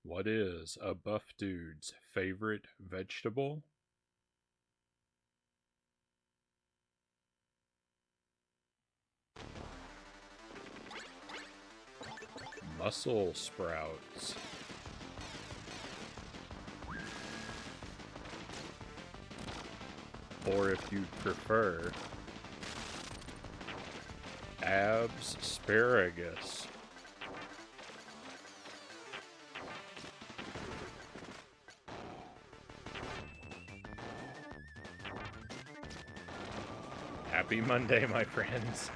What is a buff dude's favorite vegetable? Mussel sprouts. Or if you prefer, asparagus. Happy Monday, my friends.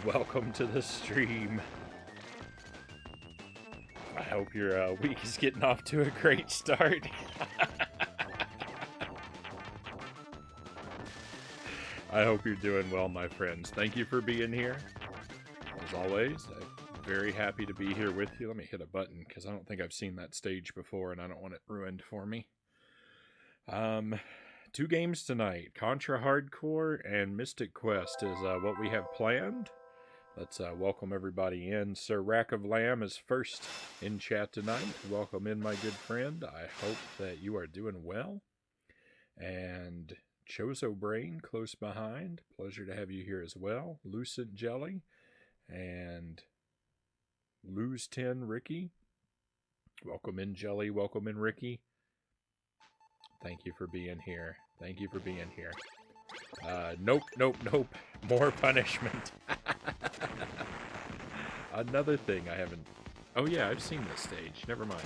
Welcome to the stream. I hope your week is getting off to a great start. I hope you're doing well, my friends. Thank you for being here. As always, I'm very happy to be here with you. Let me hit a button because I don't think I've seen that stage before and I don't want it ruined for me. 2 games tonight. Contra Hardcore and Mystic Quest is what we have planned. Let's welcome everybody in. Sir Rack of Lamb is first in chat tonight. Welcome in, my good friend. I hope that you are doing well. And Chozo Brain close behind. Pleasure to have you here as well. Lucent Jelly and Lose 10 Ricky. Welcome in, Jelly. Welcome in, Ricky. Thank you for being here. Thank you for being here. Nope. More punishment. Another thing I haven't... Oh yeah, I've seen this stage. Never mind.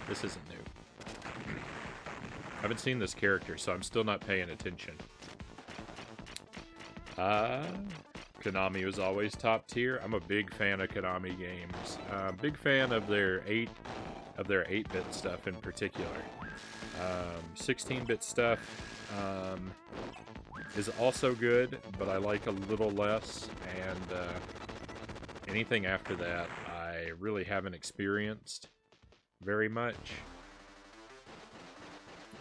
This isn't new. I haven't seen this character, so I'm still not paying attention. Konami was always top tier. I'm a big fan of Konami games. Big fan of their 8-bit stuff in particular. 16-bit stuff is also good, but I like a little less, and anything after that I really haven't experienced very much.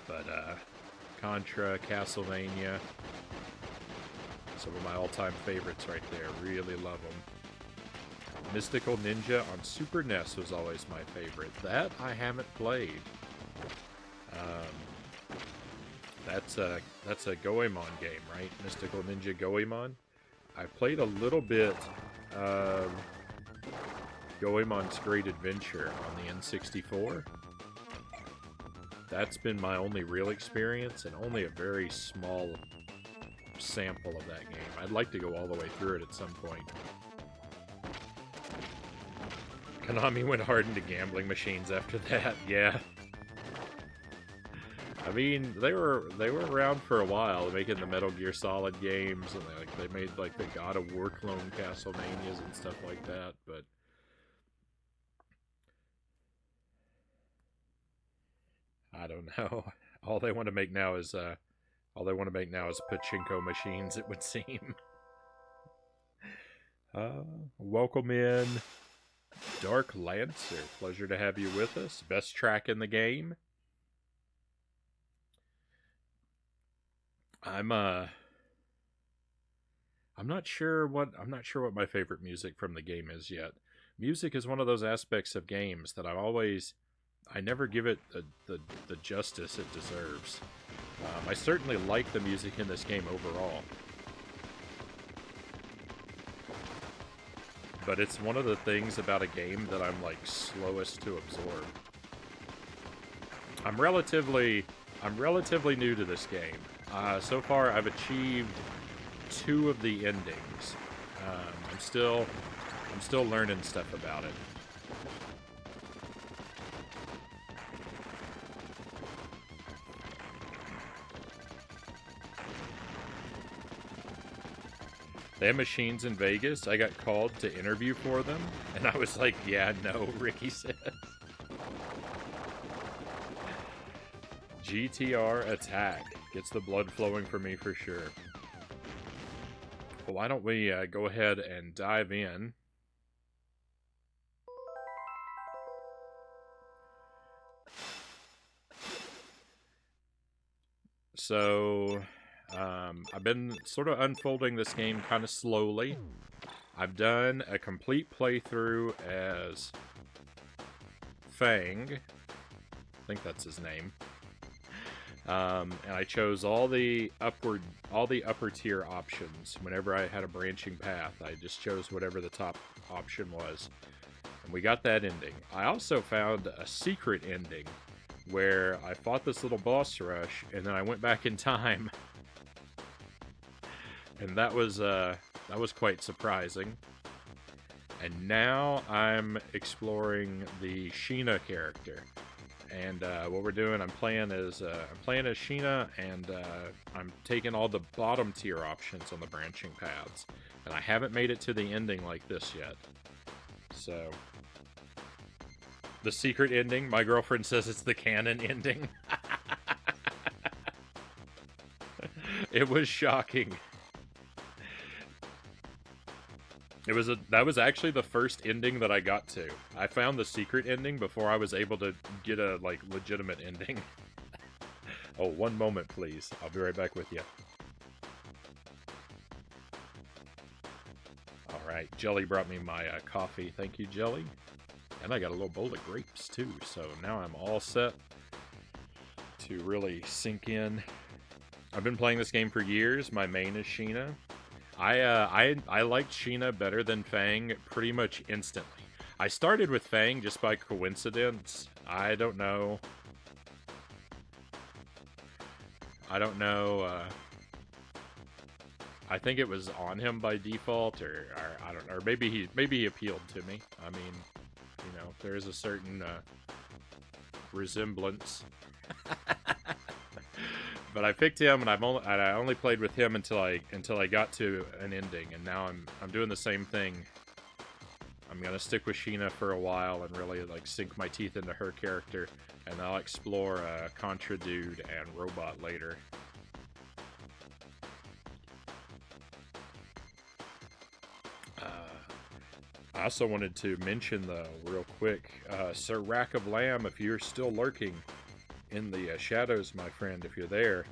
But Contra, Castlevania, some of my all-time favorites right there. Really love them. Mystical Ninja on Super NES was always my favorite. That I haven't played. That's a Goemon game, right? Mystical Ninja Goemon. I played a little bit of Goemon's Great Adventure on the N64. That's been my only real experience, and only a very small sample of that game. I'd like to go all the way through it at some point. Konami went hard into gambling machines after that, yeah. I mean, they were around for a while, making the Metal Gear Solid games, and they made like the God of War clone Castlevanias and stuff like that. But I don't know. All they want to make now is pachinko machines, it would seem. Welcome in, Dark Lancer. Pleasure to have you with us. Best track in the game. I'm not sure what my favorite music from the game is yet. Music is one of those aspects of games that I never give it the justice it deserves. I certainly like the music in this game overall, but it's one of the things about a game that I'm like slowest to absorb. I'm relatively new to this game. So far, I've achieved 2 of the endings. I'm still learning stuff about it. They have machines in Vegas. I got called to interview for them, and I was like, "Yeah, no," Ricky says. GTR Attack gets the blood flowing for me for sure. Well, why don't we go ahead and dive in. So, I've been sort of unfolding this game kind of slowly. I've done a complete playthrough as Fang. I think that's his name. And I chose all the upper tier options. Whenever I had a branching path, I just chose whatever the top option was. And we got that ending. I also found a secret ending where I fought this little boss rush, and then I went back in time. And that was quite surprising. And now I'm exploring the Sheena character. And what we're doing, I'm playing as Sheena, and I'm taking all the bottom tier options on the branching paths. And I haven't made it to the ending like this yet. So, the secret ending, my girlfriend says it's the canon ending. It was shocking. That was actually the first ending that I got to. I found the secret ending before I was able to get a, like, legitimate ending. Oh, one moment, please. I'll be right back with you. Alright, Jelly brought me my coffee. Thank you, Jelly. And I got a little bowl of grapes, too. So now I'm all set to really sink in. I've been playing this game for years. My main is Sheena. I liked Sheena better than Fang pretty much instantly. I started with Fang just by coincidence. I don't know. I think it was on him by default, or I don't know. Or maybe he appealed to me. I mean, you know, there is a certain resemblance. But I picked him, and I only played with him until I got to an ending, and now I'm doing the same thing. I'm gonna stick with Sheena for a while and really like sink my teeth into her character, and I'll explore Contra Dude and Robot later. I also wanted to mention, though, real quick, Sir Rack of Lamb, if you're still lurking in the shadows, my friend, if you're there.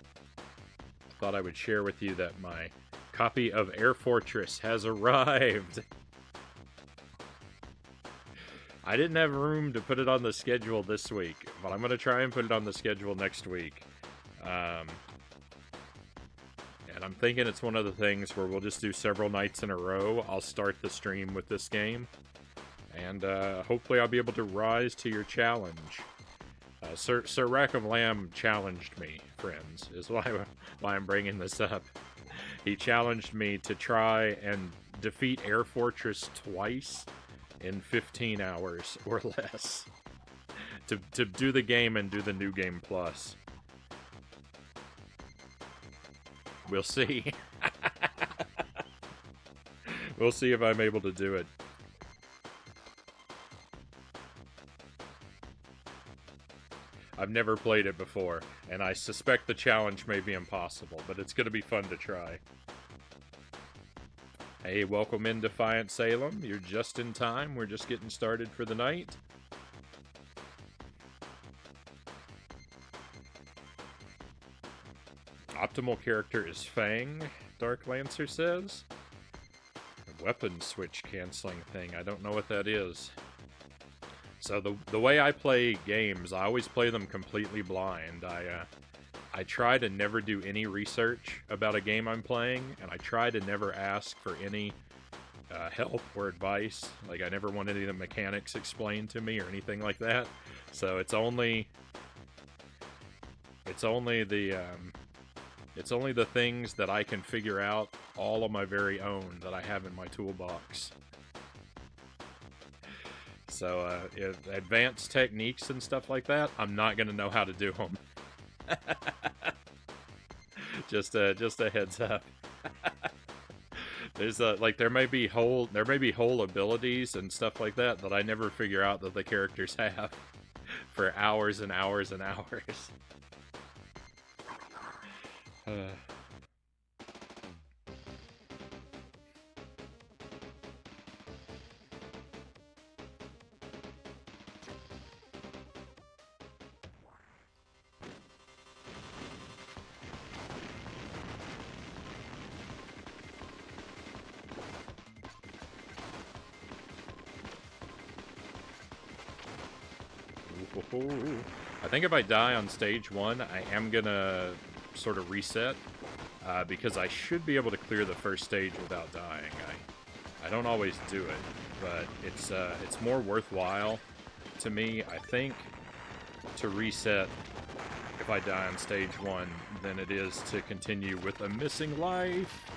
I thought I would share with you that my copy of Air Fortress has arrived. I didn't have room to put it on the schedule this week, but I'm going to try and put it on the schedule next week. And I'm thinking it's one of the things where we'll just do several nights in a row. I'll start the stream with this game. And hopefully I'll be able to rise to your challenge. Sir Rack of Lamb challenged me, friends, is why I'm bringing this up. He challenged me to try and defeat Air Fortress twice in 15 hours or less. To do the game and do the New Game Plus. We'll see. We'll see if I'm able to do it. I've never played it before, and I suspect the challenge may be impossible, but it's going to be fun to try. Hey, welcome in Defiant Salem. You're just in time. We're just getting started for the night. Optimal character is Fang, Dark Lancer says. A weapon switch canceling thing. I don't know what that is. So the way I play games, I always play them completely blind. I try to never do any research about a game I'm playing, and I try to never ask for any help or advice. Like, I never want any of the mechanics explained to me or anything like that. So it's only the things that I can figure out all on my very own that I have in my toolbox. So, advanced techniques and stuff like that, I'm not going to know how to do them. just a heads up. There's there may be whole abilities and stuff like that I never figure out that the characters have for hours and hours and hours. I think if I die on stage 1, I am gonna sort of reset, because I should be able to clear the first stage without dying. I don't always do it, but it's more worthwhile to me, I think, to reset if I die on stage 1 than it is to continue with a missing life.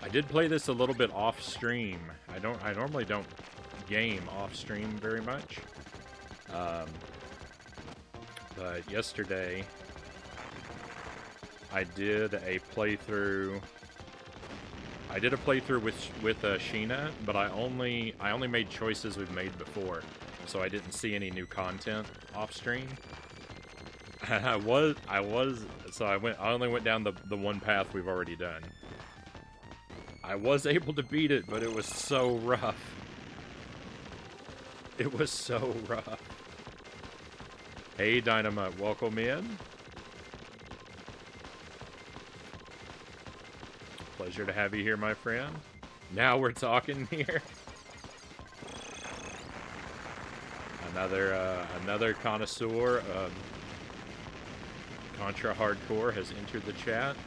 I did play this a little bit off stream. I normally don't game off stream very much. But yesterday I did a playthrough. I did a playthrough with Sheena, but I only made choices we've made before, so I didn't see any new content off stream. I only went down the one path we've already done. I was able to beat it, but it was so rough. It was so rough. Hey, Dynamite, welcome in. Pleasure to have you here, my friend. Now we're talking here. Another connoisseur of Contra Hardcore has entered the chat.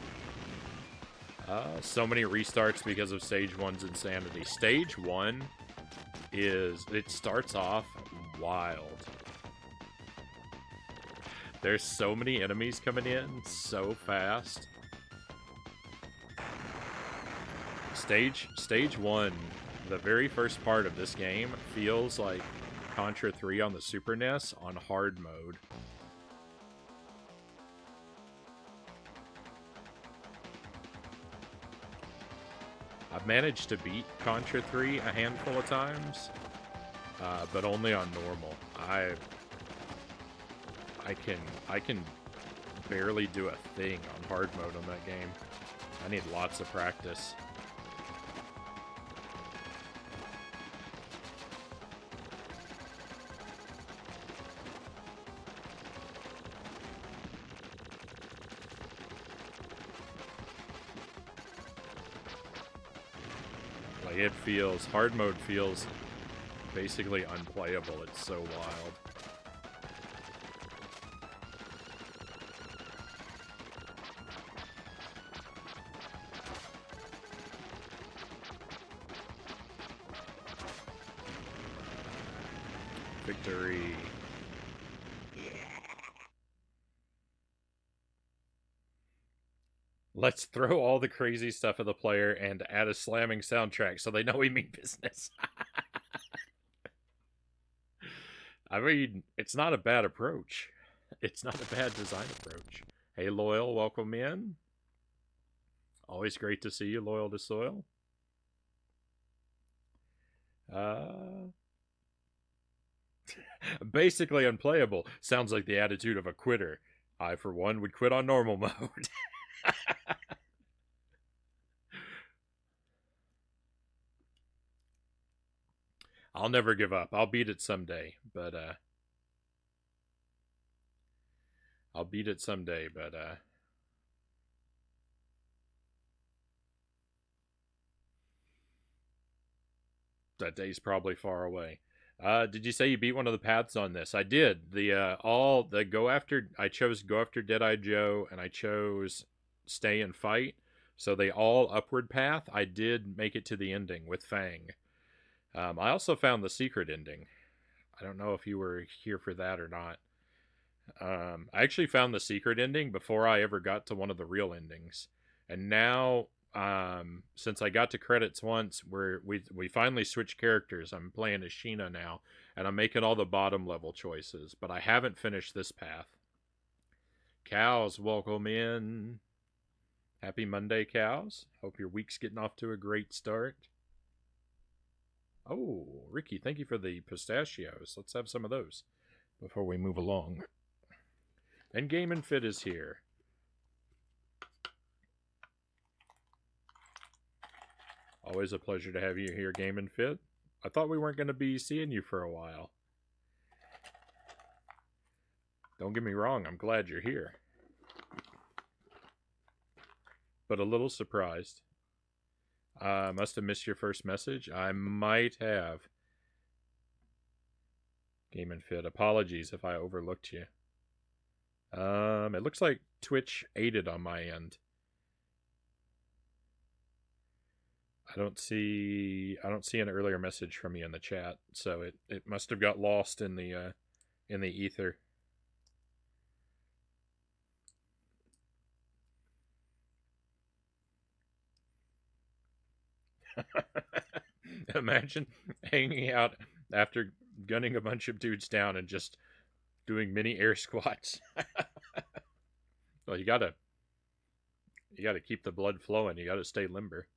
So many restarts because of Stage 1's insanity. Stage 1 it starts off wild. There's so many enemies coming in so fast. Stage 1, the very first part of this game, feels like Contra 3 on the Super NES on hard mode. I've managed to beat Contra 3 a handful of times, but only on normal. I can barely do a thing on hard mode on that game. I need lots of practice. Like, it feels, hard mode feels basically unplayable. It's so wild. Victory. Let's throw all the crazy stuff at the player and add a slamming soundtrack so they know we mean business. I mean, it's not a bad approach. It's not a bad design approach. Hey, Loyal, welcome in. Always great to see you, Loyal to Soil. Basically unplayable. Sounds like the attitude of a quitter. I, for one, would quit on normal mode. I'll never give up. I'll beat it someday, but that day's probably far away. Did you say you beat one of the paths on this? I did. I chose Go After Deadeye Joe, and I chose Stay and Fight. So they all upward path. I did make it to the ending with Fang. I also found the secret ending. I don't know if you were here for that or not. I actually found the secret ending before I ever got to one of the real endings. And now, since I got to credits once, we finally switched characters. I'm playing as Sheena now, and I'm making all the bottom level choices, but I haven't finished this path. Cows, welcome in. Happy Monday, Cows. Hope your week's getting off to a great start. Oh, Ricky, thank you for the pistachios. Let's have some of those before we move along. And Game and Fit is here. Always a pleasure to have you here, Game and Fit. I thought we weren't going to be seeing you for a while. Don't get me wrong, I'm glad you're here. But a little surprised. Must have missed your first message. I might have. Game and Fit. Apologies if I overlooked you. It looks like Twitch aided on my end. I don't see an earlier message from you in the chat, so it must have got lost in the ether. Imagine hanging out after gunning a bunch of dudes down and just doing mini air squats. Well, you gotta keep the blood flowing. You gotta stay limber.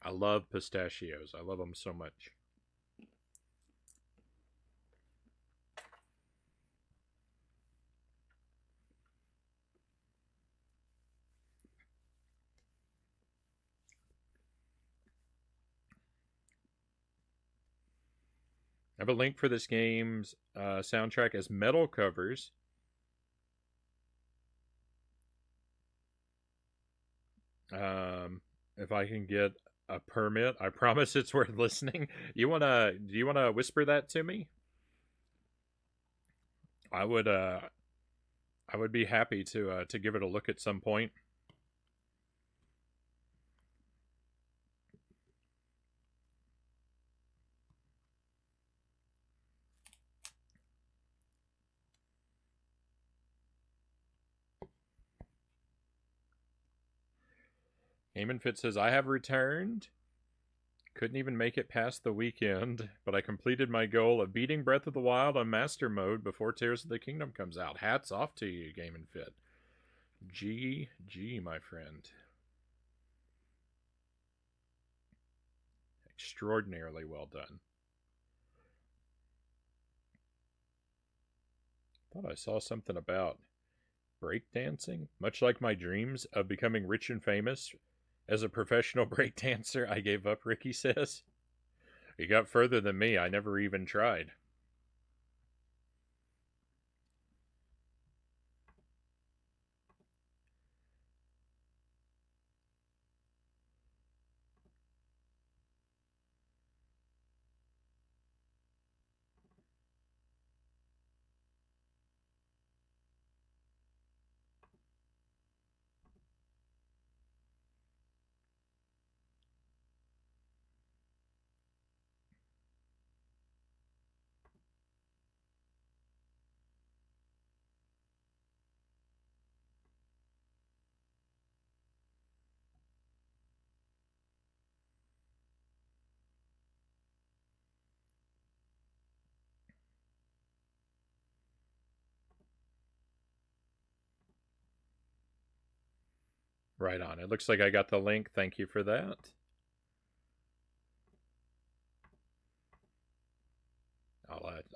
I love pistachios. I love them so much. I have a link for this game's soundtrack as metal covers. If I can get a permit, I promise it's worth listening. Do you wanna whisper that to me? I would be happy to give it a look at some point. Eamon Fit says, I have returned. Couldn't even make it past the weekend, but I completed my goal of beating Breath of the Wild on Master Mode before Tears of the Kingdom comes out. Hats off to you, Game and Fit. GG, my friend. Extraordinarily well done. Thought I saw something about breakdancing. Much like my dreams of becoming rich and famous as a professional breakdancer, I gave up, Ricky says. You got further than me. I never even tried. Right on. It looks like I got the link. Thank you for that.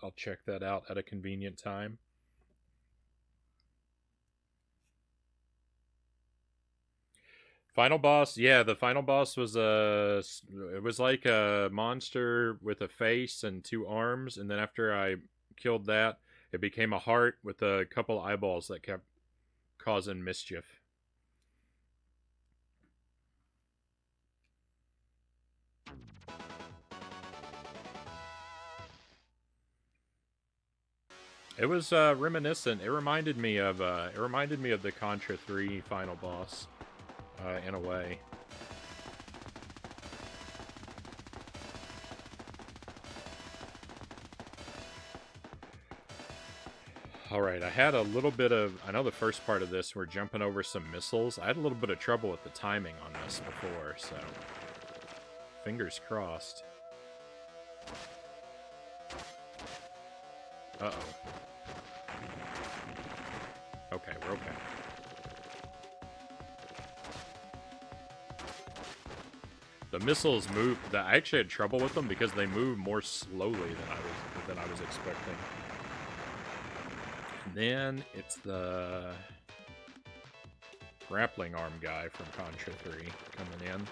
I'll check that out at a convenient time. Final boss, yeah, the final boss was it was like a monster with a face and two arms, and then after I killed that, it became a heart with a couple eyeballs that kept causing mischief. It was reminiscent. It reminded me of the Contra 3 final boss in a way. All right, I had a little bit of, I know the first part of this, we're jumping over some missiles. I had a little bit of trouble with the timing on this before, so fingers crossed. Uh-oh. Okay, we're okay. The missiles move. I actually had trouble with them because they move more slowly than I was expecting. Then it's the grappling arm guy from Contra 3 coming in.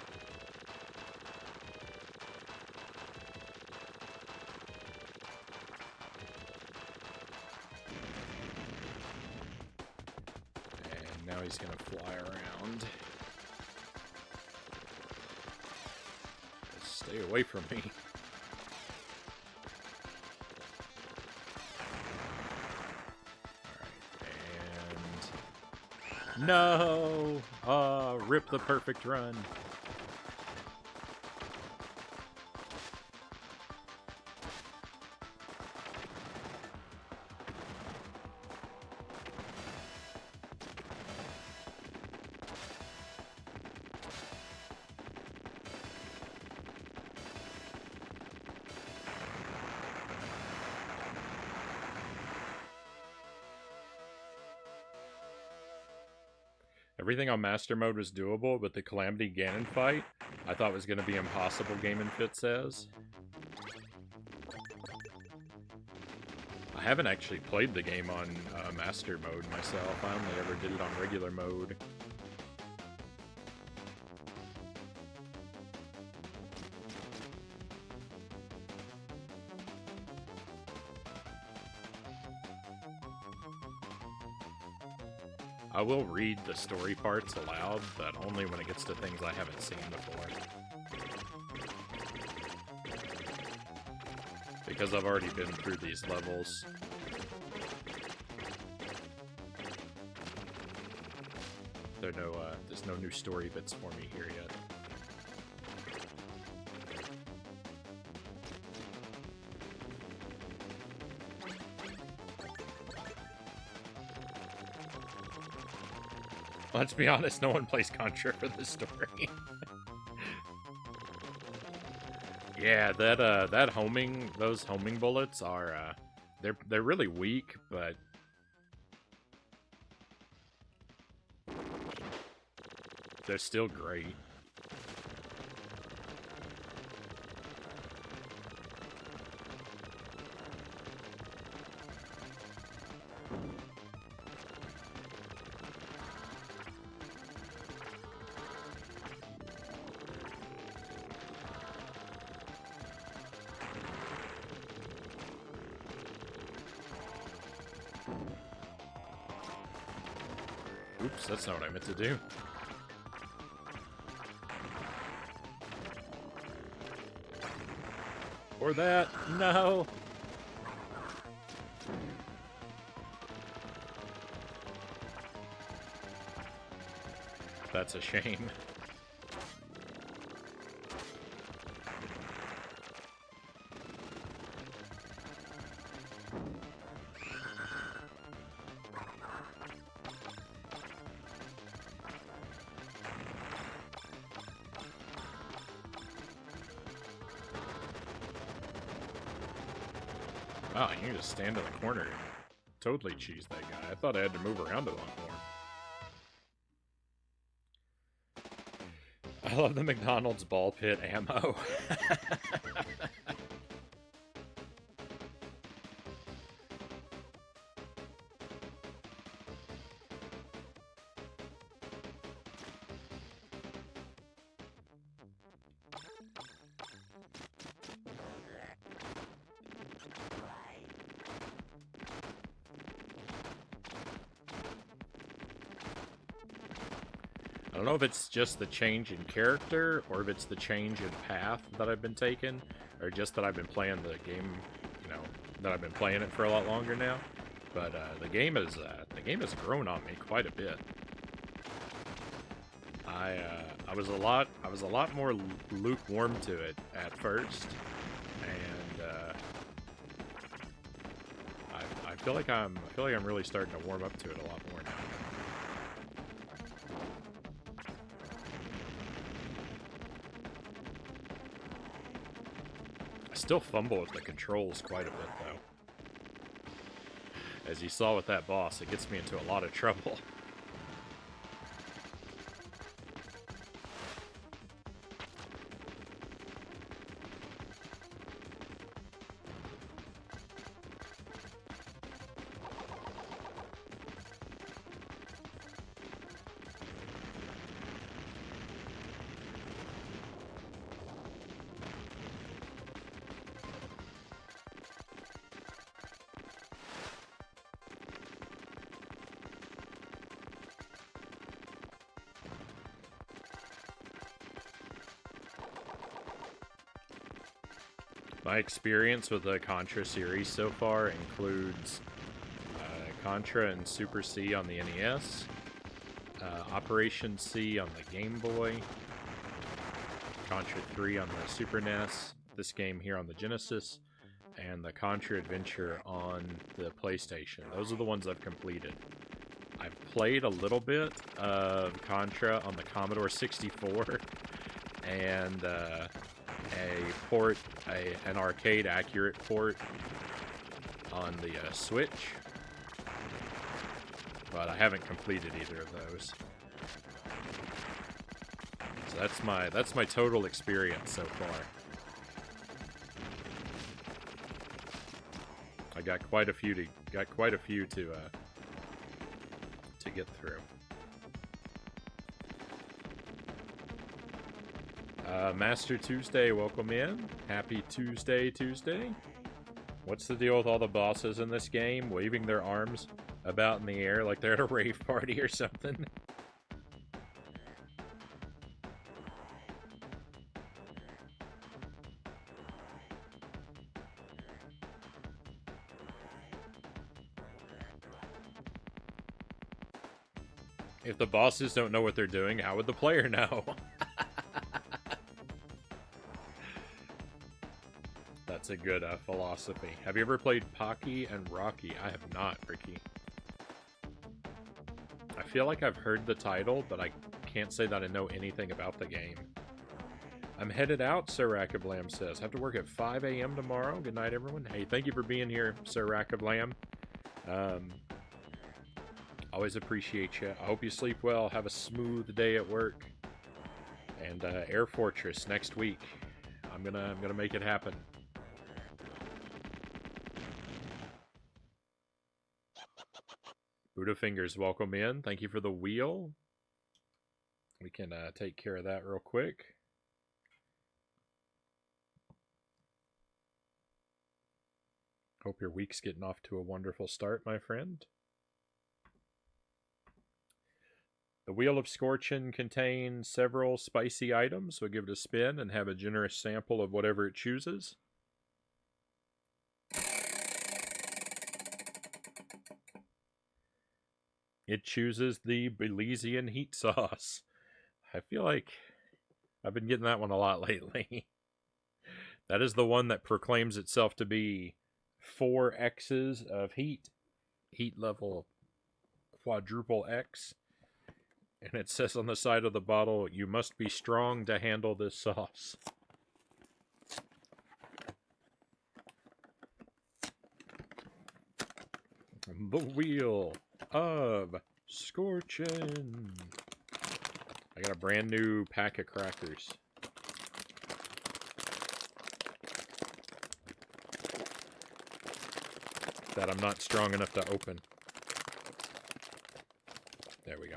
And now he's gonna fly around. Stay away from me. No! Rip the perfect run. Everything on Master Mode was doable, but the Calamity Ganon fight, I thought was going to be impossible, Game & Fit says. I haven't actually played the game on Master Mode myself. I only ever did it on regular mode. I will read the story parts aloud, but only when it gets to things I haven't seen before. Because I've already been through these levels. There's no new story bits for me here yet. Let's be honest, no one plays Contra for this story. Yeah, that homing, those homing bullets are they're really weak, but they're still great. Oops, that's not what I meant to do. Or that. No! That's a shame. Wow, you can just stand in the corner and totally cheese that guy. I thought I had to move around a lot more. I love the McDonald's ball pit ammo. I don't know if it's just the change in character, or if it's the change in path that I've been taking, or just that I've been playing the game, you know, that I've been playing it for a lot longer now. But the game has grown on me quite a bit. I was a lot more lukewarm to it at first, and I feel like I'm really starting to warm up to it a lot more now. Still fumble with the controls quite a bit, though. As you saw with that boss, it gets me into a lot of trouble. My experience with the Contra series so far includes Contra and Super C on the NES, Operation C on the Game Boy, Contra 3 on the Super NES, this game here on the Genesis, and the Contra Adventure on the PlayStation. Those are the ones I've completed. I've played a little bit of Contra on the Commodore 64, and an arcade-accurate port on the Switch, but I haven't completed either of those. So that's my total experience so far. I got quite a few to get through. Master Tuesday, welcome in. Happy Tuesday. What's the deal with all the bosses in this game waving their arms about in the air like they're at a rave party or something? If the bosses don't know what they're doing, how would the player know? That's a good philosophy. Have you ever played Pocky and Rocky? I have not, Ricky. I feel like I've heard the title, but I can't say that I know anything about the game. I'm headed out, Sir Rack of Lamb says. Have to work at 5 a.m. tomorrow. Good night, everyone. Hey, thank you for being here, Sir Rack of Lamb. Always appreciate you. I hope you sleep well. Have a smooth day at work. And Air Fortress next week. I'm gonna make it happen. Buddha Fingers, welcome in. Thank you for the wheel. We can take care of that real quick. Hope your week's getting off to a wonderful start, my friend. The Wheel of Scorchin contains several spicy items, so give it a spin and have a generous sample of whatever it chooses. It chooses the Belizean heat sauce. I feel like I've been getting that one a lot lately. That is the one that proclaims itself to be 4 X's of heat. Heat level quadruple X. And it says on the side of the bottle, you must be strong to handle this sauce. The Wheel of Scorchin. I got a brand new pack of crackers. That I'm not strong enough to open. There we go.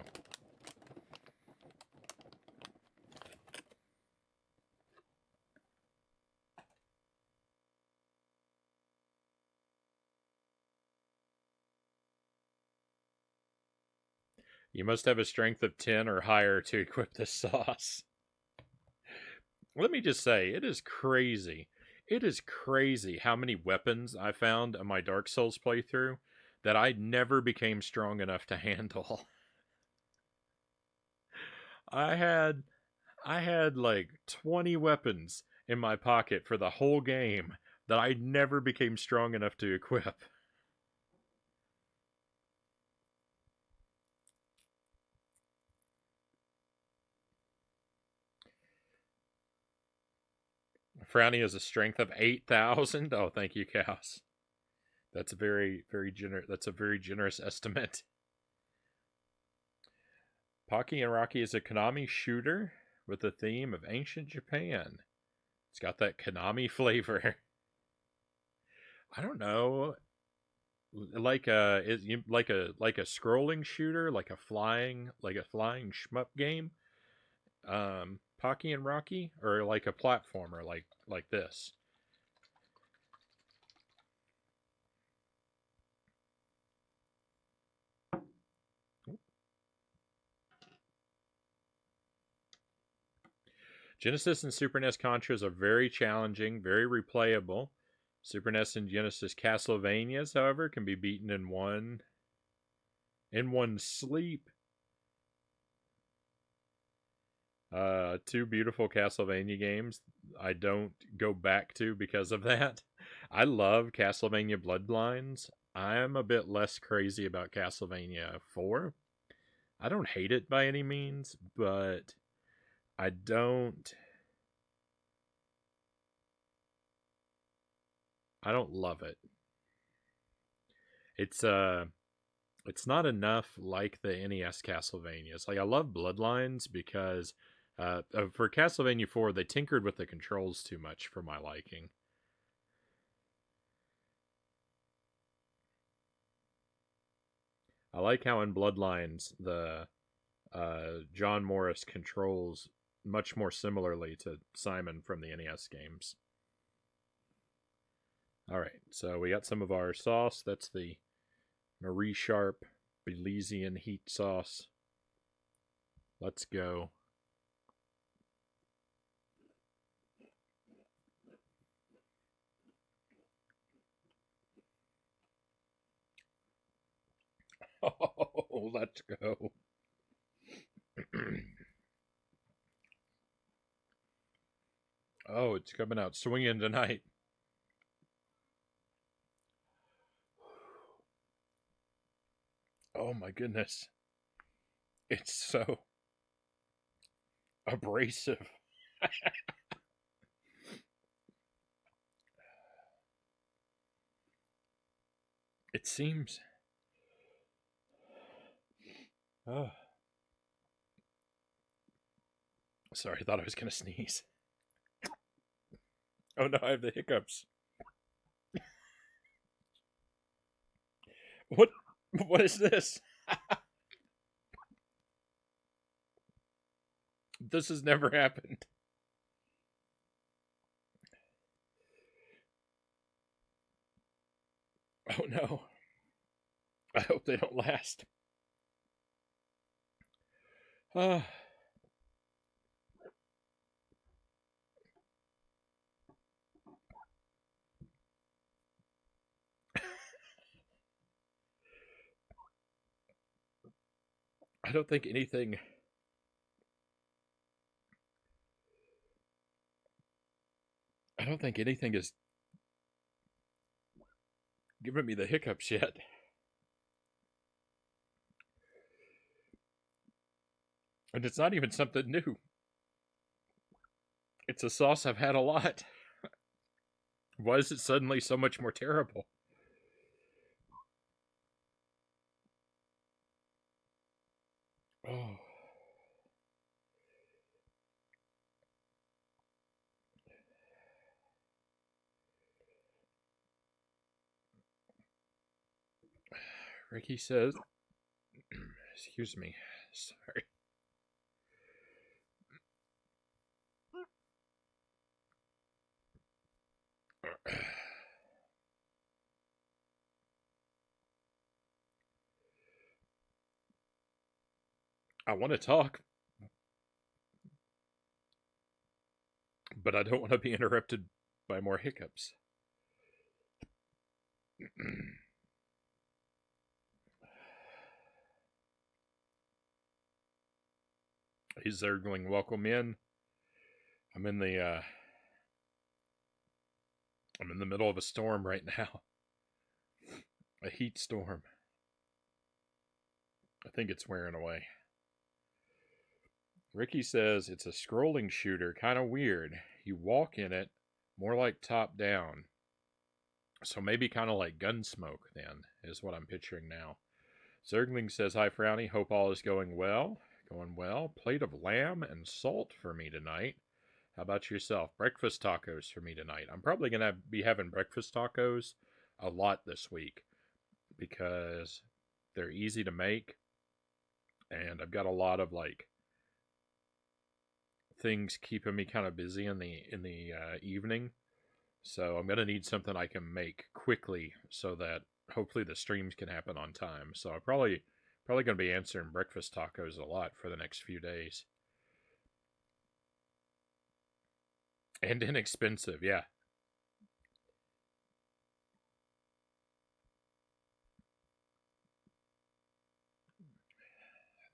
You must have a strength of 10 or higher to equip this sauce. Let me just say, it is crazy. It is crazy how many weapons I found on my Dark Souls playthrough that I never became strong enough to handle. I had like 20 weapons in my pocket for the whole game that I never became strong enough to equip. Frownie has a strength of 8,000. Oh, thank you, Chaos. That's a very generous estimate. Pocky and Rocky is a Konami shooter with a theme of ancient Japan. It's got that Konami flavor. I don't know, like a scrolling shooter, like a flying shmup game. Pocky and Rocky, or like a platformer, like this. Genesis and Super NES Contras are very challenging, very replayable. Super NES and Genesis Castlevanias, however, can be beaten in one sleep. Two beautiful Castlevania games I don't go back to because of that. I love Castlevania Bloodlines. I'm a bit less crazy about Castlevania 4. I don't hate it by any means, but I don't love it. It's not enough like the NES Castlevanias. Like I love Bloodlines because for Castlevania 4 they tinkered with the controls too much for my liking. I like how in Bloodlines the John Morris controls much more similarly to Simon from the NES games. Alright, so we got some of our sauce. That's the Marie Sharp Belizean heat sauce. Let's go. Oh, let's go. Oh, it's coming out swinging tonight. Oh my goodness. It's so abrasive. It seems. Oh. Sorry, I thought I was going to sneeze. Oh no, I have the hiccups. What is this? This has never happened. Oh no. I hope they don't last. I don't think anything. I don't think anything is giving me the hiccups yet. And it's not even something new. It's a sauce I've had a lot. Why is it suddenly so much more terrible? Oh. Ricky says, excuse me, sorry. I want to talk, but I don't want to be interrupted by more hiccups. He's Zergling, welcome in. I'm in the middle of a storm right now. A heat storm. I think it's wearing away. Ricky says it's a scrolling shooter, kind of weird. You walk in it, more like top down. So maybe kind of like Gunsmoke, then, is what I'm picturing now. Zergling says, hi, Frownie. Hope all is going well. Going well. Plate of lamb and salt for me tonight. How about yourself? Breakfast tacos for me tonight. I'm probably going to be having breakfast tacos a lot this week because they're easy to make. And I've got a lot of, like, things keeping me kind of busy in the evening. So I'm going to need something I can make quickly so that hopefully the streams can happen on time. So I'm probably going to be answering breakfast tacos a lot for the next few days. And inexpensive, yeah.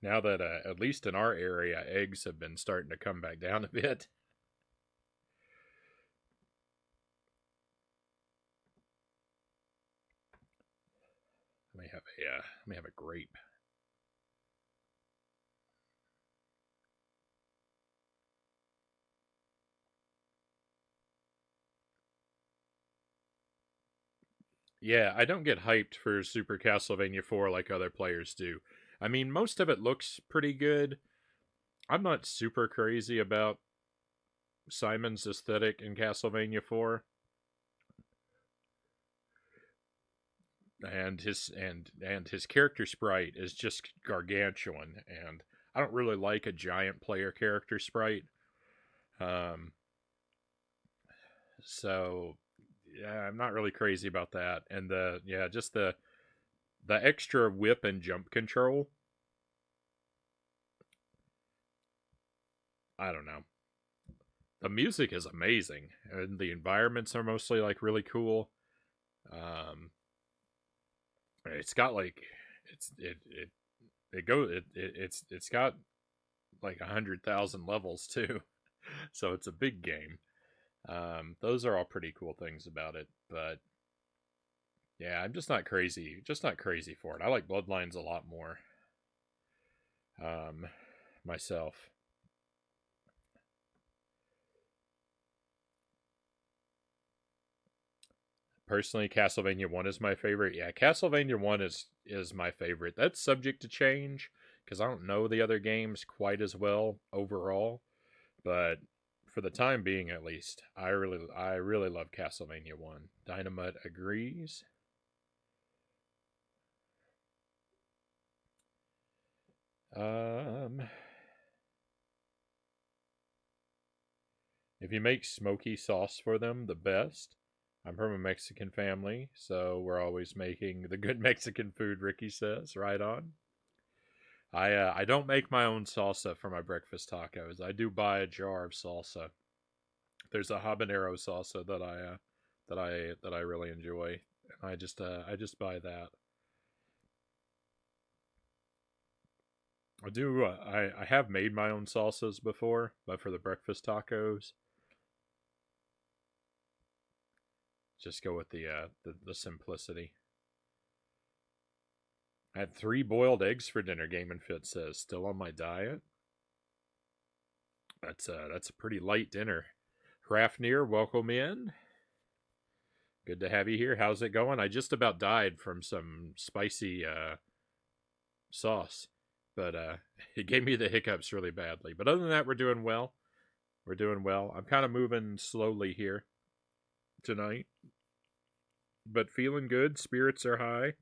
Now that, at least in our area, eggs have been starting to come back down a bit. Let me have a grape. Yeah, I don't get hyped for Super Castlevania 4 like other players do. I mean, most of it looks pretty good. I'm not super crazy about Simon's aesthetic in Castlevania 4, and his character sprite is just gargantuan, and I don't really like a giant player character sprite. Um, so yeah, I'm not really crazy about that. And just the extra whip and jump control. I don't know. The music is amazing, and the environments are mostly like really cool. Um, it's got like it's it go it's got like 100,000 levels too, so it's a big game. Those are all pretty cool things about it, but yeah, I'm just not crazy for it. I like Bloodlines a lot more, um, myself. Personally, Castlevania 1 is my favorite. Yeah, Castlevania 1 is my favorite. That's subject to change because I don't know the other games quite as well overall, but for the time being at least, I really love Castlevania 1. Dynamite agrees. Um if you make smoky sauce for them, the best. I'm from a Mexican family, so we're always making the good Mexican food, Ricky says. Right on. I don't make my own salsa for my breakfast tacos. I do buy a jar of salsa. There's a habanero salsa that I really enjoy. I just buy that. I have made my own salsas before, but for the breakfast tacos, just go with the simplicity. I had 3 boiled eggs for dinner. Game and Fit says still on my diet. That's a pretty light dinner. Rafnir, welcome in. Good to have you here. How's it going? I just about died from some spicy sauce, but it gave me the hiccups really badly. But other than that, we're doing well. We're doing well. I'm kind of moving slowly here tonight, but feeling good. Spirits are high.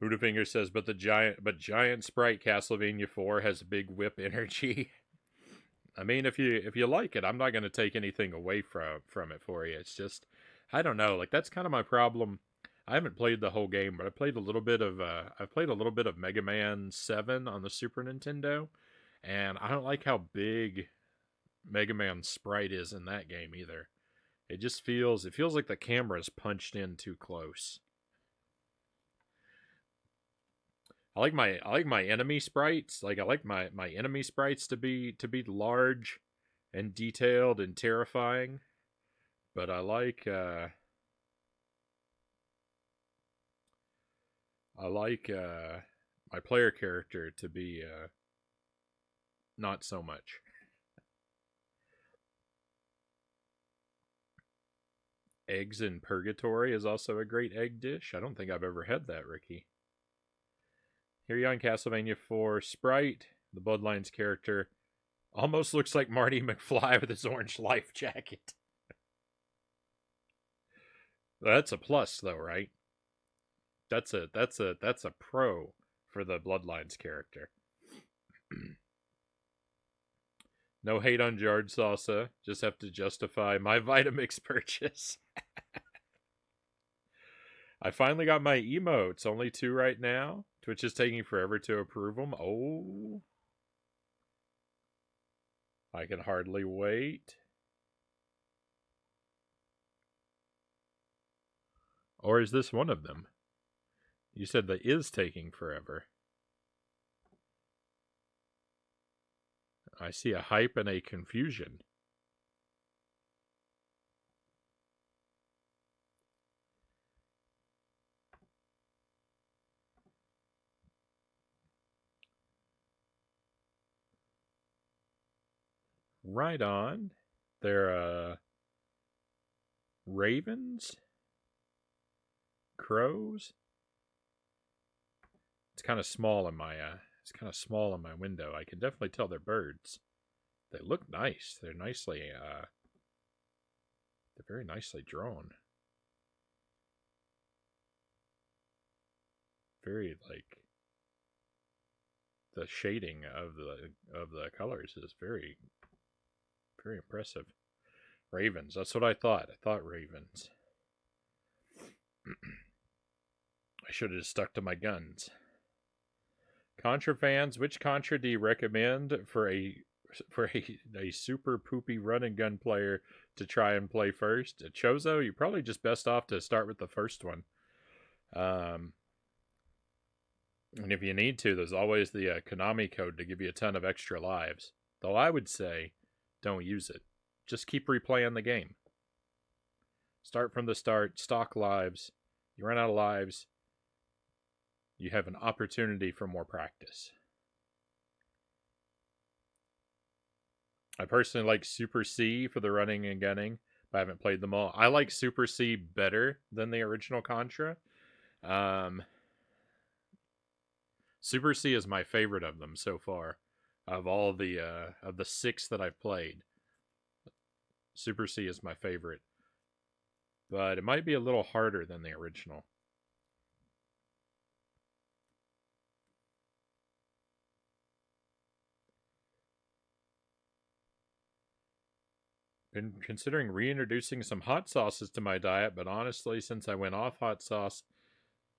Budafinger says, but giant sprite Castlevania 4 has big whip energy. I mean, if you like it, I'm not going to take anything away from it for you. It's just I don't know. Like that's kind of my problem. I haven't played the whole game, but I've played a little bit of Mega Man 7 on the Super Nintendo, and I don't like how big Mega Man sprite is in that game either. It feels like the camera is punched in too close. I like my enemy sprites. Like I like my enemy sprites to be large and detailed and terrifying. But I like my player character to be not so much. Eggs in Purgatory is also a great egg dish. I don't think I've ever had that, Ricky. Here you on Castlevania 4 Sprite, the Bloodlines character, almost looks like Marty McFly with his orange life jacket. That's a plus though, right? That's a pro for the Bloodlines character. No hate on jarred salsa. Just have to justify my Vitamix purchase. I finally got my emotes. Only 2 right now. Twitch is taking forever to approve them. Oh. I can hardly wait. Or is this one of them? You said that is taking forever. I see a hype and a confusion. Right on. They're ravens? Crows? It's kind of small in my window. I can definitely tell they're birds. They look nice. They're very nicely drawn. Very like the shading of the colors is very impressive. Ravens. That's what I thought. I thought ravens. I should have stuck to my guns. Contra fans, which Contra do you recommend for a super poopy run and gun player to try and play first? Chozo, you're probably just best off to start with the first one. And if you need to, there's always the Konami code to give you a ton of extra lives. Though I would say, don't use it. Just keep replaying the game. Start from the start, stock lives. You run out of lives, you have an opportunity for more practice. I personally like Super C for the running and gunning, but I haven't played them all. I like Super C better than the original Contra. Super C is my favorite of them so far. Of all of the 6 that I've played, Super C is my favorite. But it might be a little harder than the original. Been considering reintroducing some hot sauces to my diet, but honestly, since I went off hot sauce,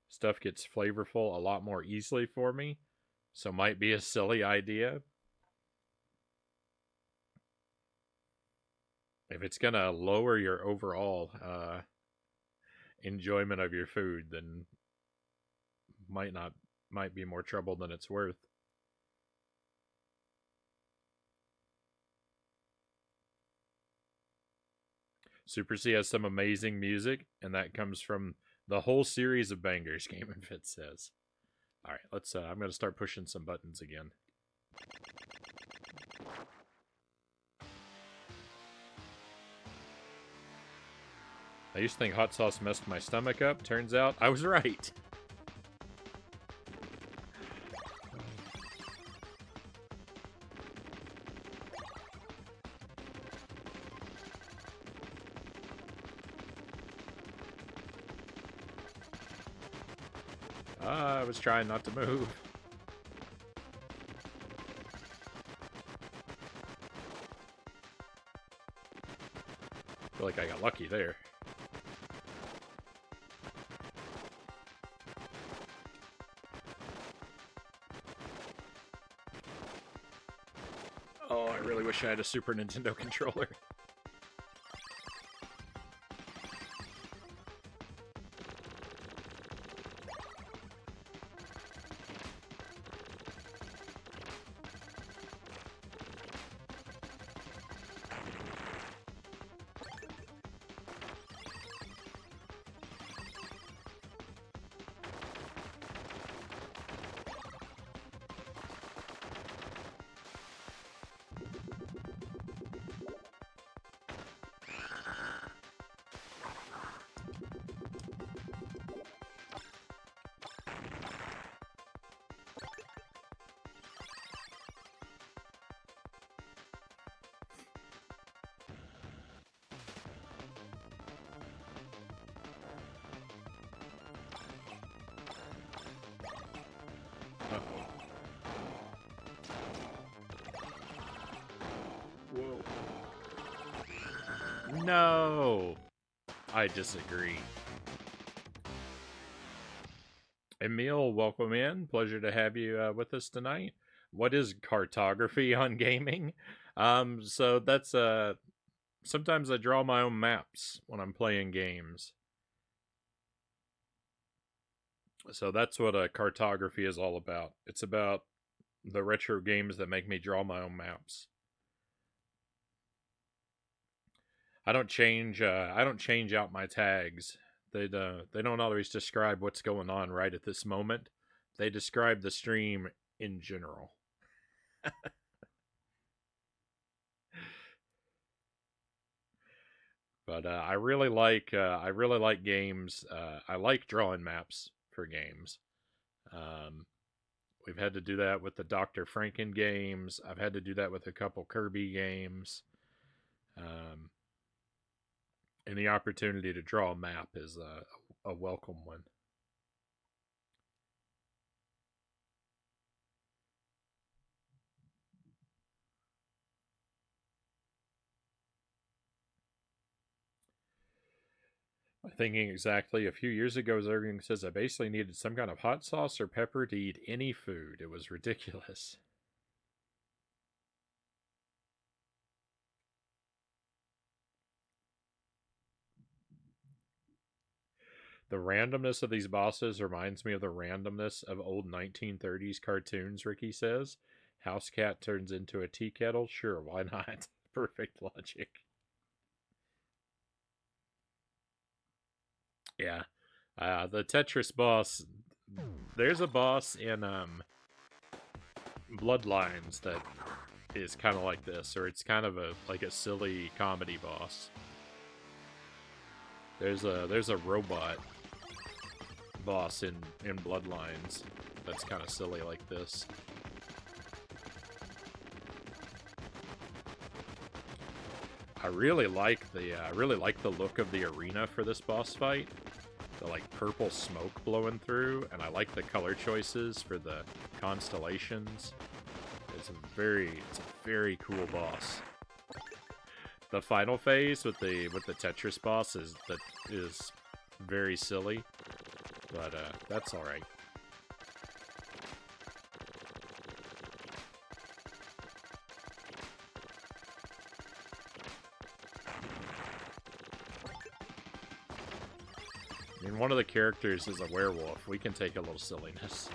stuff gets flavorful a lot more easily for me. So might be a silly idea. If it's gonna lower your overall enjoyment of your food, then might be more trouble than it's worth. Super C has some amazing music, and that comes from the whole series of bangers, Game and Fit says. Alright, let's I'm gonna start pushing some buttons again. I used to think hot sauce messed my stomach up. Turns out I was right. I was trying not to move. I feel like I got lucky there. Oh, I really wish I had a Super Nintendo controller. Whoa. No! I disagree. Emil, welcome in. Pleasure to have you with us tonight. What is cartography on gaming? So that's sometimes I draw my own maps when I'm playing games. So that's what a cartography is all about. It's about the retro games that make me draw my own maps. I don't change out my tags. They don't always describe what's going on right at this moment. They describe the stream in general. But I really like games. I like drawing maps for games. We've had to do that with the Dr. Franken games. I've had to do that with a couple Kirby games. And the opportunity to draw a map is a welcome one. Thinking exactly, a few years ago, Zerging says I basically needed some kind of hot sauce or pepper to eat any food. It was ridiculous. The randomness of these bosses reminds me of the randomness of old 1930s cartoons, Ricky says. House cat turns into a tea kettle? Sure, why not? Perfect logic. Yeah. The Tetris boss. There's a boss in Bloodlines that is kind of like this, or it's kind of like a silly comedy boss. There's a robot boss in Bloodlines that's kind of silly like this. I really like the look of the arena for this boss fight. The like purple smoke blowing through, and I like the color choices for the constellations. It's a very cool boss. The final phase with the Tetris boss is very silly, but that's all right. I mean, one of the characters is a werewolf. We can take a little silliness.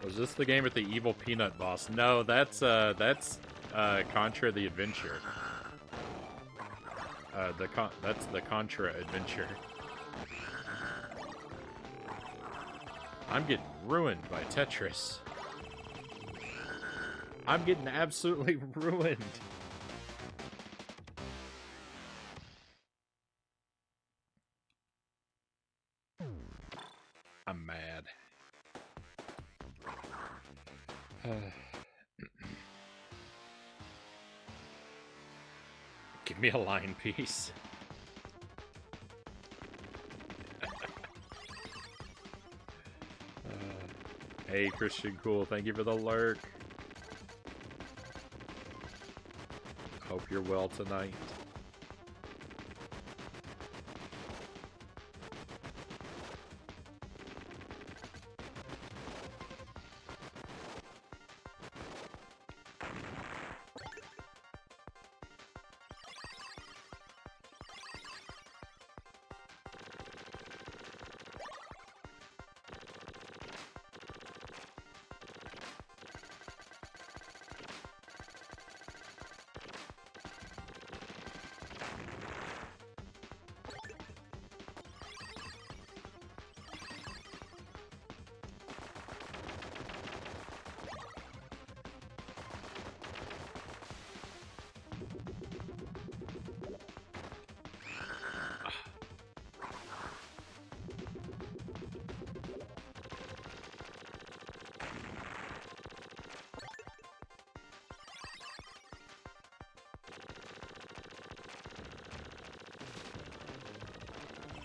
Was this the game with the evil peanut boss? No, that's Contra the Adventure. That's the Contra Adventure. I'm getting ruined by Tetris. I'm getting absolutely ruined. I'm mad. Give me a line piece. Hey, Christian Cool, thank you for the lurk. Hope you're well tonight.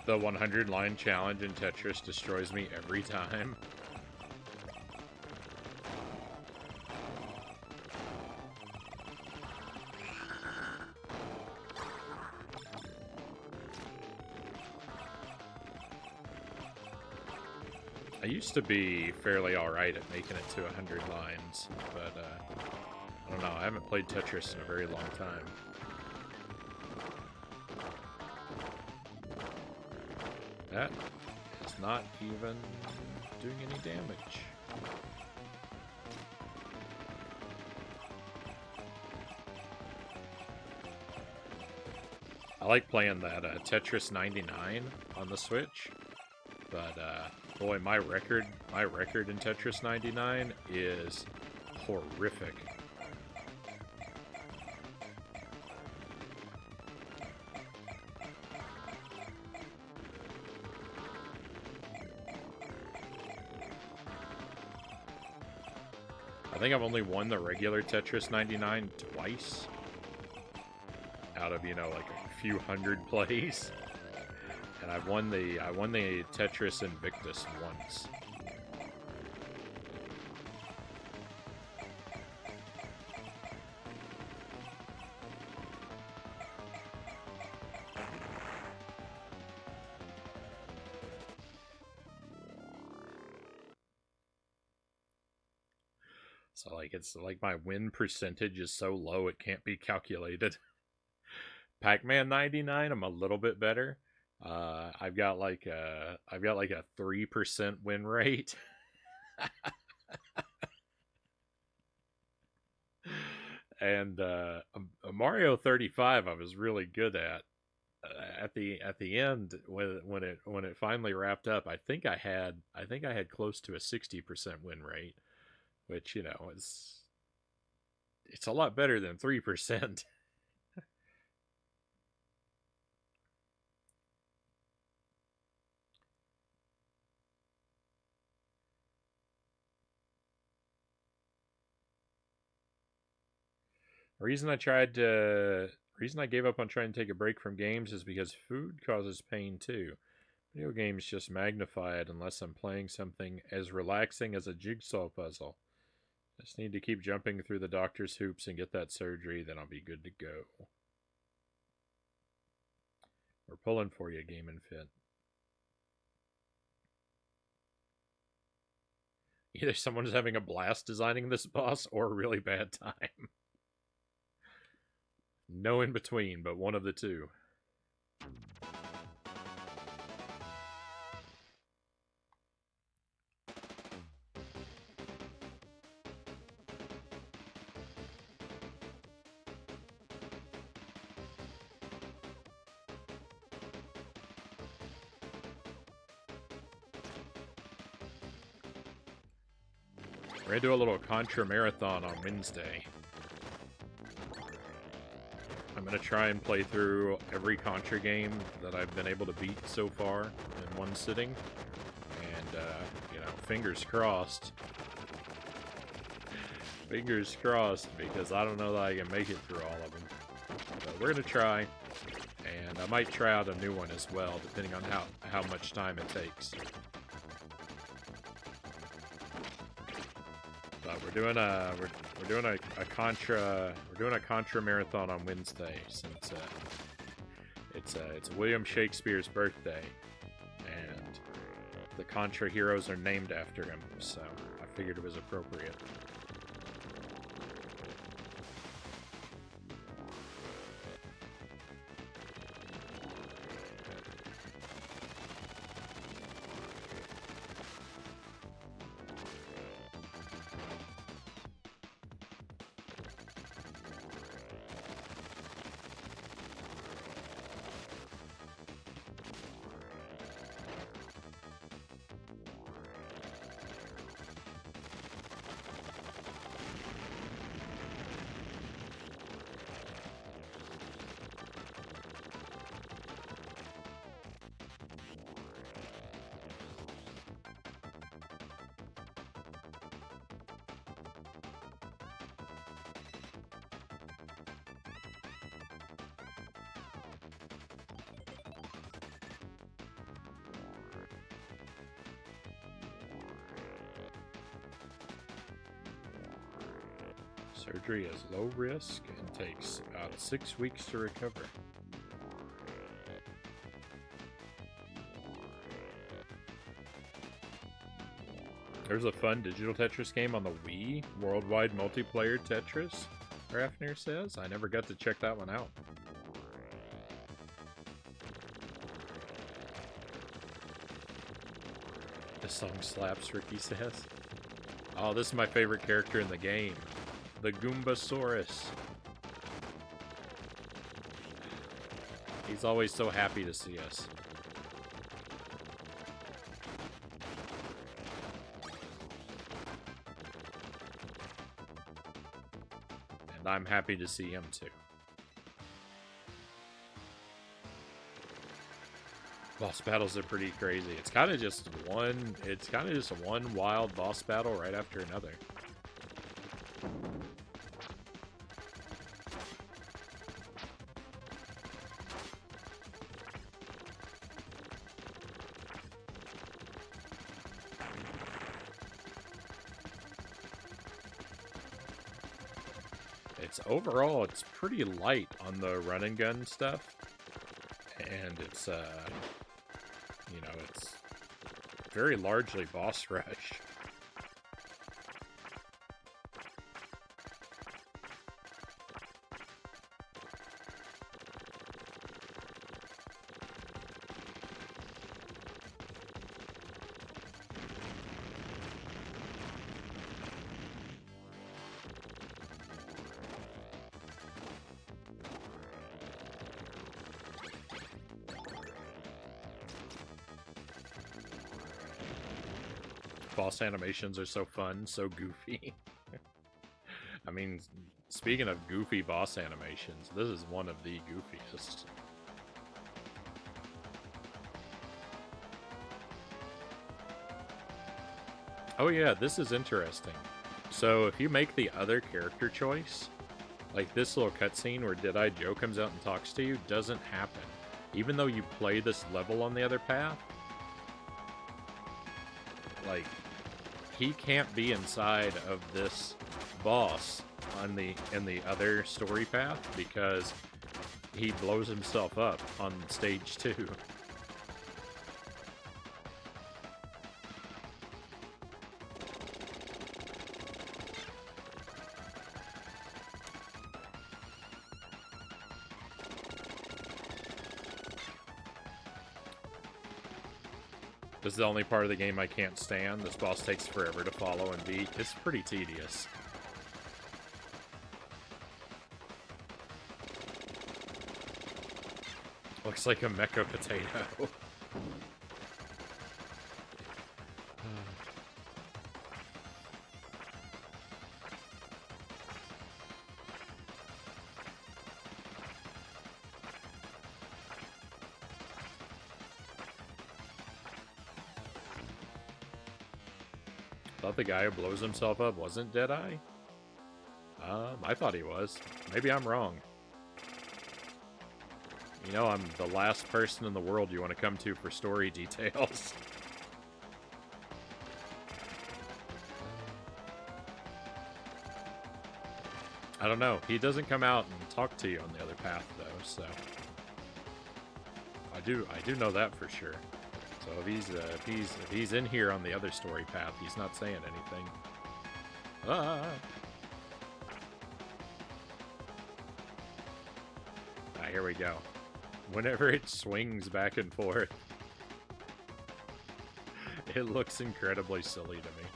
The 100 line challenge in Tetris destroys me every time. I used to be fairly alright at making it to 100 lines, but I don't know, I haven't played Tetris in a very long time. That is not even doing any damage. I like playing that Tetris 99 on the Switch, but boy, my record in Tetris 99 is horrific. I think I've only won the regular Tetris 99 twice out of, you know, like a few hundred plays. And I won the Tetris Invictus once. So, like, it's like my win percentage is so low it can't be calculated. Pac-Man 99, I'm a little bit better. I've got like a 3% win rate. And Mario 35 I was really good at. At the end when it finally wrapped up, I think I had close to a 60% win rate. Which, you know, it's a lot better than 3%. Reason I gave up on trying to take a break from games is because food causes pain too. Video games just magnify it unless I'm playing something as relaxing as a jigsaw puzzle. Just need to keep jumping through the doctor's hoops and get that surgery, then I'll be good to go. We're pulling for you, Game and Fit. Either someone's having a blast designing this boss or a really bad time. No in between, but one of the two. We're going to do a little Contra marathon on Wednesday. I'm going to try and play through every Contra game that I've been able to beat so far in one sitting. And, you know, fingers crossed. Fingers crossed, because I don't know that I can make it through all of them. But we're going to try. And I might try out a new one as well, depending on how much time it takes. But we're doing a Contra marathon on Wednesday, since it's William Shakespeare's birthday, and the Contra heroes are named after him, so I figured it was appropriate. Surgery is low risk and takes about 6 weeks to recover. There's a fun digital Tetris game on the Wii, Worldwide Multiplayer Tetris, Rafner says. I never got to check that one out. This song slaps, Ricky says. Oh, this is my favorite character in the game. The Goombasaurus. He's always so happy to see us. And I'm happy to see him too. Boss battles are pretty crazy. It's kind of just one wild boss battle right after another. Overall, it's pretty light on the run and gun stuff, and it's you know, it's very largely boss rush. Boss animations are so fun, so goofy. I mean, speaking of goofy boss animations, this is one of the goofiest. Oh yeah, this is interesting. So if you make the other character choice, like this little cutscene where Deadeye Joe comes out and talks to you, doesn't happen. Even though you play this level on the other path, like, he can't be inside of this boss on in the other story path because he blows himself up on stage 2. This is the only part of the game I can't stand. This boss takes forever to follow and beat. It's pretty tedious. Looks like a mecha potato. The guy who blows himself up wasn't Deadeye? I thought he was. Maybe I'm wrong. You know, I'm the last person in the world you want to come to for story details. I don't know. He doesn't come out and talk to you on the other path, though, so... I do know that for sure. So if he's in here on the other story path, he's not saying anything. Ah! Ah, here we go. Whenever it swings back and forth, it looks incredibly silly to me.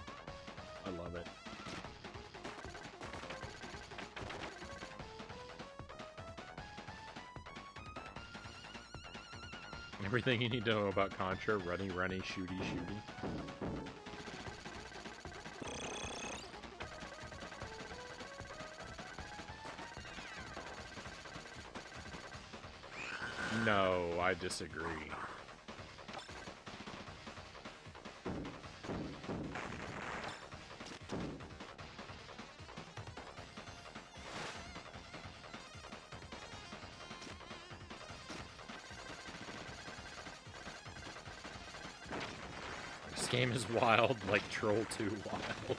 I love it. Everything you need to know about Contra, runny, shooty, shooty. No, I disagree. This game is wild, like Troll 2 wild.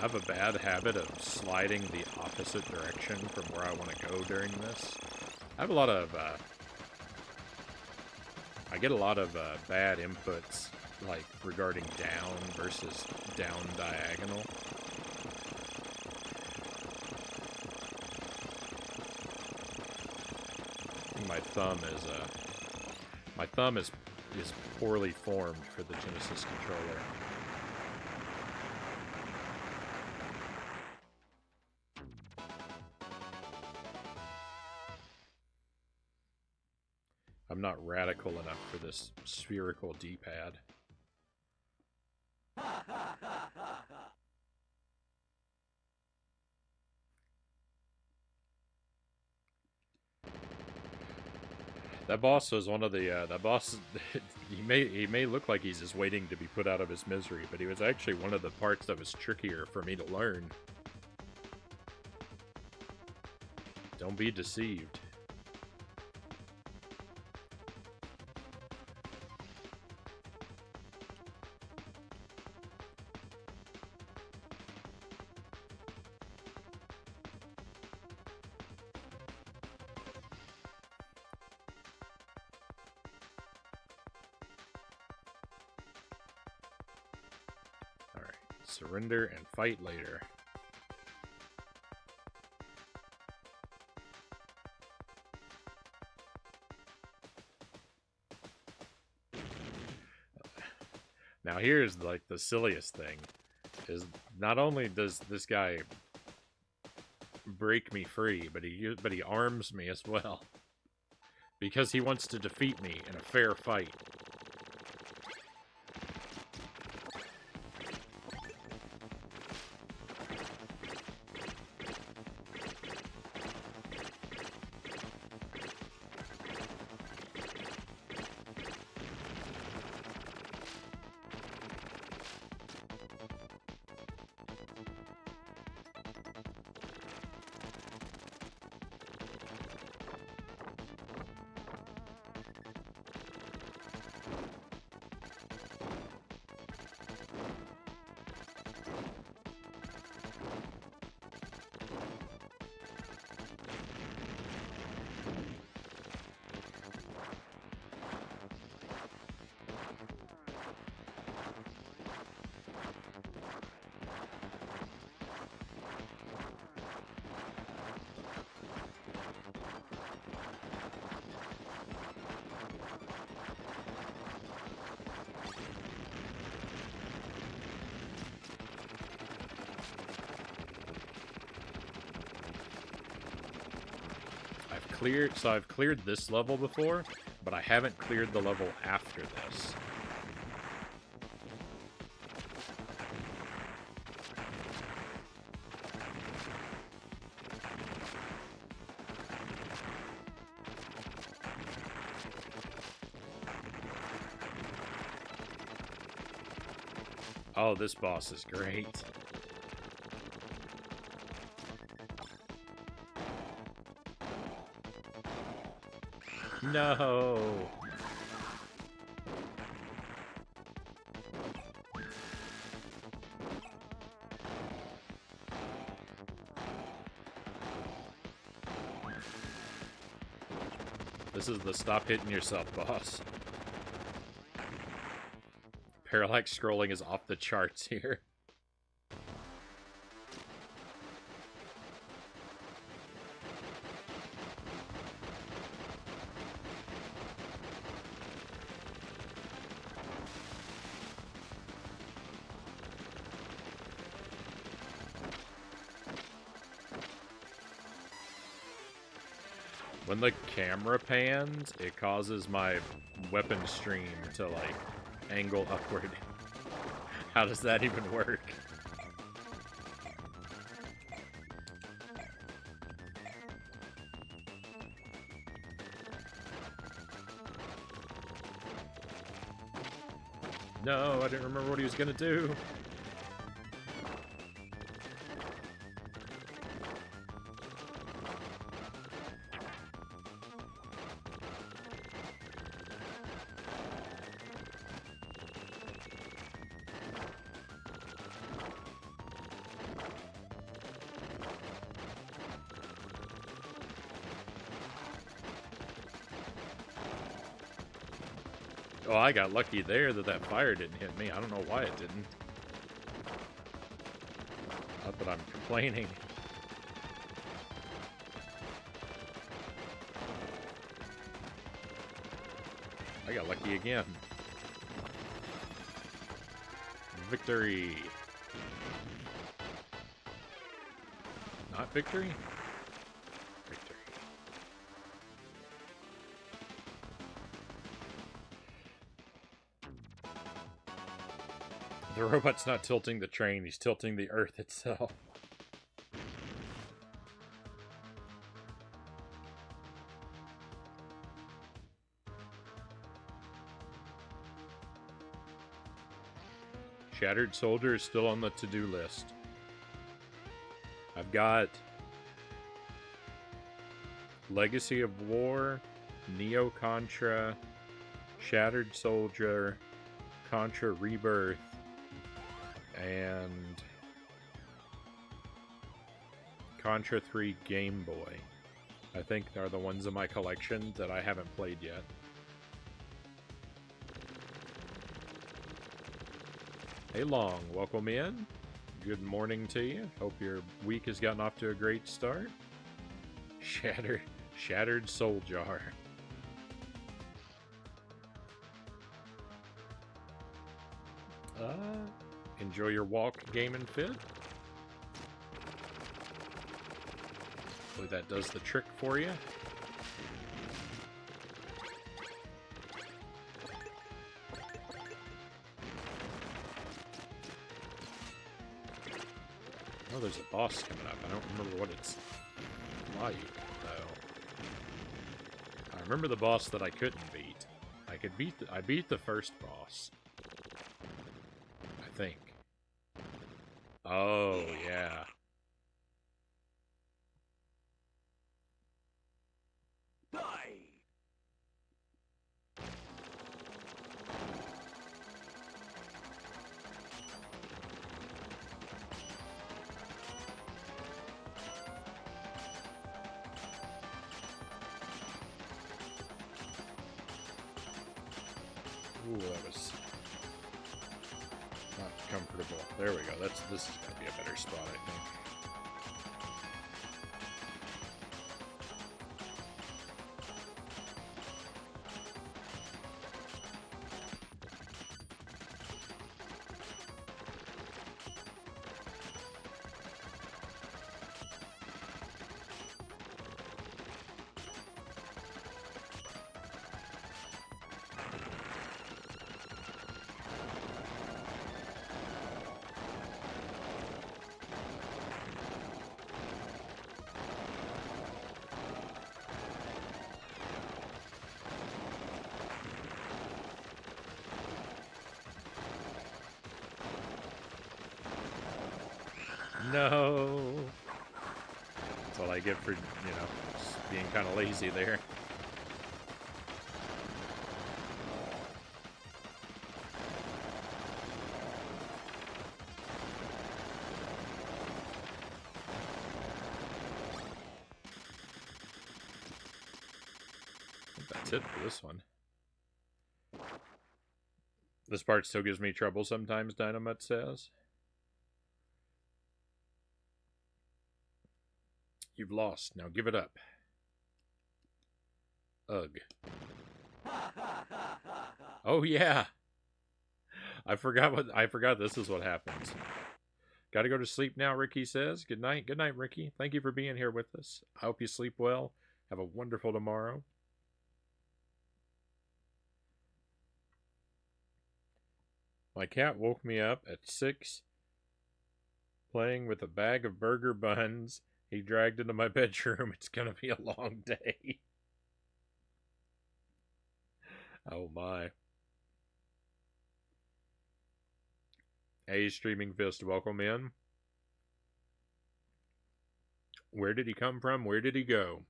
I have a bad habit of sliding the opposite direction from where I want to go during this. I have a lot of, I get a lot of bad inputs, like, regarding down versus down diagonal. My thumb is poorly formed for the Genesis controller. I'm not radical enough for this spherical D-pad. That boss was one of the, that boss, he may look like he's just waiting to be put out of his misery, but he was actually one of the parts that was trickier for me to learn. Don't be deceived. Surrender and fight later. Now here's like the silliest thing, is not only does this guy break me free, but he arms me as well. Because he wants to defeat me in a fair fight. I've cleared this level before, but I haven't cleared the level after this. Oh, this boss is great. No. This is the stop hitting yourself boss. Parallax scrolling is off the charts here. When the camera pans, it causes my weapon stream to, like, angle upward. How does that even work? No, I didn't remember what he was gonna do. Oh, I got lucky there that fire didn't hit me. I don't know why it didn't. Not that I'm complaining. I got lucky again. Victory. Not victory? Victory. The robot's not tilting the train, he's tilting the Earth itself. Shattered Soldier is still on the to-do list. I've got Legacy of War, Neo Contra, Shattered Soldier, Contra Rebirth, and Contra 3 Game Boy. I think are the ones in my collection that I haven't played yet. Hey Long, welcome in. Good morning to you. Hope your week has gotten off to a great start. Shattered Soul Jar. Enjoy your walk, game and fit. Hopefully that does the trick for you. Oh, there's a boss coming up. I don't remember what it's like, though. I remember the boss that I couldn't beat. I beat the first boss. I think. Oh, yeah. Ooh, that was not comfortable. There we go. This is going to be a better spot, I think. No. That's all I get for, just being kind of lazy there. I think that's it for this one. This part still gives me trouble sometimes, Dynamite says. You've lost. Now give it up. Ugh. Oh yeah. I forgot this is what happens. Gotta go to sleep now, Ricky says. Good night. Good night, Ricky. Thank you for being here with us. I hope you sleep well. Have a wonderful tomorrow. My cat woke me up at 6 playing with a bag of burger buns. He dragged into my bedroom. It's gonna be a long day. Oh my. Hey, Streaming Fist, welcome in. Where did he come from? Where did he go?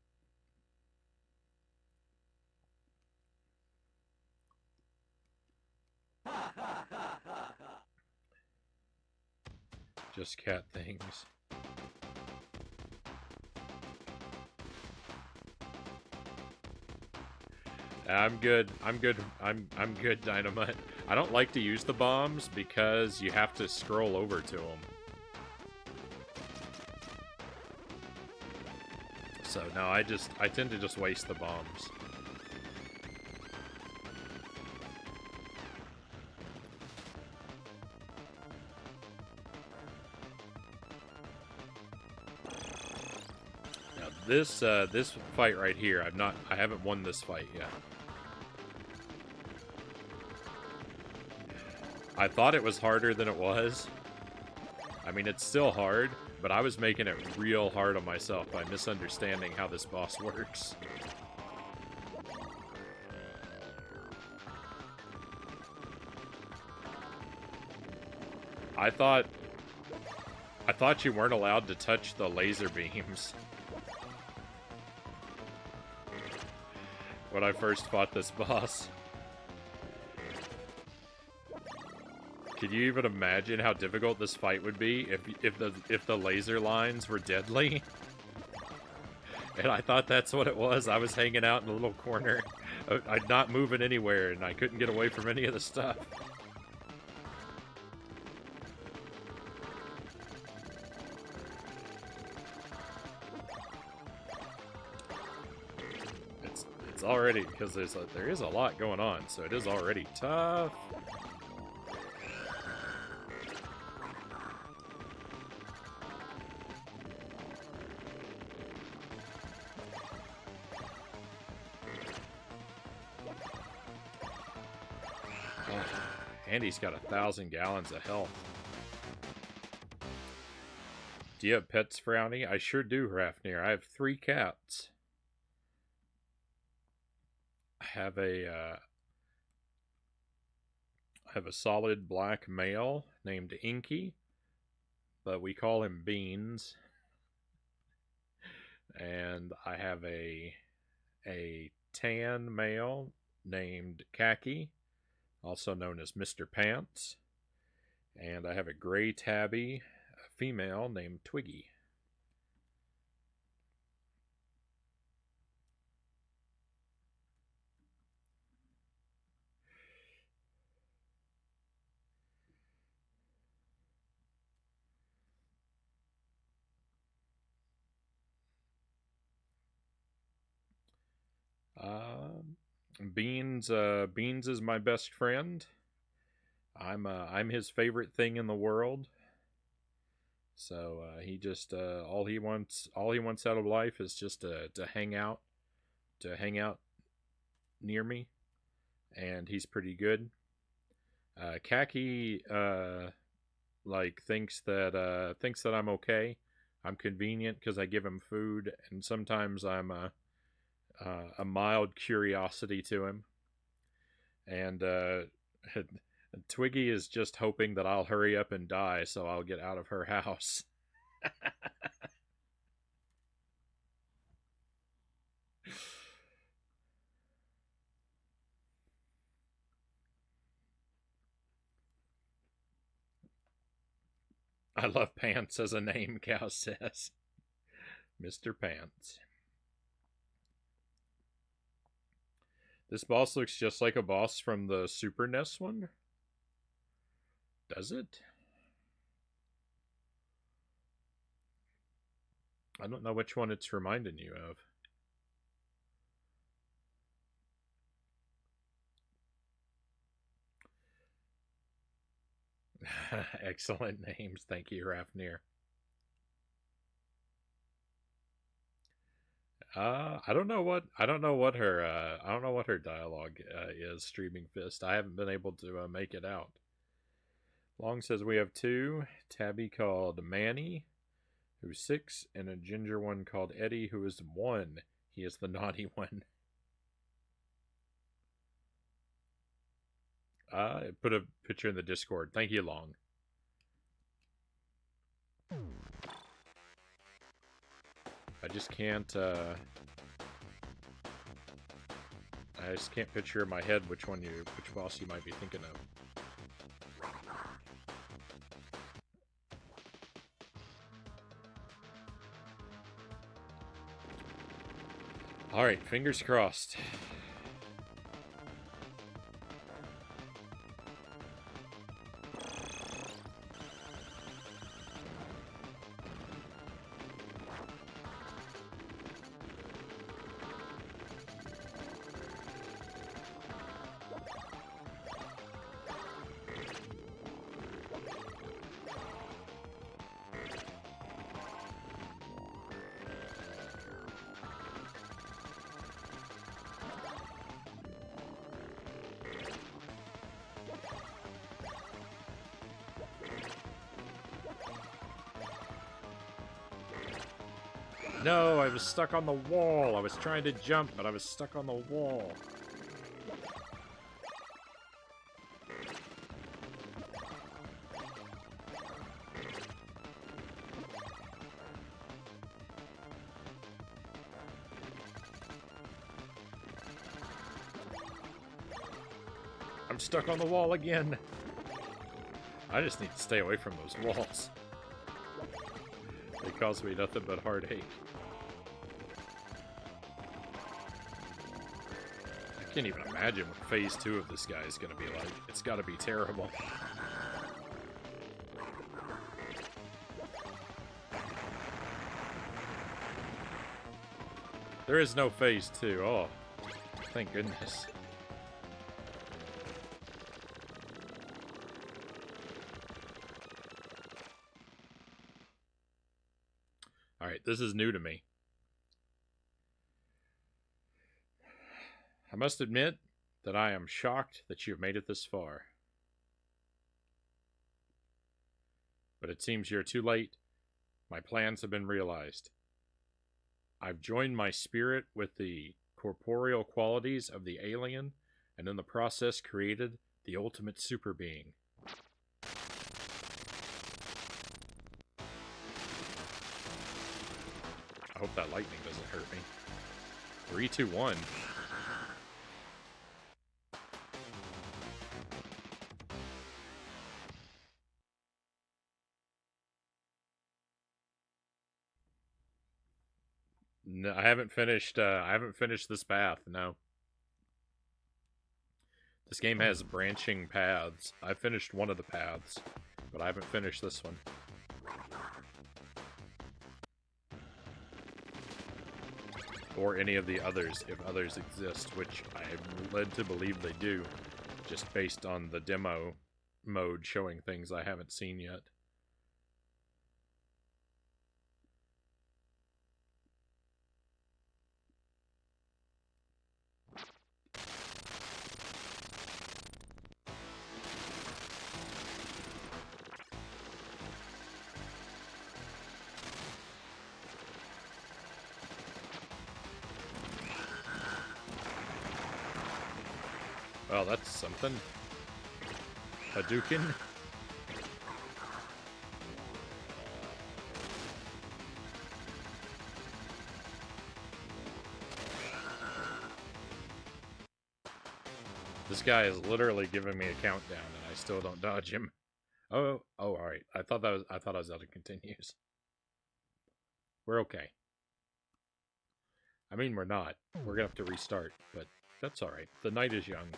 Just cat things. I'm good. I'm good. I'm good, Dynamite. I don't like to use the bombs because you have to scroll over to them. So no, I tend to just waste the bombs. Now this fight right here, I haven't won this fight yet. I thought it was harder than it was. I mean, it's still hard, but I was making it real hard on myself by misunderstanding how this boss works. I thought you weren't allowed to touch the laser beams when I first fought this boss. Can you even imagine how difficult this fight would be if the laser lines were deadly? And I thought that's what it was. I was hanging out in a little corner. I'm not moving anywhere, and I couldn't get away from any of the stuff. It's already, because there is a lot going on, so it is already tough. And he's got 1,000 gallons of health. Do you have pets, Frownie? I sure do, Rafnir. I have 3 cats. I have a solid black male named Inky, but we call him Beans. And I have a tan male named Khaki, also known as Mr. Pants. And I have a gray tabby female named Twiggy. Beans is my best friend. I'm his favorite thing in the world. So he just all he wants out of life is just to hang out near me, and he's pretty good. Khaki thinks that I'm okay. I'm convenient because I give him food, and sometimes I'm a mild curiosity to him. And Twiggy is just hoping that I'll hurry up and die so I'll get out of her house. I love Pants as a name, Cow says. Mr. Pants. This boss looks just like a boss from the Super NES one. Does it? I don't know which one it's reminding you of. Excellent names, thank you, Rafnir. I don't know what her dialogue is. Streaming Fist. I haven't been able to make it out. Long says we have 2. Tabby called Manny, who's 6, and a ginger one called Eddie, who is 1. He is the naughty one. Put a picture in the Discord. Thank you, Long. I just can't picture in my head which boss you might be thinking of. Alright, fingers crossed. No, I was stuck on the wall. I was trying to jump, but I was stuck on the wall. I'm stuck on the wall again. I just need to stay away from those walls. They cause me nothing but heartache. I can't even imagine what phase 2 of this guy is going to be like. It's got to be terrible. There is no phase 2. Oh, thank goodness. Alright, this is new to me. I must admit that I am shocked that you have made it this far. But it seems you're too late. My plans have been realized. I've joined my spirit with the corporeal qualities of the alien, and in the process created the ultimate super being. I hope that lightning doesn't hurt me. 3, 2, 1. No, I haven't finished this path, no. This game has branching paths. I finished one of the paths, but I haven't finished this one. Or any of the others, if others exist, which I am led to believe they do, just based on the demo mode showing things I haven't seen yet. Well, that's something. Hadouken. This guy is literally giving me a countdown, and I still don't dodge him. Oh, all right. I thought I was out of continues. We're okay. I mean, we're not. We're gonna have to restart, but that's all right. The night is young.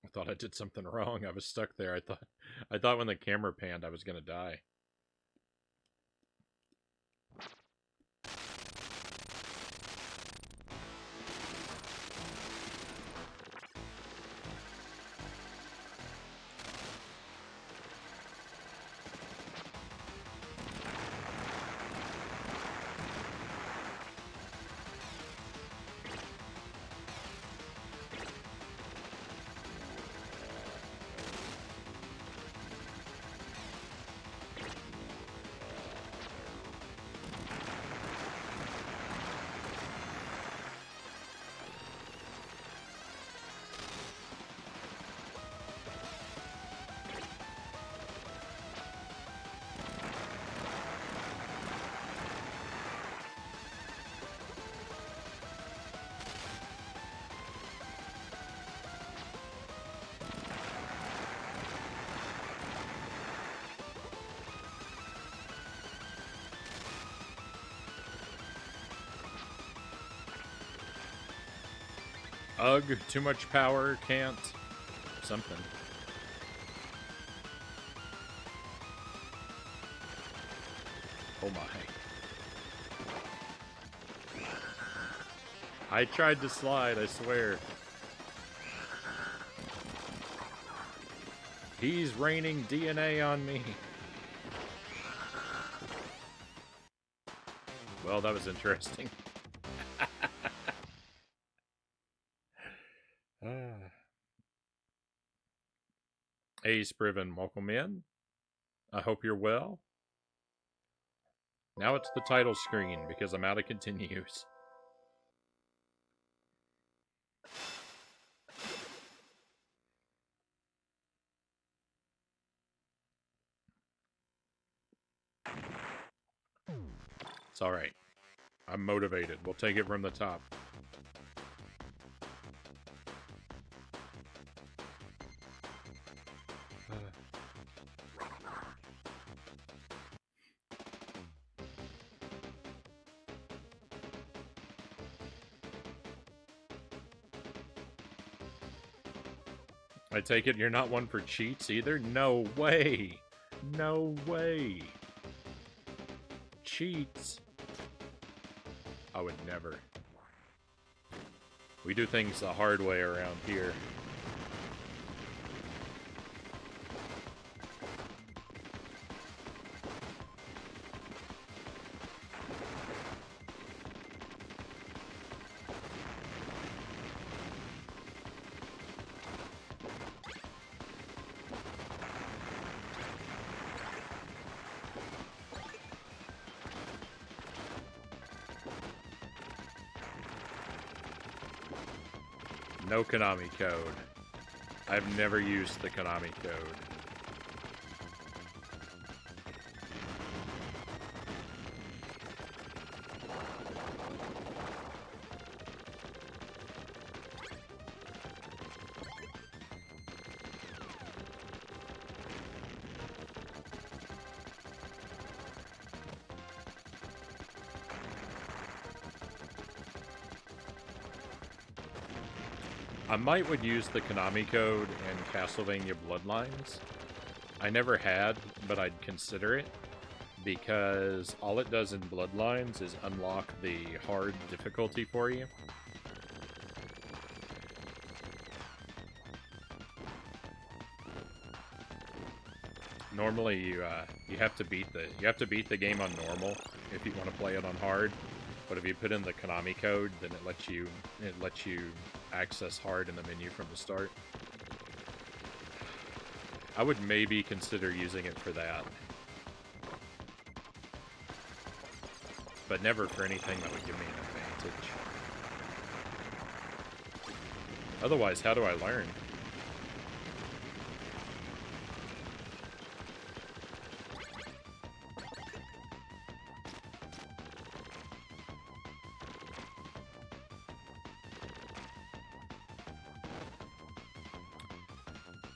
I thought I did something wrong. I was stuck there. I thought when the camera panned I was gonna die. Ugh, too much power, can't. Something. Oh my. I tried to slide, I swear. He's raining DNA on me. Well, that was interesting. Hey, Spriven, welcome in. I hope you're well. Now it's the title screen because I'm out of continues. It's alright. I'm motivated. We'll take it from the top. I take it you're not one for cheats either? No way! No way! Cheats! I would never. We do things the hard way around here. No Konami code. I've never used the Konami code. I would use the Konami code in Castlevania Bloodlines. I never had, but I'd consider it, because all it does in Bloodlines is unlock the hard difficulty for you. Normally, you have to beat the game on normal if you want to play it on hard. But if you put in the Konami code, then it lets you access hard in the menu from the start. I would maybe consider using it for that. But never for anything that would give me an advantage. Otherwise, how do I learn?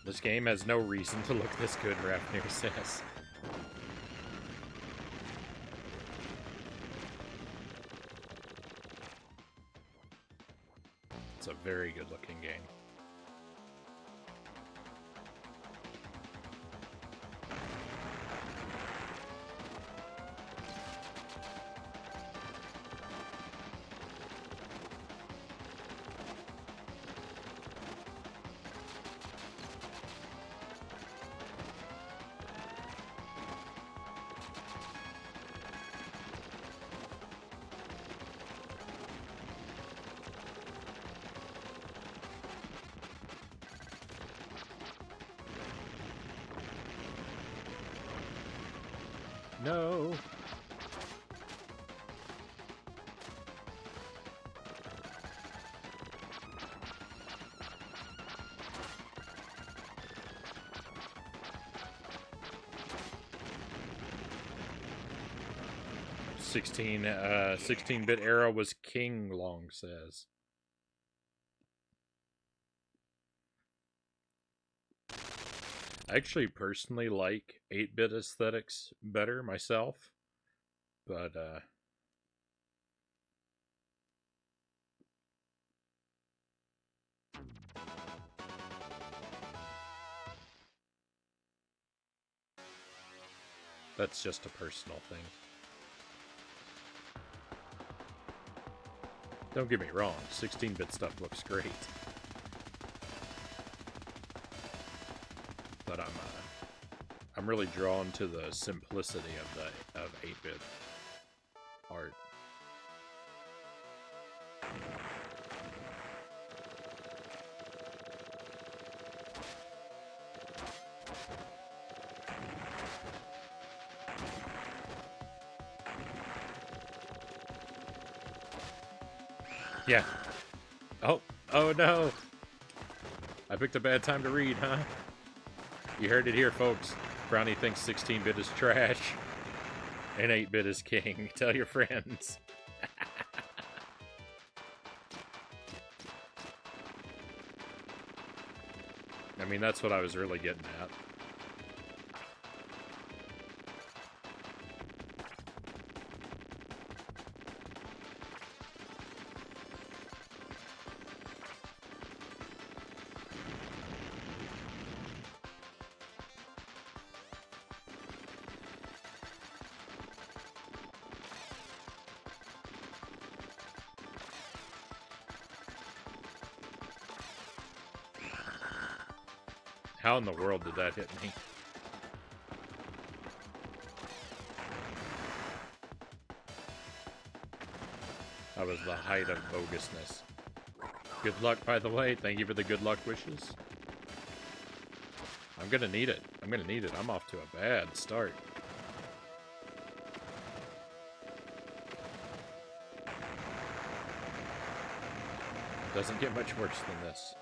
This game has no reason to look this good, Rafnir says. It's a very good looking game. No. Sixteen-bit era was king, Long says. I actually personally like 8-bit aesthetics better myself, but that's just a personal thing. Don't get me wrong, 16-bit stuff looks great. But I'm really drawn to the simplicity of 8-bit art. Yeah. Oh, oh no. I picked a bad time to read, huh? You heard it here, folks. Frownie thinks 16-bit is trash and 8-bit is king. Tell your friends. I mean, that's what I was really getting at. How in the world did that hit me? That was the height of bogusness. Good luck, by the way. Thank you for the good luck wishes. I'm gonna need it. I'm gonna need it. I'm off to a bad start. Doesn't get much worse than this.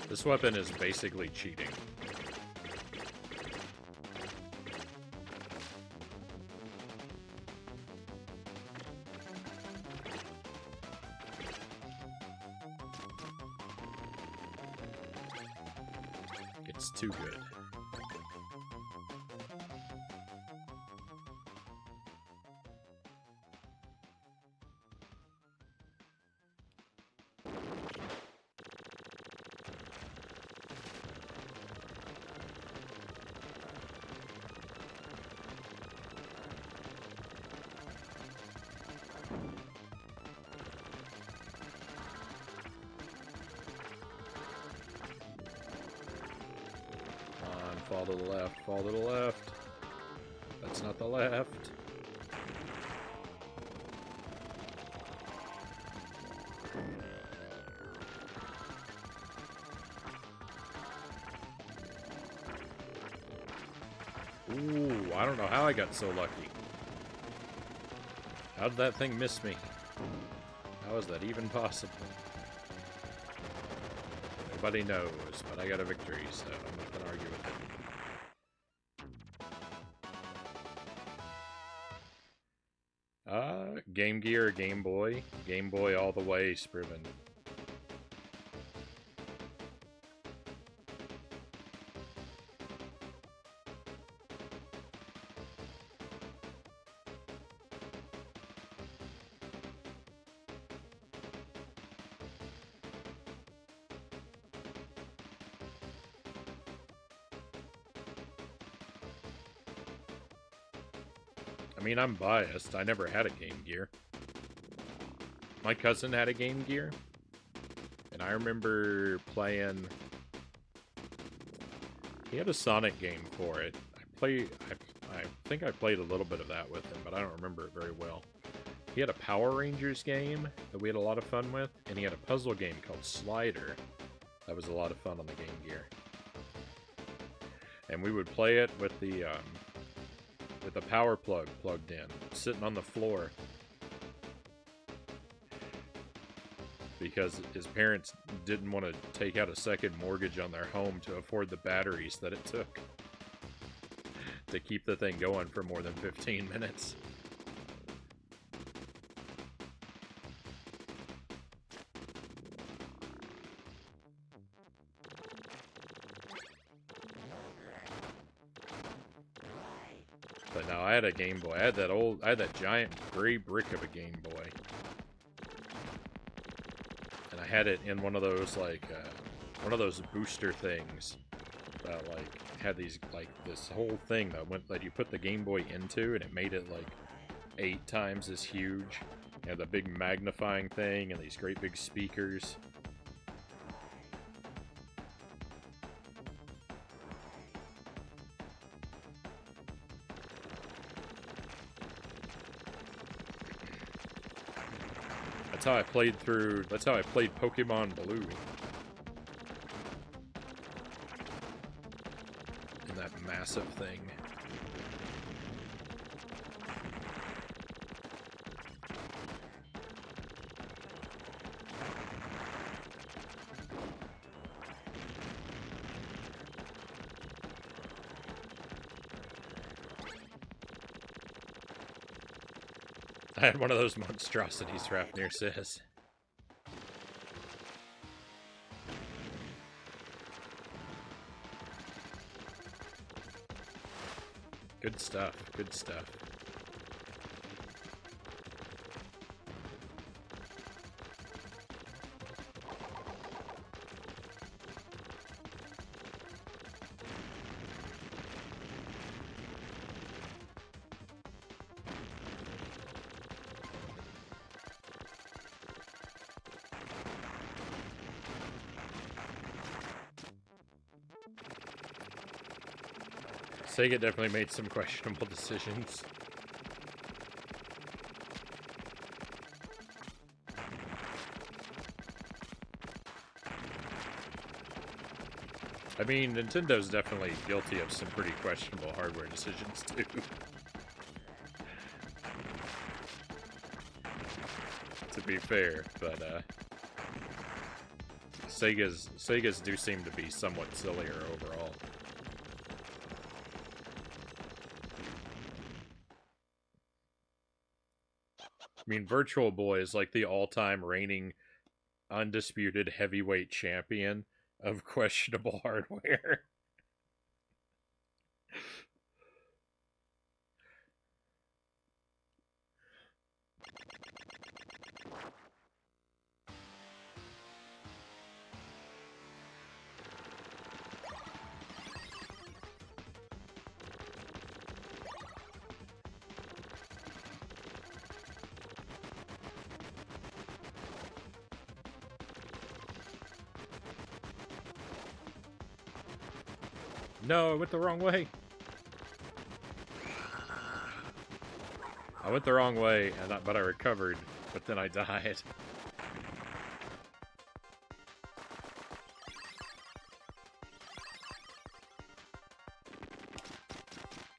This weapon is basically cheating. It's too good. Fall to the left, fall to the left. That's not the left. Ooh, I don't know how I got so lucky. How did that thing miss me? How is that even possible? Nobody knows, but I got a victory, so I'm not gonna argue with it. Game Gear or Game Boy? Game Boy all the way, Spriven. I mean, I'm biased. I never had a Game Gear. My cousin had a Game Gear, and I remember playing... He had a Sonic game for it. I think I played a little bit of that with him, but I don't remember it very well. He had a Power Rangers game that we had a lot of fun with, and he had a puzzle game called Slider. That was a lot of fun on the Game Gear. And we would play it with the power plug plugged in, sitting on the floor. Because his parents didn't want to take out a second mortgage on their home to afford the batteries that it took to keep the thing going for more than 15 minutes. But no, I had a Game Boy. I had that giant gray brick of a Game Boy. And I had it in one of those, like, one of those booster things that, like, had these, like, this whole thing that you put the Game Boy into, and it made it, like, 8 times as huge. You had the big magnifying thing and these great big speakers. That's how I played Pokemon Blue. In that massive thing. I had one of those monstrosities, Rafnir says. Good stuff, good stuff. Sega definitely made some questionable decisions. I mean, Nintendo's definitely guilty of some pretty questionable hardware decisions, too. To be fair, but, Sega's do seem to be somewhat sillier overall. I mean, Virtual Boy is like the all-time reigning, undisputed heavyweight champion of questionable hardware. No, I went the wrong way. I went the wrong way, but I recovered, but then I died.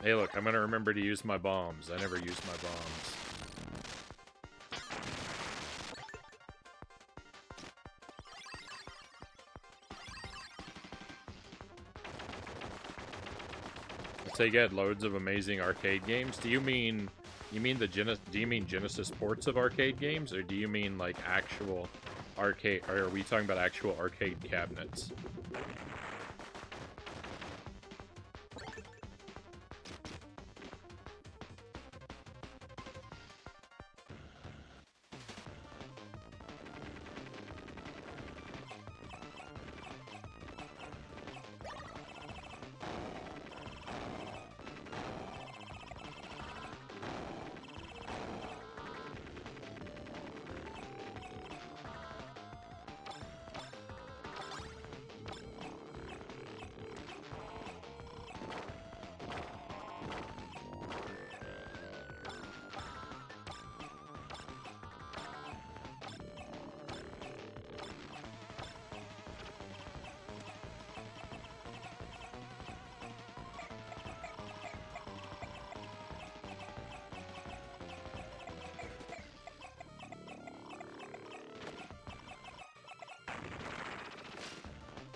Hey look, I'm gonna remember to use my bombs. I never use my bombs. Sega had loads of amazing arcade games. Do you mean Genesis ports of arcade games, or do you mean like actual arcade, or are we talking about actual arcade cabinets?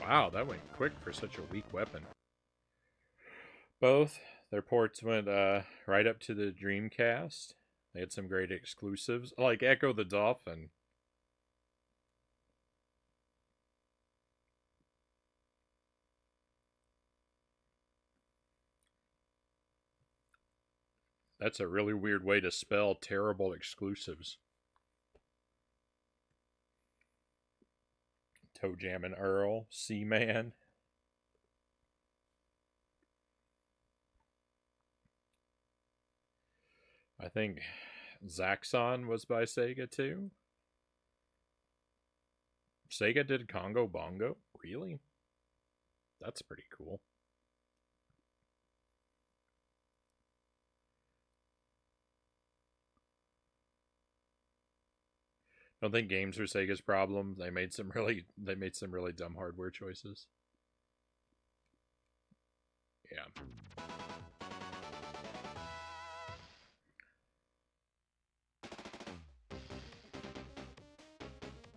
Wow, that went quick for such a weak weapon. Both. Their ports went right up to the Dreamcast. They had some great exclusives, like Echo the Dolphin. That's a really weird way to spell terrible exclusives. Toe Jam and Earl, Seaman. I think Zaxxon was by Sega too. Sega did Congo Bongo? Really? That's pretty cool. I don't think games are Sega's problem. They made some really dumb hardware choices. Yeah.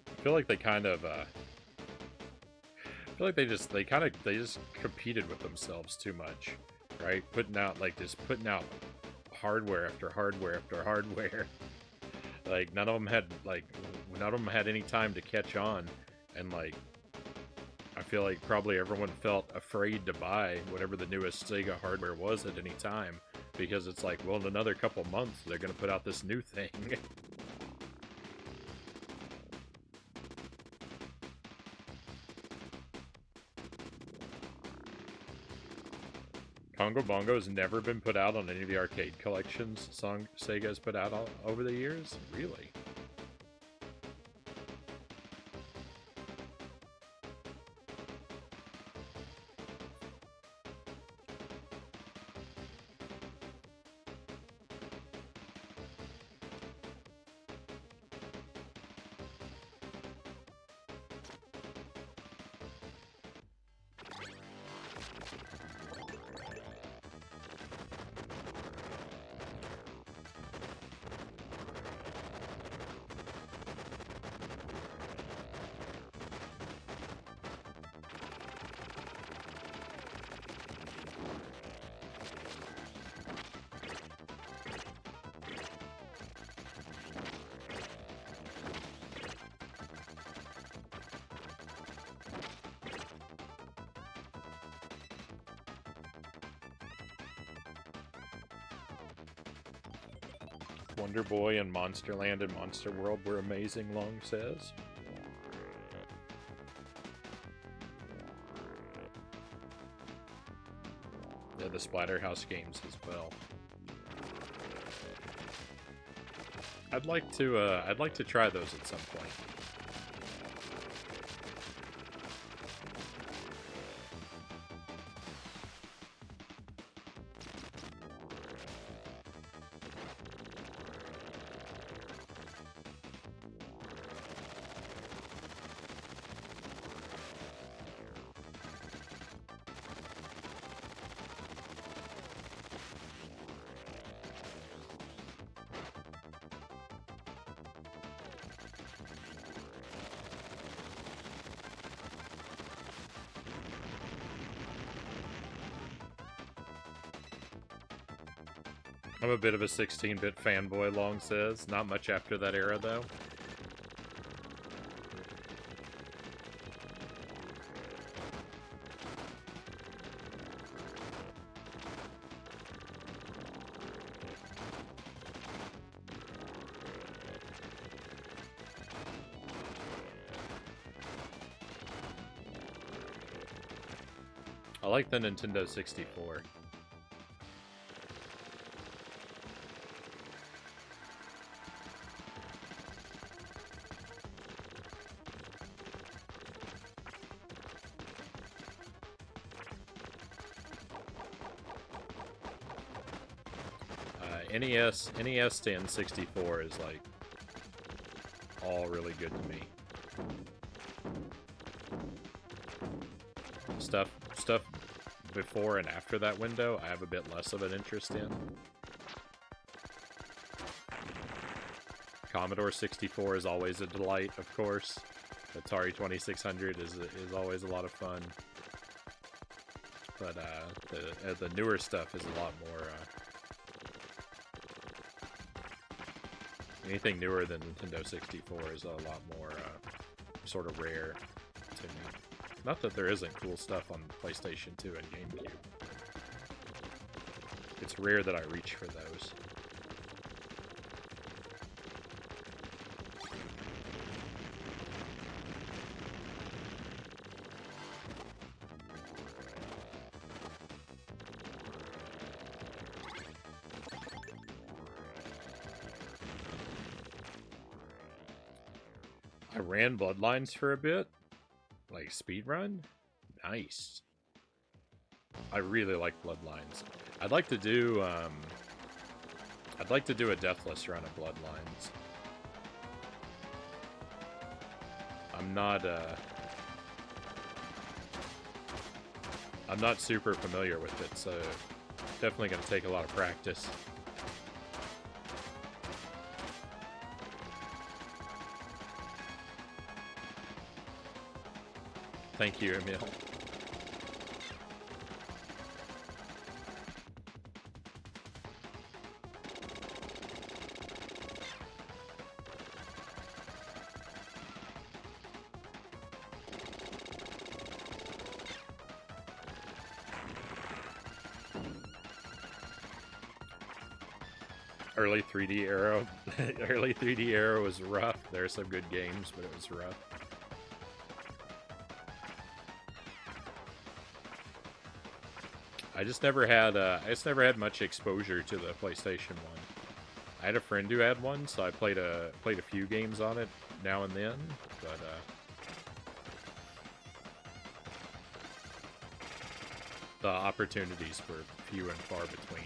I feel like they kind of I feel like they just competed with themselves too much, right? Putting out hardware after hardware after hardware. Like none of them had any time to catch on, and like I feel like probably everyone felt afraid to buy whatever the newest Sega hardware was at any time, because it's like, well, in another couple months they're gonna put out this new thing. Congo Bongo has never been put out on any of the arcade collections Sega has put out over the years? Really? Wonder Boy and Monsterland and Monster World were amazing, Long says. Yeah, the Splatterhouse games as well. I'd like to try those at some point. I'm a bit of a 16-bit fanboy, Long says. Not much after that era, though. I like the Nintendo 64. NES to N64 is like all really good to me. Stuff before and after that window, I have a bit less of an interest in. Commodore 64 is always a delight, of course. Atari 2600 is always a lot of fun. But the newer stuff is a lot more. Anything newer than Nintendo 64 is a lot more sort of rare to me. Not that there isn't cool stuff on PlayStation 2 and GameCube. It's rare that I reach for those. I ran Bloodlines for a bit. Like, speedrun? Nice. I really like Bloodlines. I'd like to do a deathless run of Bloodlines. I'm not super familiar with it, so definitely gonna take a lot of practice. Thank you, Emil. Early 3D Arrow. Early 3D Arrow was rough. There are some good games, but it was rough. I just never had much exposure to the PlayStation 1. I had a friend who had one, so I played a few games on it now and then, but the opportunities were few and far between.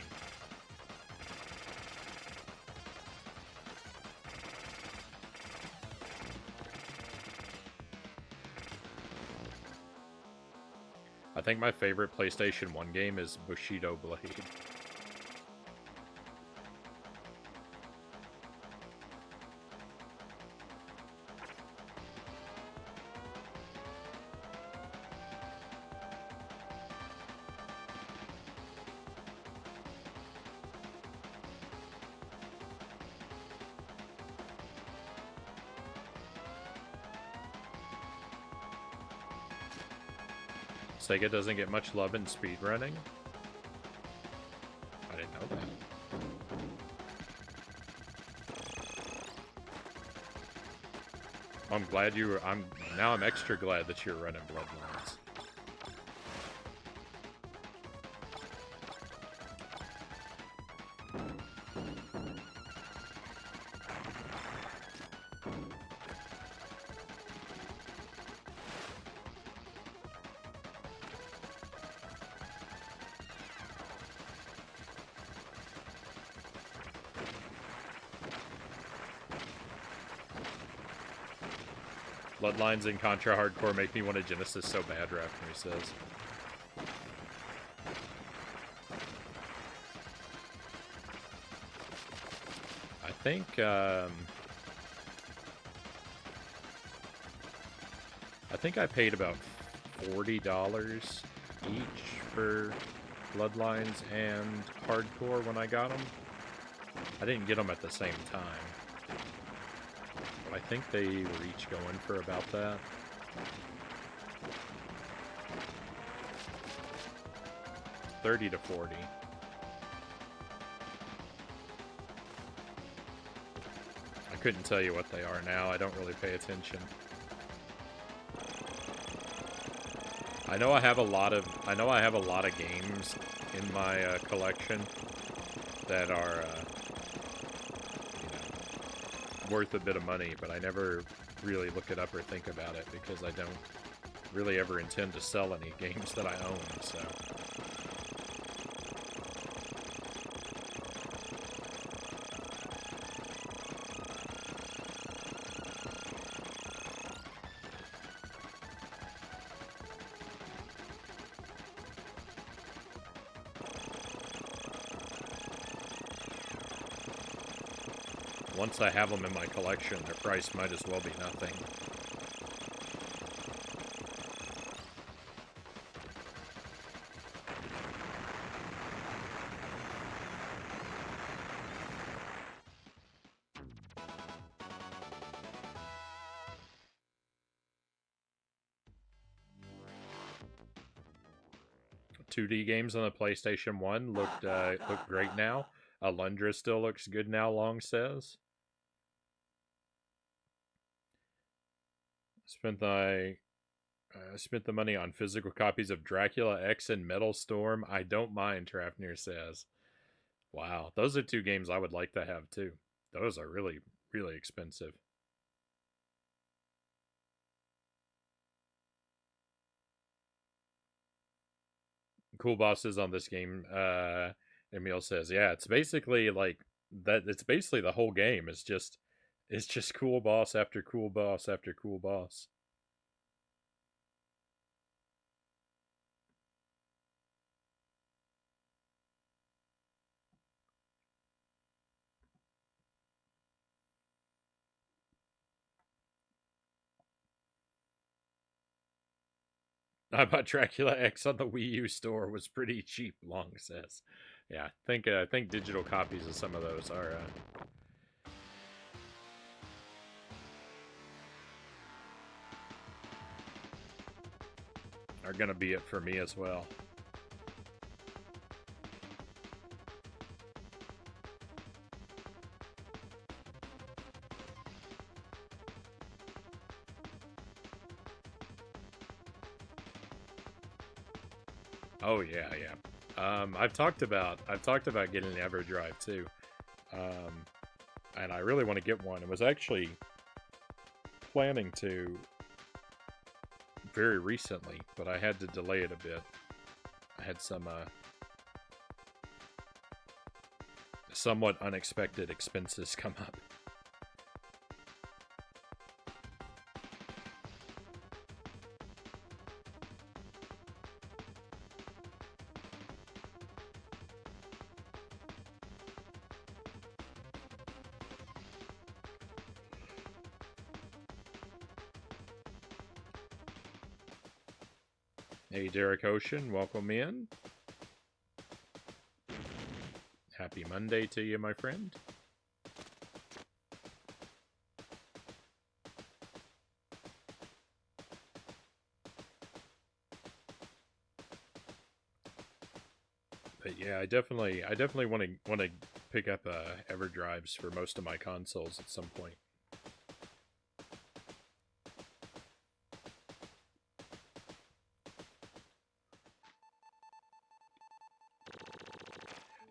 I think my favorite PlayStation 1 game is Bushido Blade. Sega doesn't get much love in speedrunning? I didn't know that. I'm glad you were. Now I'm extra glad that you're running Bloodlines. Bloodlines and Contra Hardcore make me want a Genesis so bad, Rafferty says. I think I paid about $40 each for Bloodlines and Hardcore when I got them. I didn't get them at the same time. I think they were each going for about that. $30 to $40. I couldn't tell you what they are now. I don't really pay attention. I know I have a lot of games in my collection that are worth a bit of money, but I never really look it up or think about it because I don't really ever intend to sell any games that I own, so. Once I have them in my collection, their price might as well be nothing. 2D games on the PlayStation 1 look great now. Alundra still looks good now, Long says. Spent the money on physical copies of Dracula X and Metal Storm. I don't mind, Trafnir says. Wow, those are 2 games I would like to have too. Those are really, really expensive. Cool bosses on this game, Emil says. Yeah, it's basically like that. It's basically the whole game. It's just cool boss after cool boss after cool boss. I bought Dracula X on the Wii U store. Was pretty cheap, Long says. Yeah, I think digital copies of some of those are gonna be it for me as well. Oh yeah, yeah. I've talked about getting an EverDrive too, and I really want to get one. I was actually planning to very recently, but I had to delay it a bit. I had some somewhat unexpected expenses come up. Hey, Derek Ocean, welcome in. Happy Monday to you, my friend. But yeah, I definitely want to pick up EverDrives for most of my consoles at some point.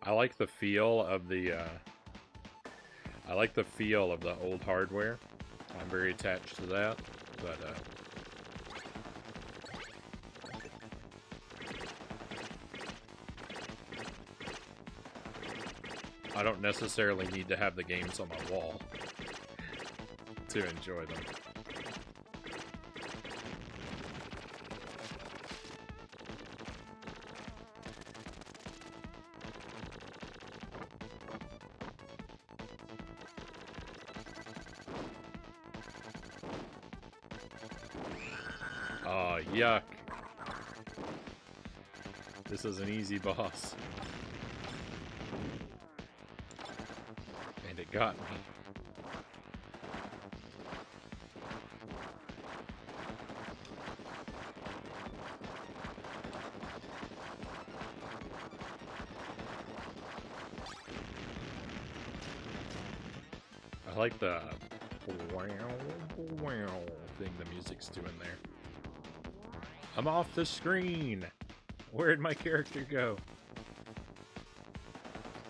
I like the feel of the old hardware. I'm very attached to that, but I don't necessarily need to have the games on my wall to enjoy them. Oh, yuck. This is an easy boss. And it got me. I like the thing the music's doing there. I'm off the screen! Where'd my character go?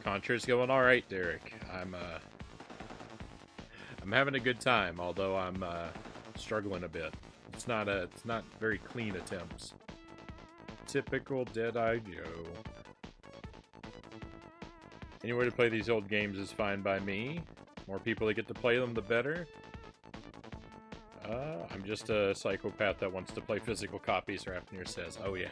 Contra's going alright, Derek. I'm having a good time, although I'm struggling a bit. It's not very clean attempts. Typical Deadeye Joe. Any way to play these old games is fine by me. More people that get to play them, the better. I'm just a psychopath that wants to play physical copies, Rafnir says. Oh, yeah.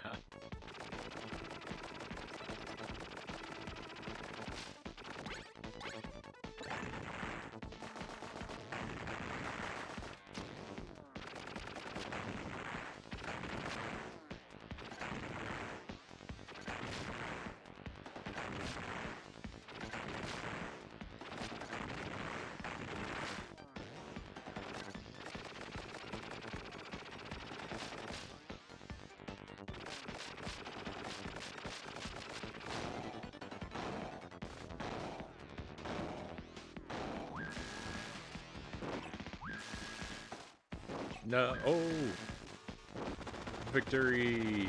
No. Oh! Victory!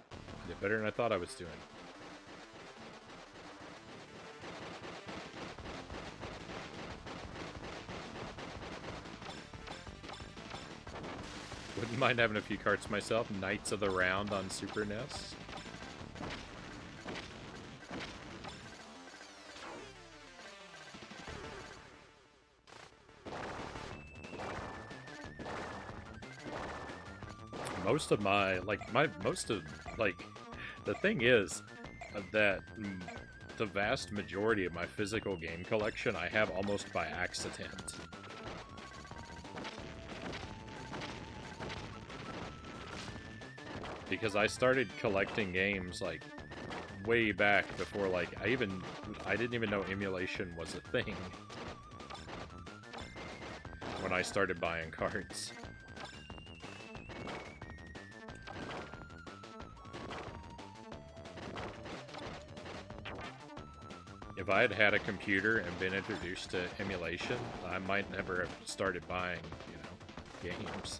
I did better than I thought I was doing. Wouldn't mind having a few carts myself. Knights of the Round on Super NES. Most of the thing is that the vast majority of my physical game collection I have almost by accident. Because I started collecting games like way back before like I didn't even know emulation was a thing when I started buying cards. If I had had a computer and been introduced to emulation, I might never have started buying, games.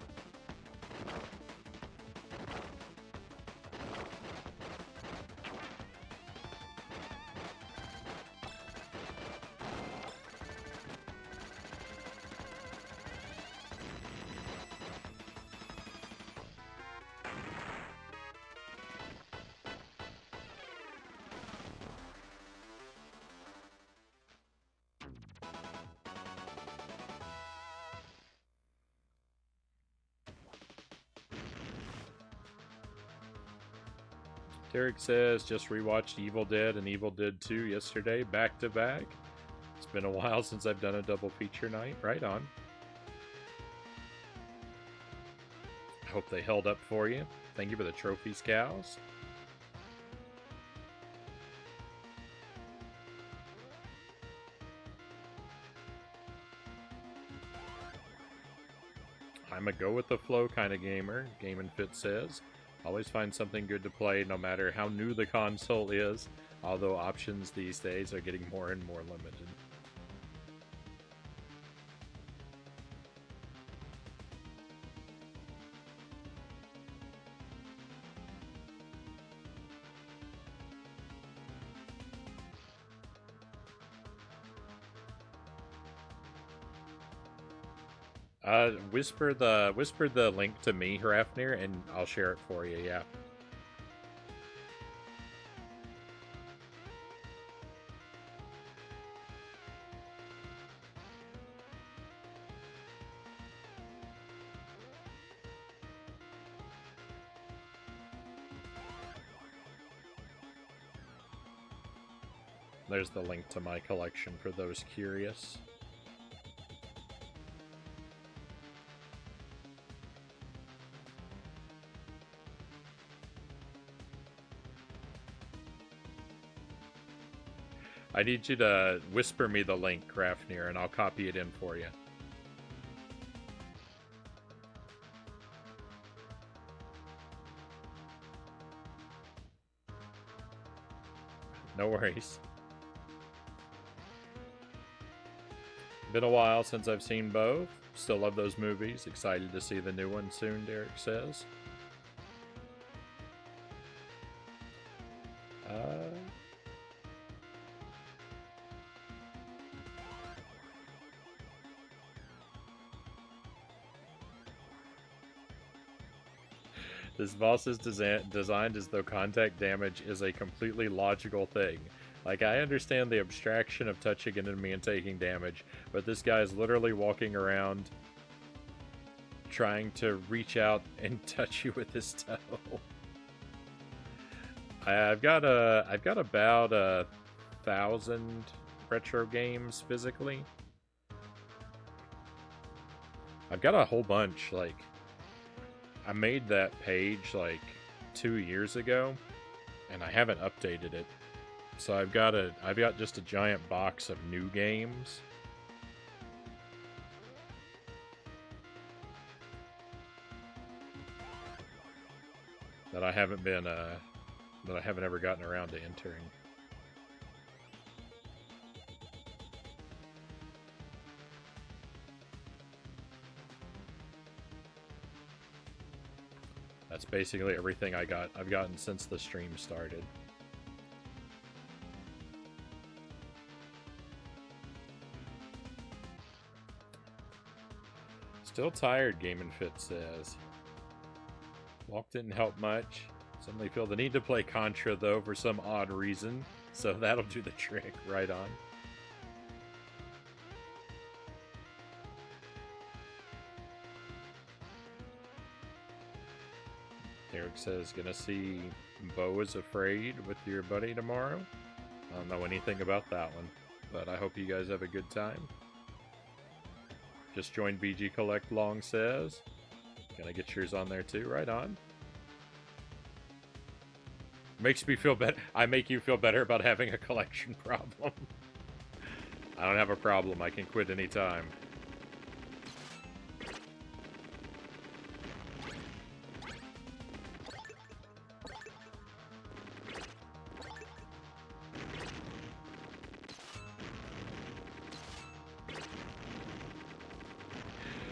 Derek says, just rewatched Evil Dead and Evil Dead 2 yesterday, back to back. It's been a while since I've done a double feature night. Right on. I hope they held up for you. Thank you for the trophies, cows. I'm a go-with-the-flow kind of gamer, Game & Fit says. Always find something good to play, no matter how new the console is, although options these days are getting more and more limited. Whisper the link to me, Hrafnir, and I'll share it for you, yeah. There's the link to my collection for those curious. I need you to whisper me the link, Hrafnir, and I'll copy it in for you. No worries. Been a while since I've seen both. Still love those movies. Excited to see the new one soon, Derek says. This boss is designed as though contact damage is a completely logical thing. Like, I understand the abstraction of touching an enemy and taking damage, but this guy is literally walking around trying to reach out and touch you with his toe. I've got about 1,000 retro games physically. I've got a whole bunch, like, I made that page like 2 years ago, and I haven't updated it. So I've got just a giant box of new games. That I haven't ever gotten around to entering. That's basically everything I've gotten since the stream started. Still tired, Game & Fit says. Walk didn't help much. Suddenly feel the need to play Contra, though, for some odd reason. So that'll do the trick. Right on. Derek says, gonna see Beau is Afraid with your buddy tomorrow. I don't know anything about that one, but I hope you guys have a good time. Just joined BG Collect, Long says. Gonna get yours on there too, right on. Makes me feel better. I make you feel better about having a collection problem. I don't have a problem, I can quit anytime.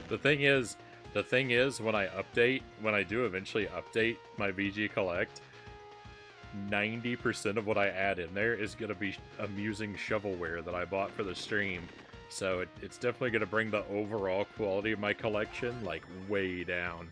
The thing is, when I do eventually update my VG Collect, 90% of what I add in there is going to be amusing shovelware that I bought for the stream. So it's definitely going to bring the overall quality of my collection, like, way down.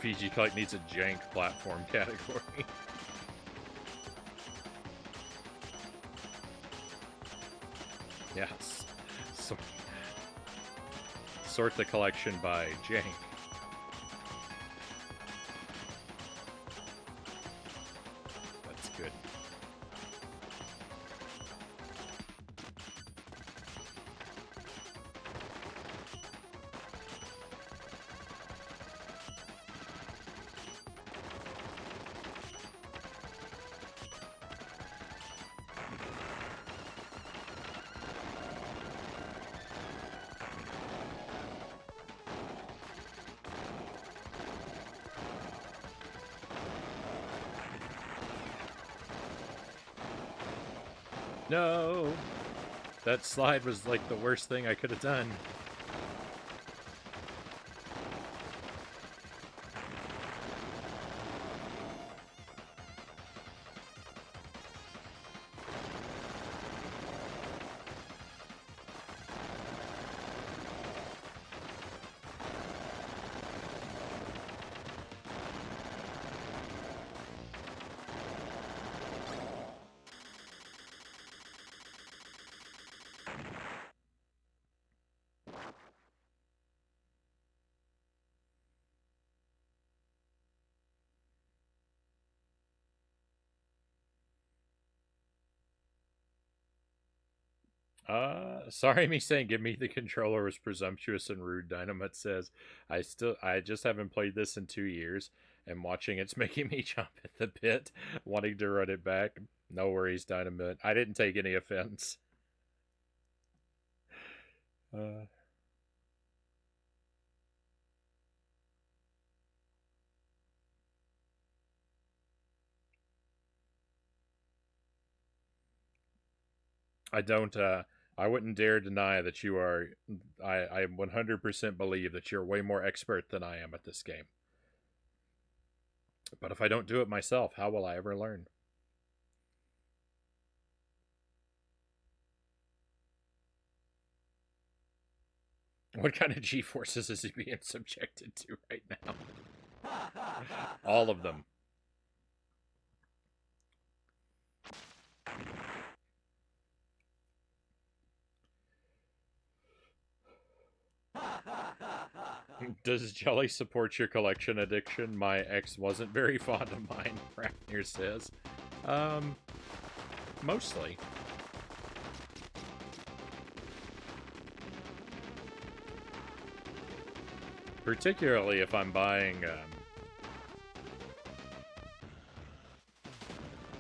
VG Collect needs a jank platform category. Yes. Sort the collection by jank. That's good. No! That slide was like the worst thing I could have done. Sorry, me saying give me the controller was presumptuous and rude. Dynamite says, I just haven't played this in 2 years, and watching it's making me jump at the bit, wanting to run it back. No worries, Dynamite. I didn't take any offense. I wouldn't dare deny that you are. I 100% believe that you're way more expert than I am at this game. But if I don't do it myself, how will I ever learn? What kind of G-forces is he being subjected to right now? All of them. Does Jelly support your collection addiction? My ex wasn't very fond of mine, Rapnir says. Mostly. Particularly if I'm buying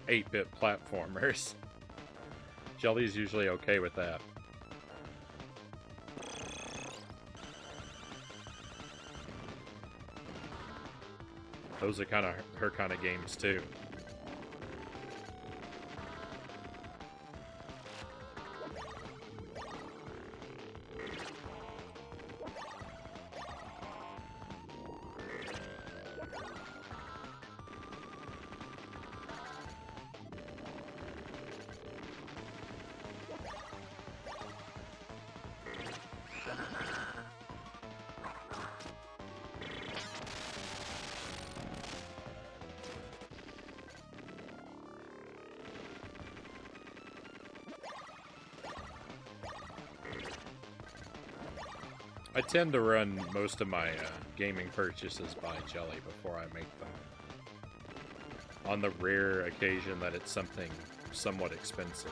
8-bit platformers. Jelly's usually okay with that. Those are kind of her kind of games too. I tend to run most of my gaming purchases by Jelly before I make them. On the rare occasion that it's something somewhat expensive.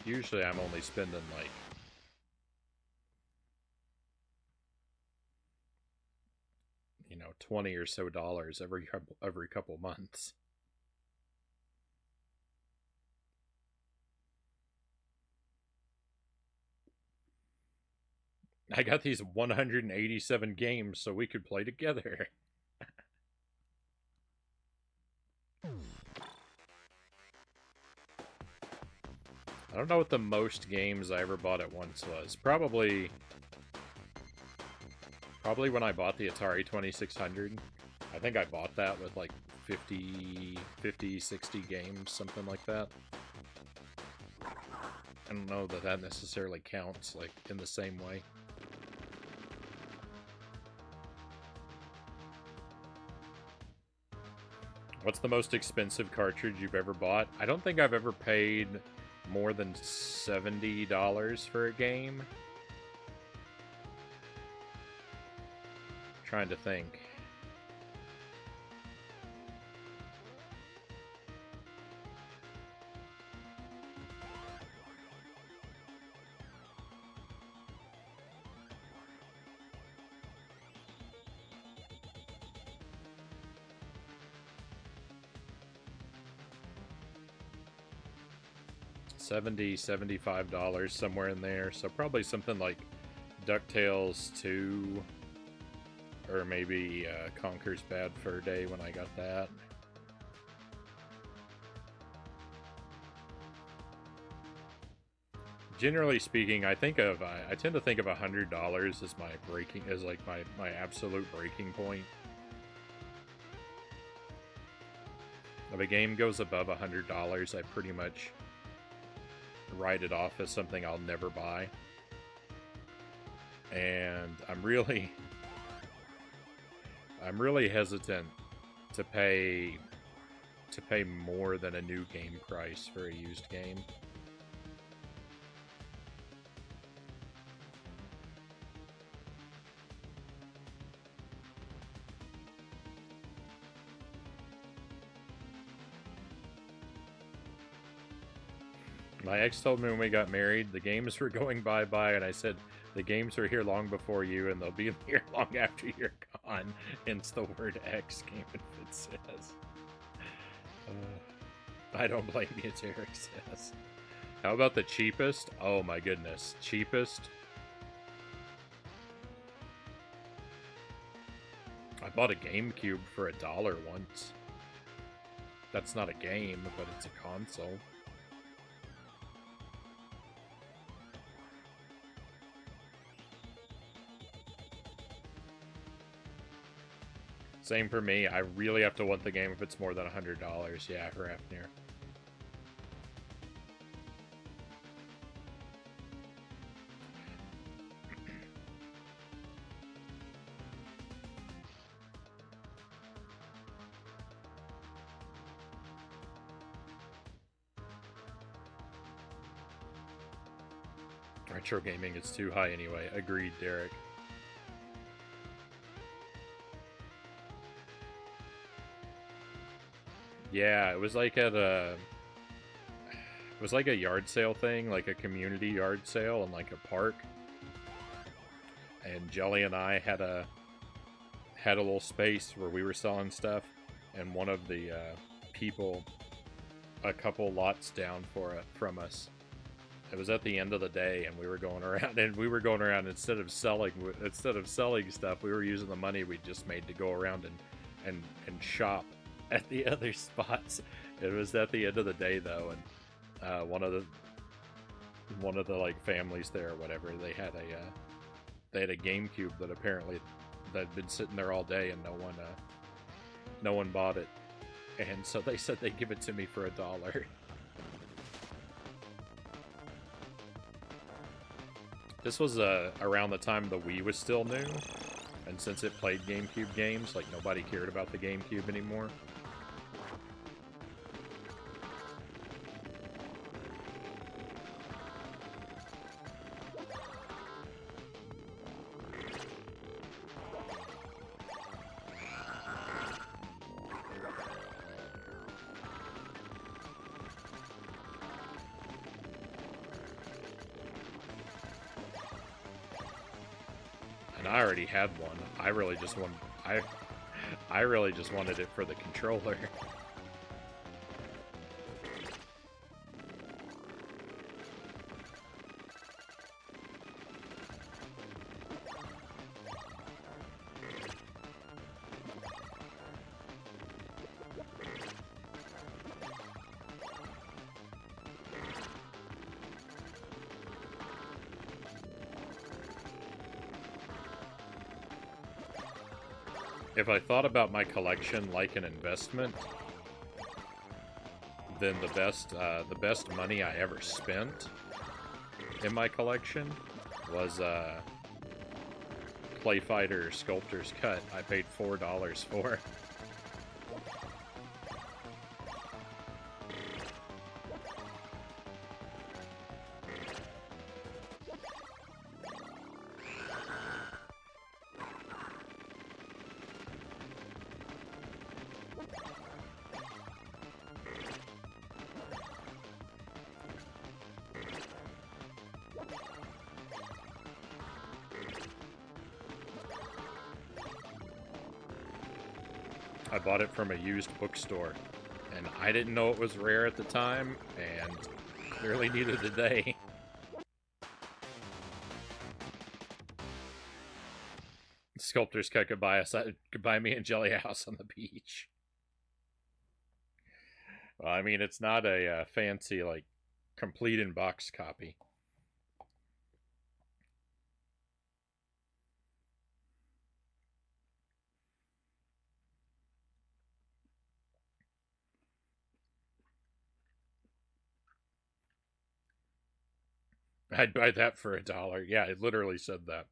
Usually I'm only spending like $20 or so every couple months. I got these 187 games so we could play together. I don't know what the most games I ever bought at once was. Probably when I bought the Atari 2600. I think I bought that with like 50, 60 games, something like that. I don't know that that necessarily counts like in the same way. What's the most expensive cartridge you've ever bought? I don't think I've ever paid more than $70 for a game. Trying to think. $75, somewhere in there. So probably something like DuckTales 2, or maybe Conker's Bad Fur Day when I got that. Generally speaking, I tend to think of $100 as my absolute breaking point. If a game goes above $100, I pretty much write it off as something I'll never buy. And I'm really hesitant to pay more than a new game price for a used game. My ex told me when we got married, the games were going bye-bye, and I said, the games were here long before you, and they'll be here long after you're gone. Hence the word X Game and Fit says. I don't blame you, Derek says. How about the cheapest? Oh my goodness. Cheapest? I bought a GameCube for $1 once. That's not a game, but it's a console. Same for me. I really have to want the game if it's more than $100. Yeah, Hrafnir. Retro gaming is too high anyway. Agreed, Derek. Yeah, it was like at a... It was like a yard sale thing, like a community yard sale in like a park. And Jelly and I had a little space where we were selling stuff, and one of the people, a couple lots down from us, it was at the end of the day, and we were going around, instead of selling stuff, we were using the money we just made to go around and shop at the other spots. It was at the end of the day though, and one of the like families there or whatever, they had a GameCube that apparently that had been sitting there all day, and no one bought it, and so they said they'd give it to me for $1. This was around the time the Wii was still new, and since it played GameCube games, like nobody cared about the GameCube anymore. I already had one. I really just wanted it for the controller. If I thought about my collection like an investment, then the best money I ever spent in my collection was Play Fighter Sculptor's Cut. I paid $4 for. I bought it from a used bookstore, and I didn't know it was rare at the time, and clearly neither did they. Sculptor's Cut could buy me and Jelly a house on the beach. Well, I mean, it's not a fancy, like, complete in box copy. I'd buy that for $1. Yeah, it literally said that.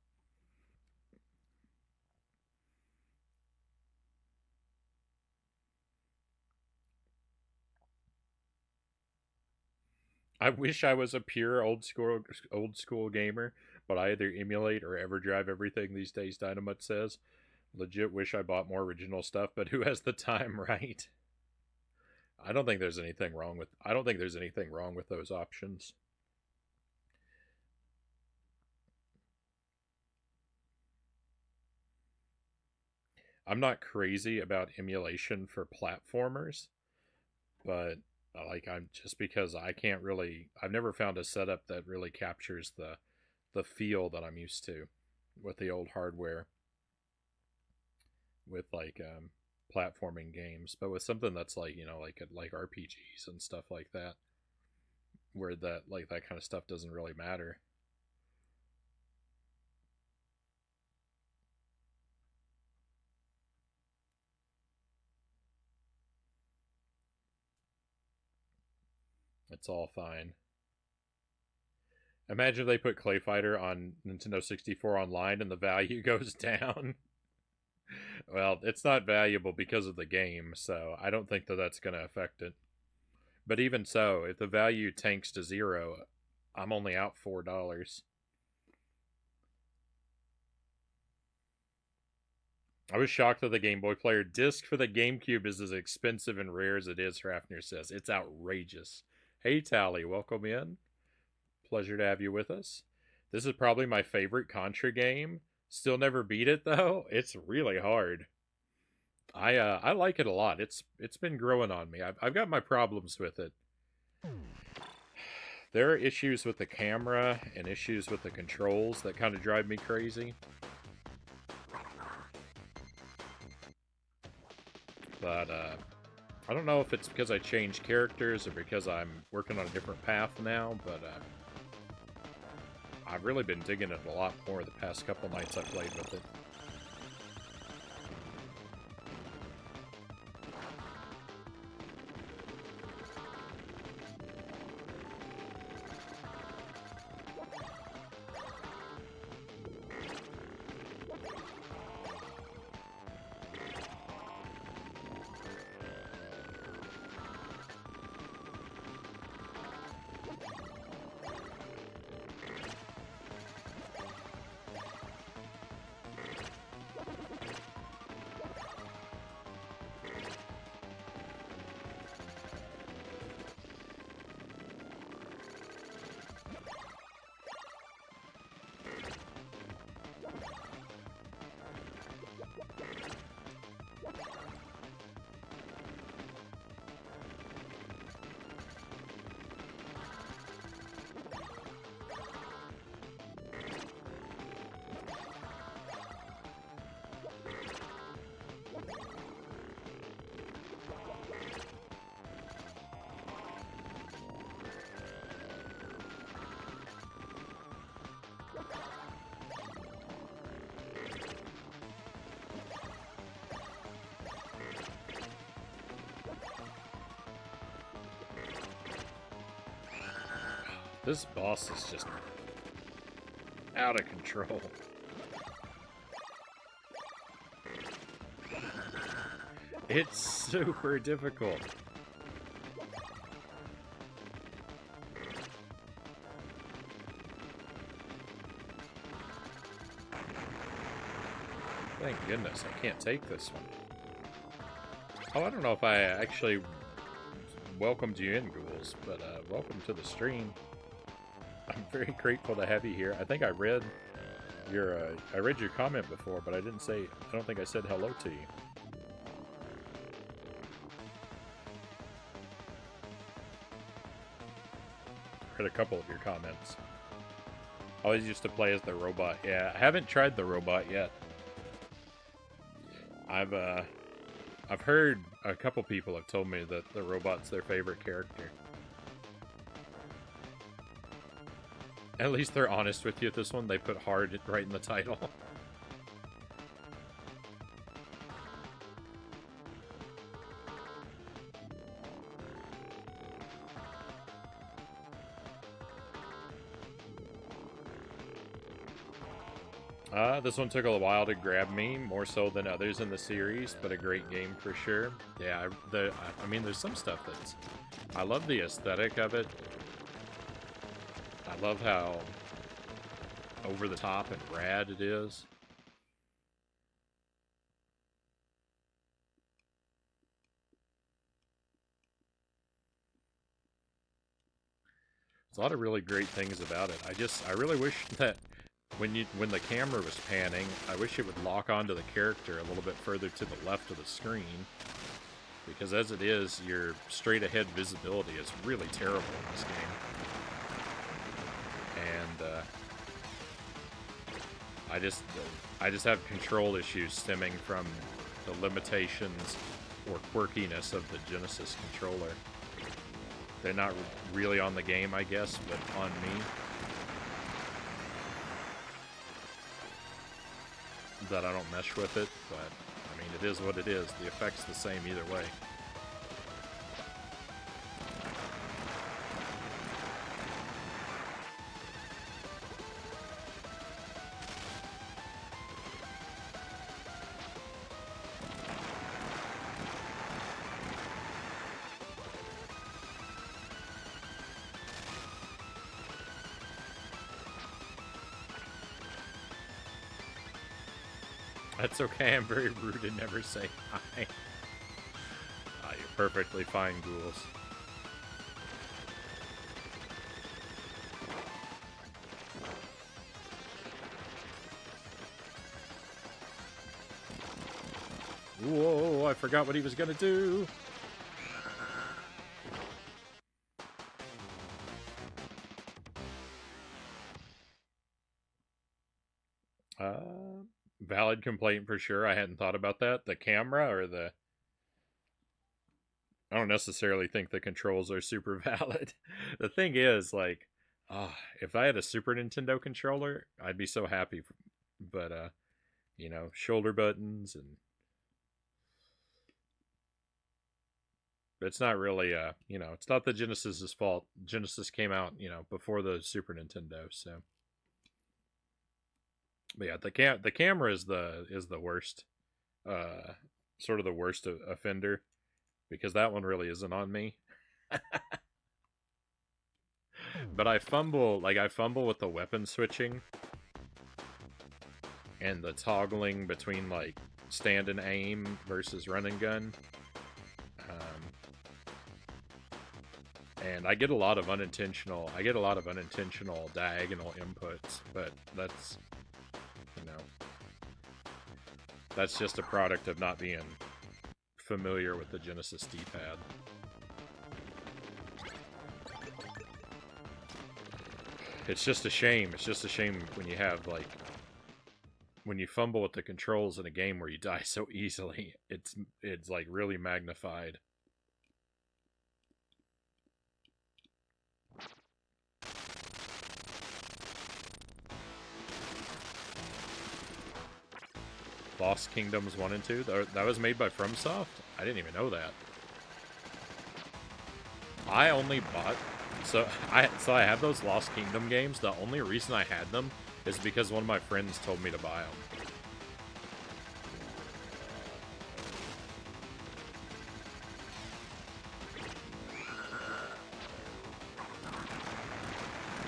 I wish I was a pure old school gamer, but I either emulate or ever drive everything these days, Dynamite says. Legit wish I bought more original stuff, but who has the time, right? I don't think there's anything wrong with those options. I'm not crazy about emulation for platformers, but like I'm just because I've never found a setup that really captures the feel that I'm used to with the old hardware with like platforming games, but with something that's like, like RPGs and stuff like that, where that kind of stuff doesn't really matter. It's all fine. Imagine if they put Clay Fighter on Nintendo 64 online and the value goes down. Well, it's not valuable because of the game, so I don't think that that's going to affect it. But even so, if the value tanks to zero, I'm only out $4. I was shocked that the Game Boy Player disc for the GameCube is as expensive and rare as it is, Rafner says. It's outrageous. Hey, Tally, welcome in. Pleasure to have you with us. This is probably my favorite Contra game. Still never beat it, though. It's really hard. I like it a lot. It's been growing on me. I've got my problems with it. There are issues with the camera and issues with the controls that kind of drive me crazy. But I don't know if it's because I changed characters or because I'm working on a different path now, but I've really been digging it a lot more the past couple nights I played with it. This boss is just out of control. It's super difficult. Thank goodness I can't take this one. Oh, I don't know if I actually welcomed you in, Ghouls, but welcome to the stream. I'm very grateful to have you here. I think I read your comment before, but I don't think I said hello to you. I read a couple of your comments. I always used to play as the robot. Yeah, I haven't tried the robot yet. I've heard a couple people have told me that the robot's their favorite character. At least they're honest with you at this one. They put hard right in the title. This one took a while to grab me, more so than others in the series, but a great game for sure. Yeah, I mean, there's some stuff that's... I love the aesthetic of it. I love how over the top and rad it is. There's a lot of really great things about it. I really wish that when the camera was panning, I wish it would lock onto the character a little bit further to the left of the screen. Because as it is, your straight ahead visibility is really terrible in this game. And I just have control issues stemming from the limitations or quirkiness of the Genesis controller. They're not really on the game, I guess, but on me. That I don't mesh with it, but I mean, it is what it is. The effect's the same either way. That's okay, I'm very rude and never say hi. You're perfectly fine, ghouls. Whoa, I forgot what he was gonna do. Valid complaint for sure. I hadn't thought about that. The camera or the... I don't necessarily think the controls are super valid. The thing is, like, if I had a Super Nintendo controller, I'd be so happy. But, you know, shoulder buttons and... It's not really, you know, it's not the Genesis's fault. Genesis came out, you know, before the Super Nintendo, so... But yeah, the camera is the worst, sort of the worst offender, because that one really isn't on me. But I fumble with the weapon switching and the toggling between like stand and aim versus run and gun. And I get a lot of unintentional diagonal inputs, but that's, you know, that's just a product of not being familiar with the Genesis D-pad. It's just a shame. It's just a shame when you have, like, when you fumble with the controls in a game where you die so easily. It's like really magnified. Lost Kingdoms 1 and 2? That was made by FromSoft? I didn't even know that. I only bought... So I have those Lost Kingdom games. The only reason I had them is because one of my friends told me to buy them.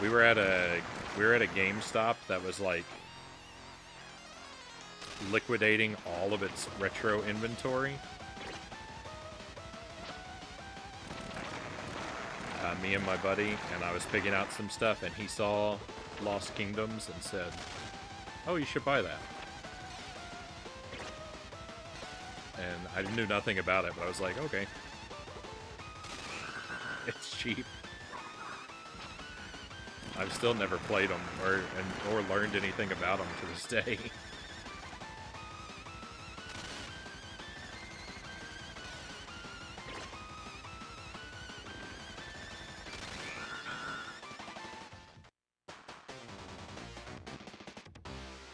We were at a GameStop that was like liquidating all of its retro inventory. Me and my buddy, and I was picking out some stuff, and he saw Lost Kingdoms and said, "Oh, you should buy that." And I knew nothing about it, but I was like, okay. It's cheap. I've still never played them or learned anything about them to this day.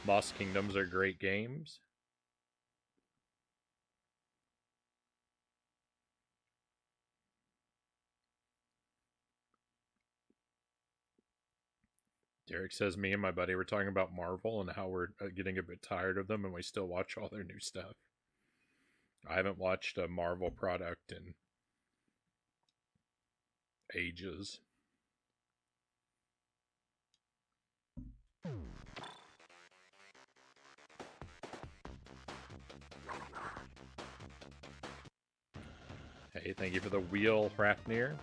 Lost Kingdoms are great games. Derek says, me and my buddy were talking about Marvel and how we're getting a bit tired of them and we still watch all their new stuff. I haven't watched a Marvel product in ages. Hey, thank you for the wheel, Hrafnir.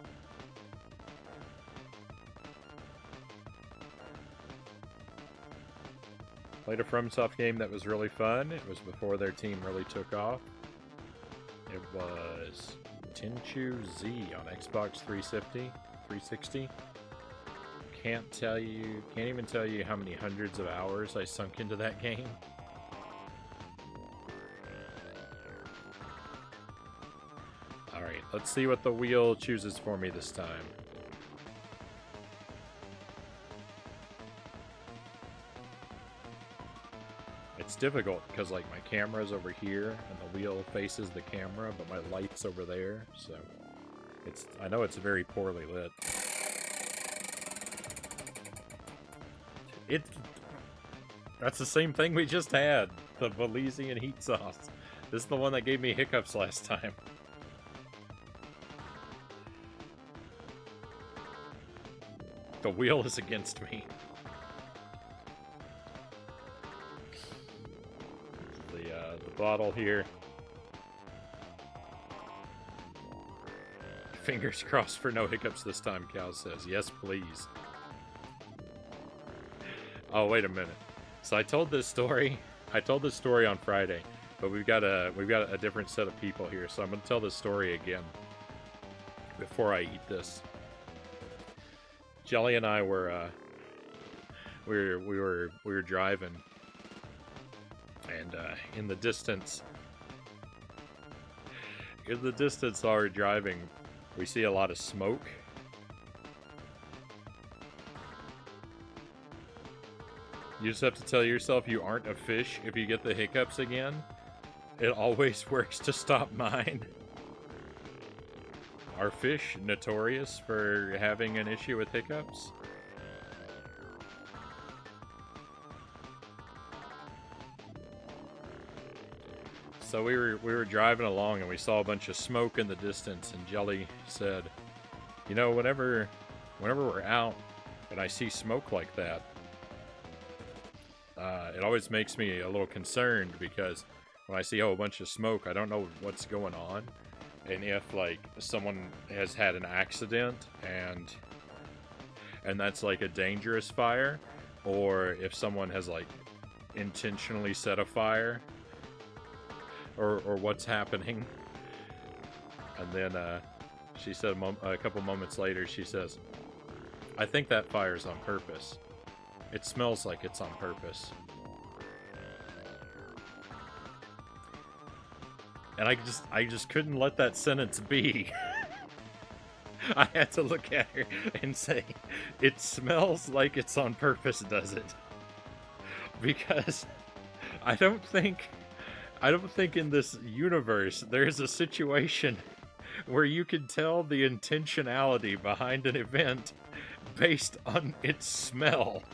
Played a FromSoft game that was really fun. It was before their team really took off. It was Tenchu Z on Xbox 360. Can't even tell you how many hundreds of hours I sunk into that game. Alright, let's see what the wheel chooses for me this time. It's difficult because like my camera's over here and the wheel faces the camera, but my light's over there, so I know it's very poorly lit. That's the same thing we just had, the Belizean heat sauce. This is the one that gave me hiccups last time. The wheel is against me. bottle here. Fingers crossed for no hiccups this time, Cal says. Yes, please. Oh, wait a minute. So I told this story on Friday, but we've got a different set of people here, so I'm going to tell this story again before I eat this. Jelly and I were we were driving, and in the distance while we're driving, we see a lot of smoke. You just have to tell yourself you aren't a fish if you get the hiccups again. It always works to stop mine. Are fish notorious for having an issue with hiccups? So we were driving along and we saw a bunch of smoke in the distance, and Jelly said, you know, whenever we're out and I see smoke like that, it always makes me a little concerned, because when I see a bunch of smoke, I don't know what's going on. And if, like, someone has had an accident and that's, like, a dangerous fire, or if someone has, like, intentionally set a fire, or what's happening. And then she said a couple moments later, she says, I think that fire's on purpose. It smells like it's on purpose. And I just couldn't let that sentence be. I had to look at her and say, it smells like it's on purpose, does it? Because I don't think in this universe there's a situation where you can tell the intentionality behind an event based on its smell.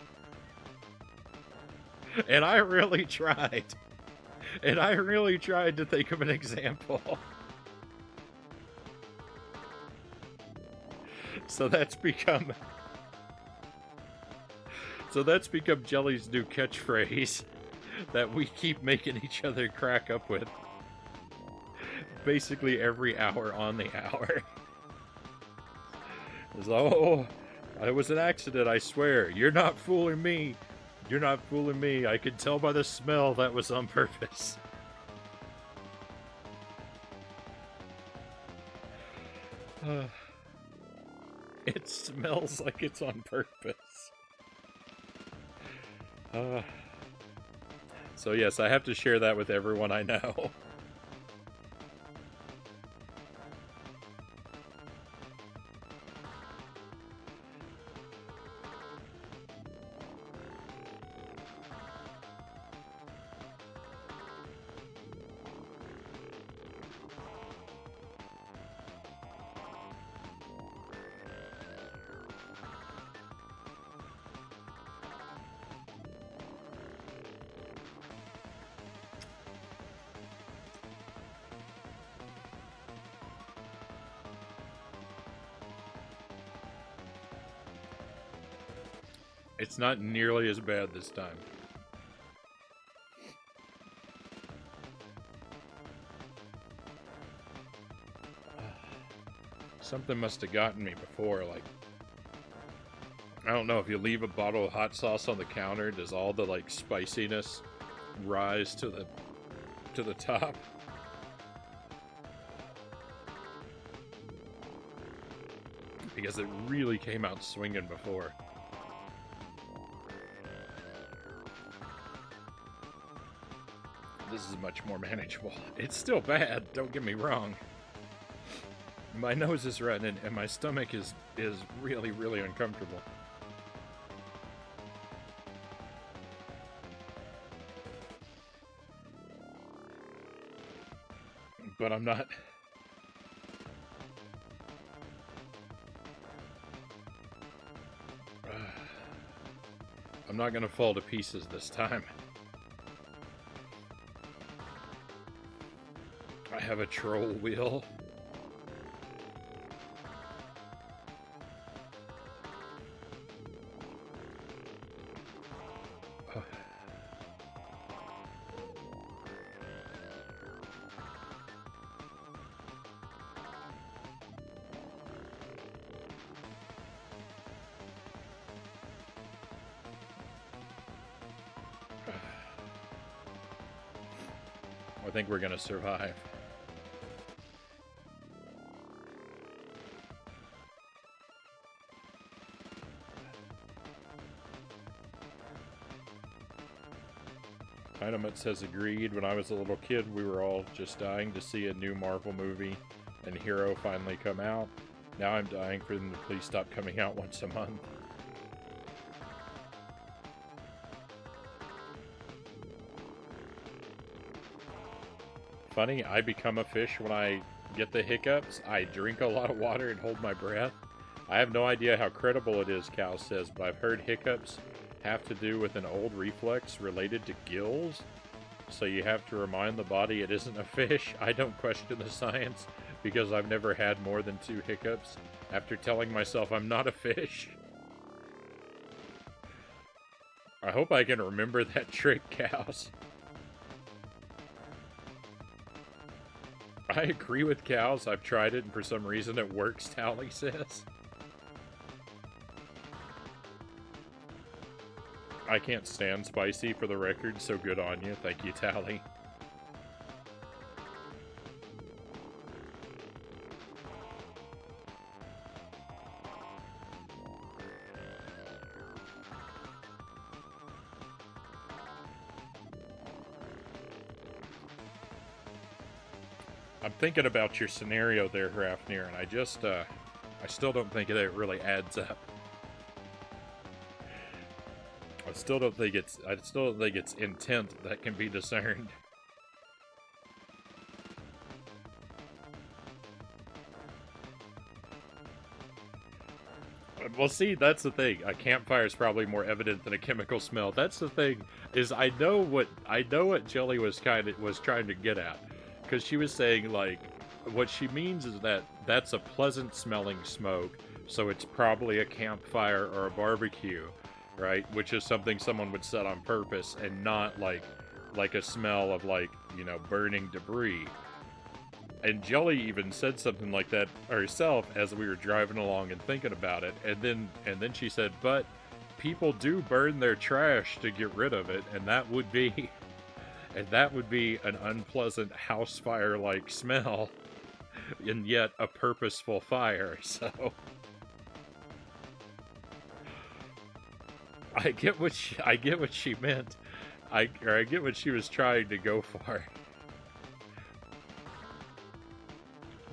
And I really tried. And I really tried to think of an example. So that's become Jelly's new catchphrase that we keep making each other crack up with. Basically every hour on the hour. It's like, oh, it was an accident, I swear. You're not fooling me. You're not fooling me. I could tell by the smell that was on purpose. It smells like it's on purpose. So yes, I have to share that with everyone I know. It's not nearly as bad this time. Something must have gotten me before, like, I don't know, if you leave a bottle of hot sauce on the counter, does all the, like, spiciness rise to the top? Because it really came out swinging before. This is much more manageable. It's still bad, don't get me wrong. My nose is running and my stomach is really, really uncomfortable. But I'm not... I'm not gonna fall to pieces this time. I have a troll wheel. think we're gonna survive. Dynamite says agreed. When I was a little kid, we were all just dying to see a new Marvel movie and Hero finally come out. Now I'm dying for them to please stop coming out once a month. Funny, I become a fish when I get the hiccups. I drink a lot of water and hold my breath. I have no idea how credible it is, Cal says, but I've heard hiccups have to do with an old reflex related to gills. So you have to remind the body it isn't a fish. I don't question the science because I've never had more than 2 hiccups after telling myself I'm not a fish. I hope I can remember that trick, cows. I agree with cows. I've tried it and for some reason it works, Tally says. I can't stand spicy for the record, so good on you. Thank you, Tally. I'm thinking about your scenario there, Hrafnir, and I still don't think that it really adds up. I still don't think it's intent that can be discerned. Well, see, that's the thing. A campfire is probably more evident than a chemical smell. That's the thing. Is I know what Jelly was trying to get at, because she was saying like, what she means is that that's a pleasant smelling smoke, so it's probably a campfire or a barbecue. Right, which is something someone would set on purpose, and not like a smell of like, you know, burning debris. And Jelly even said something like that herself as we were driving along and thinking about it. And then she said, "But people do burn their trash to get rid of it, and that would be an unpleasant house fire like smell, and yet a purposeful fire." So I get what she meant. I get what she was trying to go for.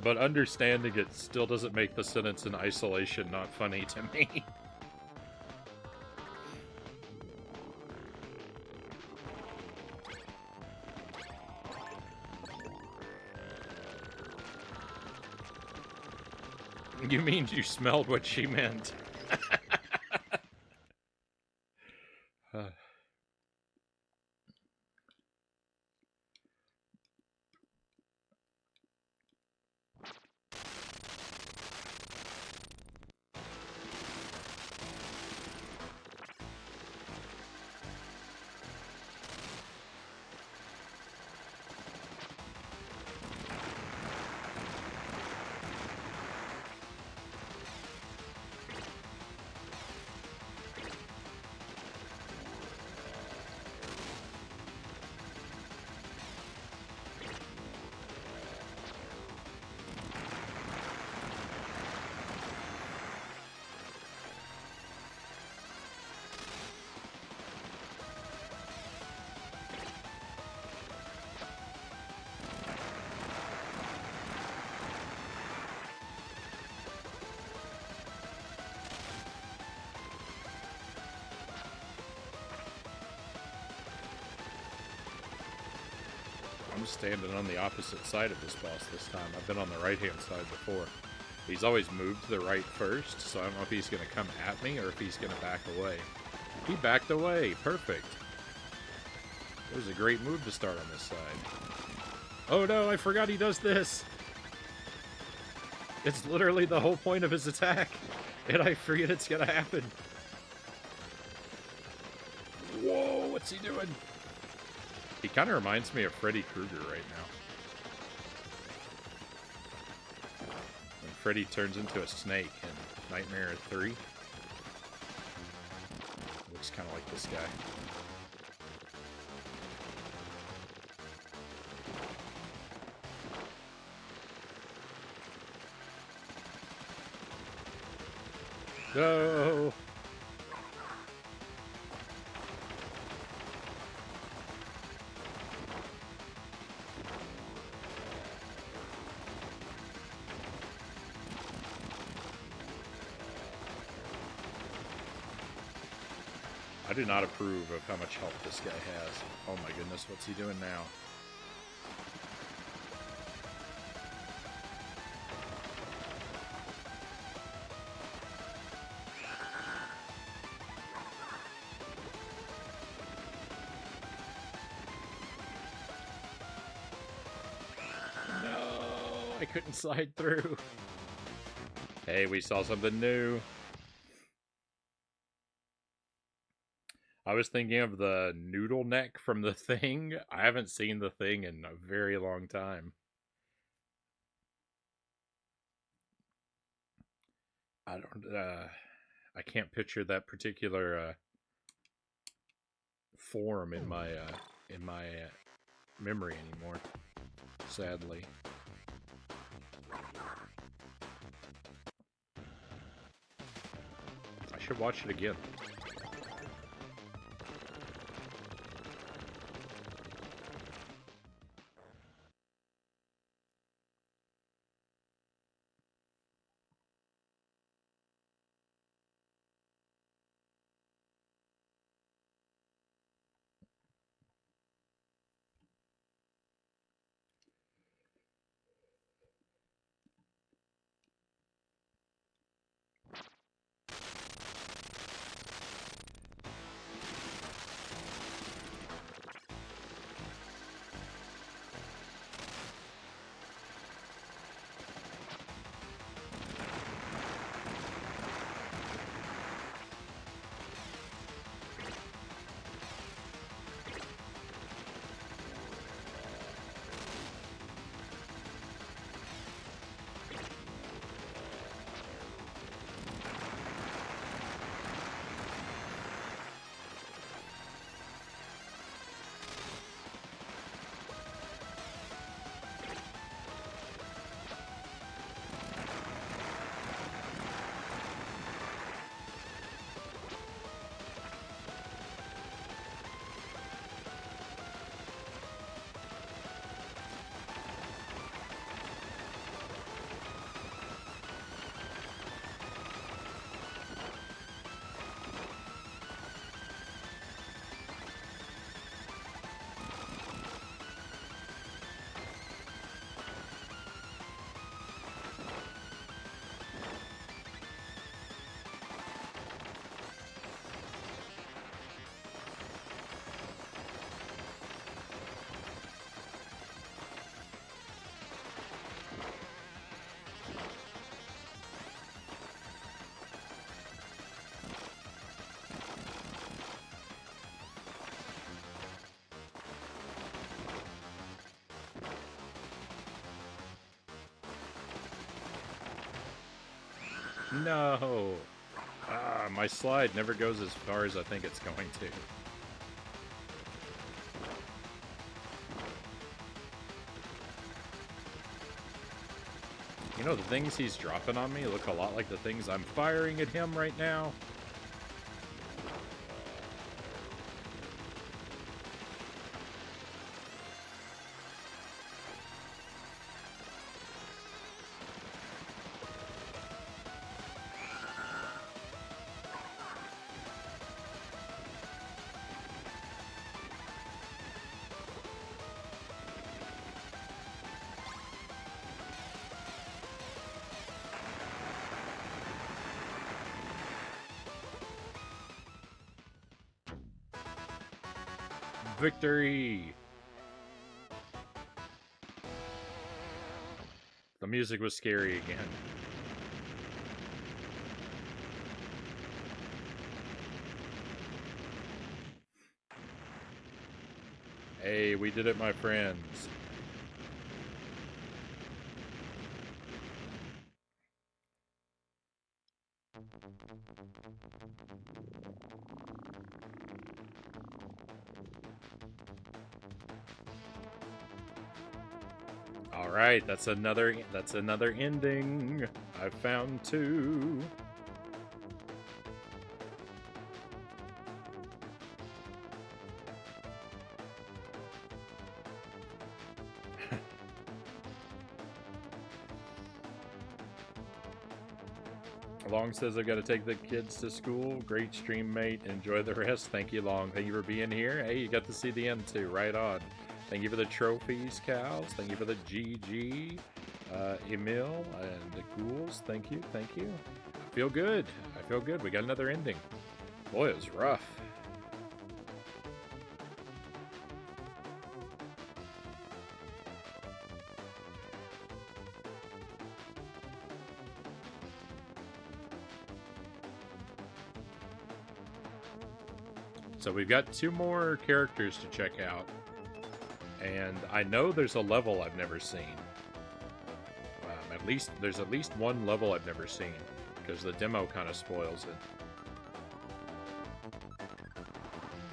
But understanding it still doesn't make the sentence in isolation not funny to me. You mean you smelled what she meant? I'm standing on the opposite side of this boss this time. I've been on the right-hand side before. He's always moved to the right first, so I don't know if he's going to come at me or if he's going to back away. He backed away. Perfect. It was a great move to start on this side. Oh no, I forgot he does this! It's literally the whole point of his attack, and I forget it's going to happen. Whoa, what's he doing? He kind of reminds me of Freddy Krueger right now. When Freddy turns into a snake in Nightmare 3. Looks kind of like this guy. No! I do not approve of how much health this guy has. Oh my goodness, what's he doing now? No, I couldn't slide through. Hey, we saw something new. I was thinking of the noodle neck from The Thing. I haven't seen The Thing in a very long time. I can't picture that particular form in my memory anymore, sadly. I should watch it again. No! Ah, my slide never goes as far as I think it's going to. You know, the things he's dropping on me look a lot like the things I'm firing at him right now. Victory! The music was scary again. Hey, we did it, my friends. Alright, that's another ending. I've found two. Long says I've got to take the kids to school. Great stream, mate. Enjoy the rest. Thank you, Long. Thank you for being here. Hey, you got to see the end too. Right on. Thank you for the trophies, cows. Thank you for the GG, Emil, and the ghouls. Thank you. Thank you. I feel good. I feel good. We got another ending. Boy, it was rough. So we've got 2 more characters to check out. And I know there's a level I've never seen. There's at least one level I've never seen, because the demo kind of spoils it.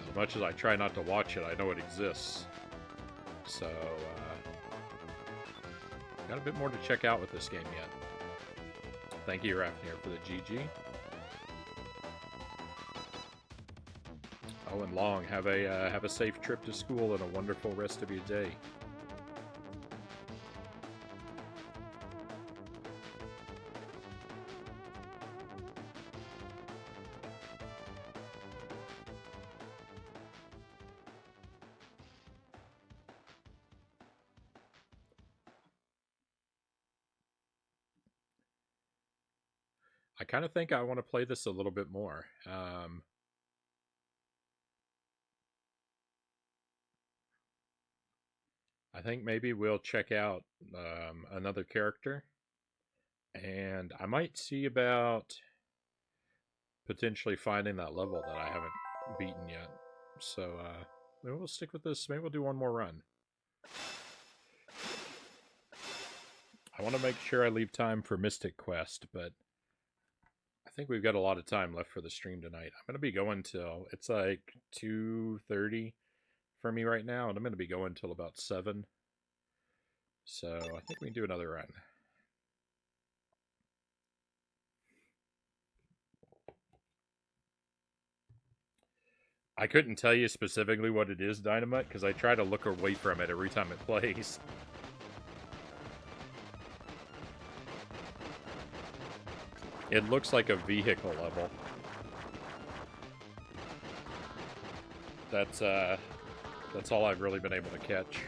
As much as I try not to watch it, I know it exists. So, got a bit more to check out with this game yet. Thank you, Rafnir, for the GG. Oh, and Long, have a safe trip to school and a wonderful rest of your day. I kind of think I want to play this a little bit more. I think maybe we'll check out another character, and I might see about potentially finding that level that I haven't beaten yet. So maybe we'll stick with this. Maybe we'll do one more run. I want to make sure I leave time for Mystic Quest, but I think we've got a lot of time left for the stream tonight. I'm going to be going till, it's like 2:30 for me right now, and I'm going to be going till about 7. So I think we can do another run. I couldn't tell you specifically what it is, Dynamite, because I try to look away from it every time it plays. It looks like a vehicle level. That's all I've really been able to catch.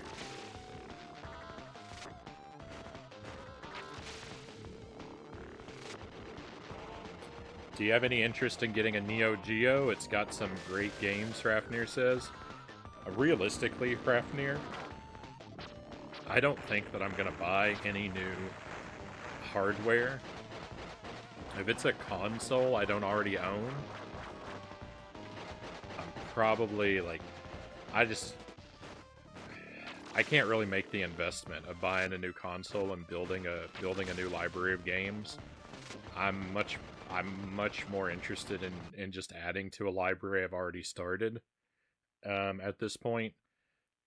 Do you have any interest in getting a Neo Geo? It's got some great games, Rafnir says. Realistically, Rafnir, I don't think that I'm going to buy any new hardware. If it's a console I don't already own, I'm probably, like, I can't really make the investment of buying a new console and building a new library of games. I'm much more interested in just adding to a library I've already started. At this point,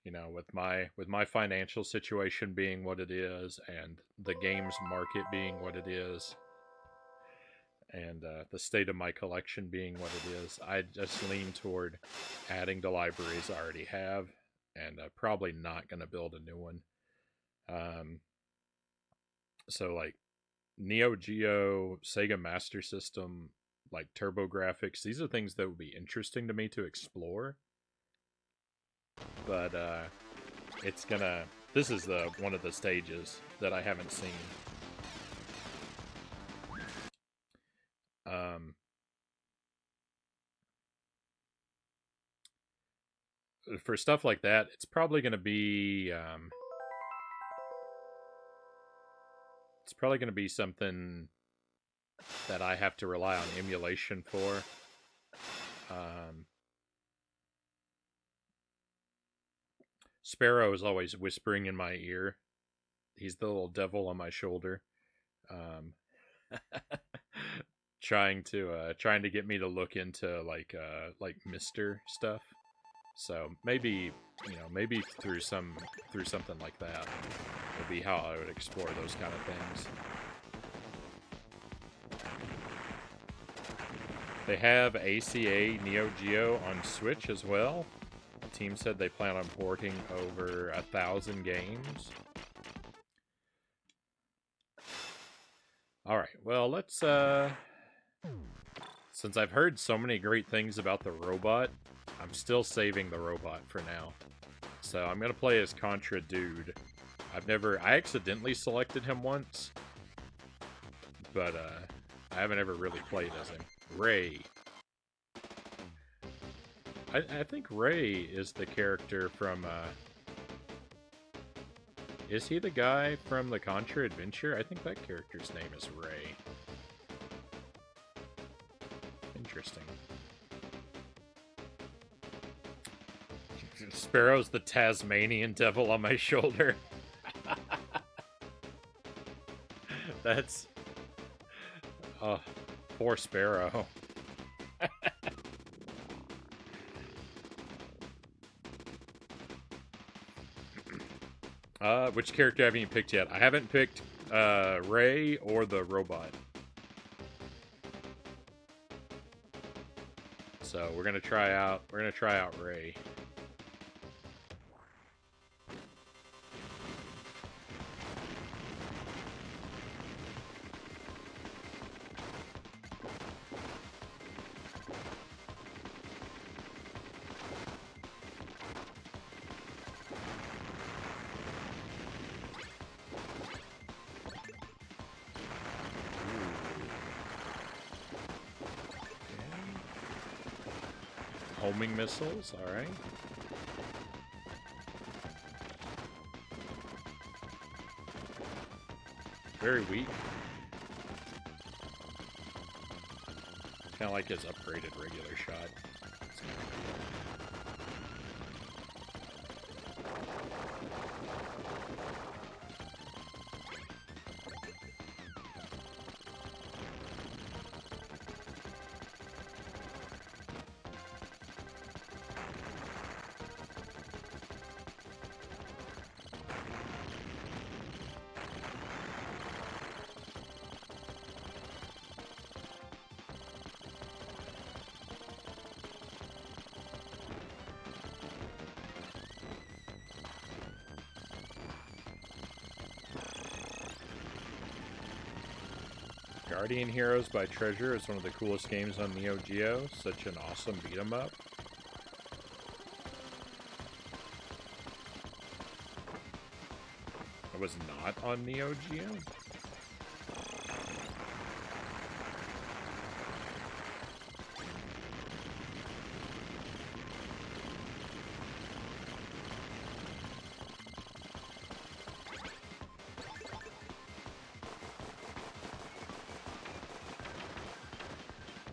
you know, with my financial situation being what it is, and the games market being what it is, and the state of my collection being what it is, I just lean toward adding to libraries I already have, and probably not going to build a new one. So, like, Neo Geo, Sega Master System, like TurboGrafx, these are things that would be interesting to me to explore. But this is one of the stages that I haven't seen. For stuff like that, it's probably going to be something that I have to rely on emulation for. Sparrow is always whispering in my ear. He's the little devil on my shoulder, trying to get me to look into like Mister stuff. So maybe through something like that would be how I would explore those kind of things. They have ACA Neo Geo on Switch as well. The team said they plan on porting over 1,000 games. All right, well, let's Since I've heard so many great things about the robot, I'm still saving the robot for now. So I'm gonna play as Contra Dude. I accidentally selected him once, but I haven't ever really played as him. Ray. I think Ray is the character from, is he the guy from the Contra Adventure? I think that character's name is Ray. Interesting. Sparrow's the Tasmanian devil on my shoulder. That's... Oh, poor Sparrow. Which character haven't you picked yet? I haven't picked Ray or the robot. So we're gonna try out Ray. Homing missiles, alright. Very weak. Kind of like his upgraded regular shot. Guardian Heroes by Treasure is one of the coolest games on Neo Geo. Such an awesome beat 'em up. It was not on Neo Geo?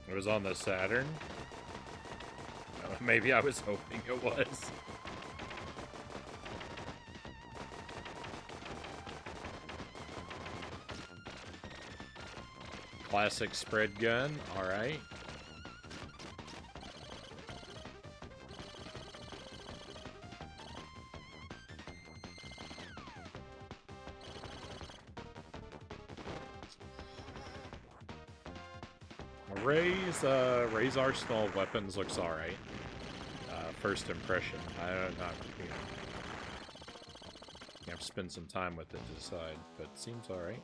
It was on the Saturn? Maybe I was hoping it was. Classic spread gun, alright. Ray's arsenal of weapons looks alright. First impression. You have to spend some time with it to decide, but it seems alright.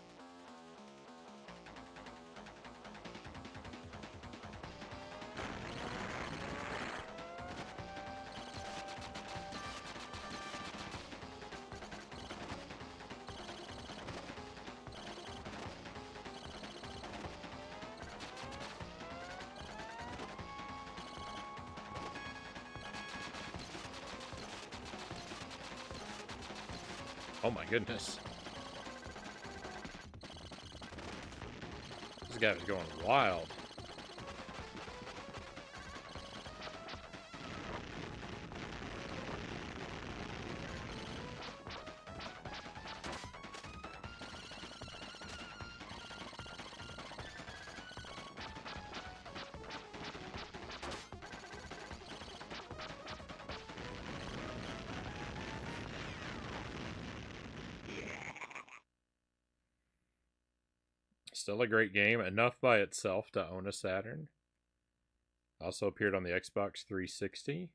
Oh my goodness. This guy was going wild. Still a great game, enough by itself to own a Saturn. Also appeared on the Xbox 360.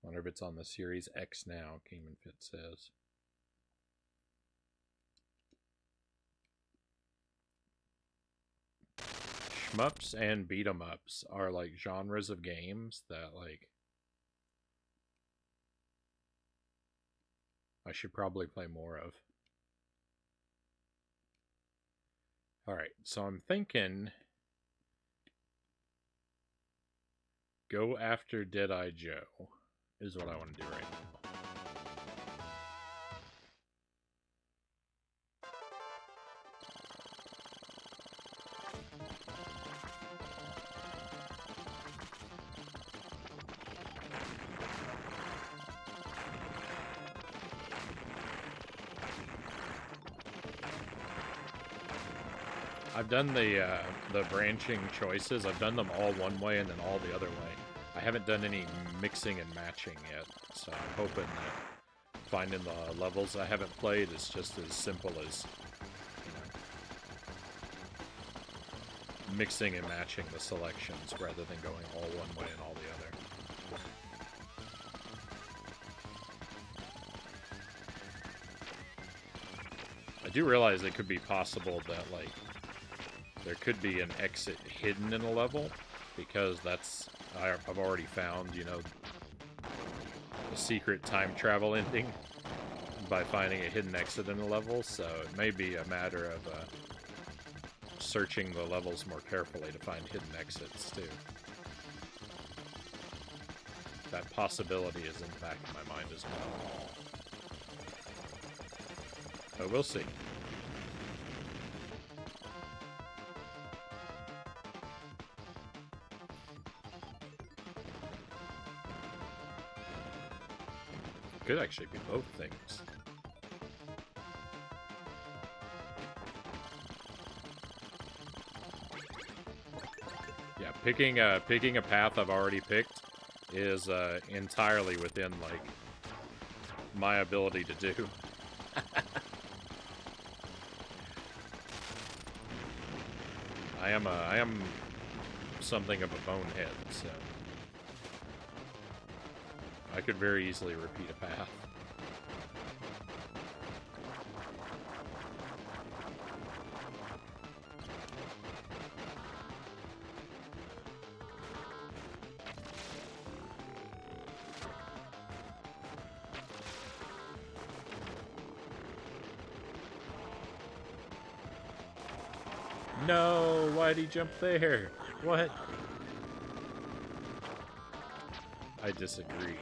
Wonder if it's on the Series X now, Game and Fit says. shmups and beat 'em ups are like genres of games that like I should probably play more of. Alright, so I'm thinking go after Deadeye Joe is what I want to do right now. I've done the branching choices. I've done them all one way and then all the other way. I haven't done any mixing and matching yet, so I'm hoping that finding the levels I haven't played is just as simple as mixing and matching the selections rather than going all one way and all the other. I do realize it could be possible that, like, there could be an exit hidden in a level, because that's, I've already found, you know, a secret time travel ending by finding a hidden exit in a level, so it may be a matter of searching the levels more carefully to find hidden exits, too. That possibility is in the back of my mind as well. But we'll see. Could actually be both things. Yeah, picking a path I've already picked is entirely within like my ability to do. I am something of a bonehead, so I could very easily repeat a path. No, why'd he jump there? What? I disagree.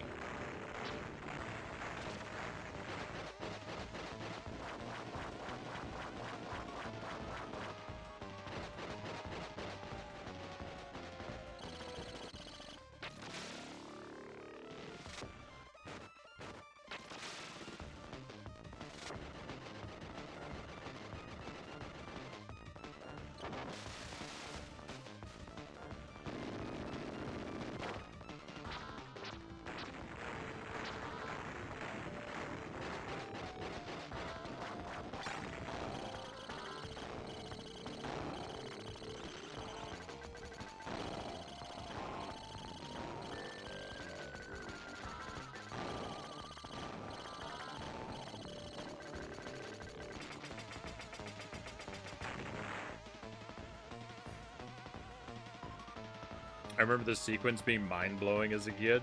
I remember this sequence being mind-blowing as a kid.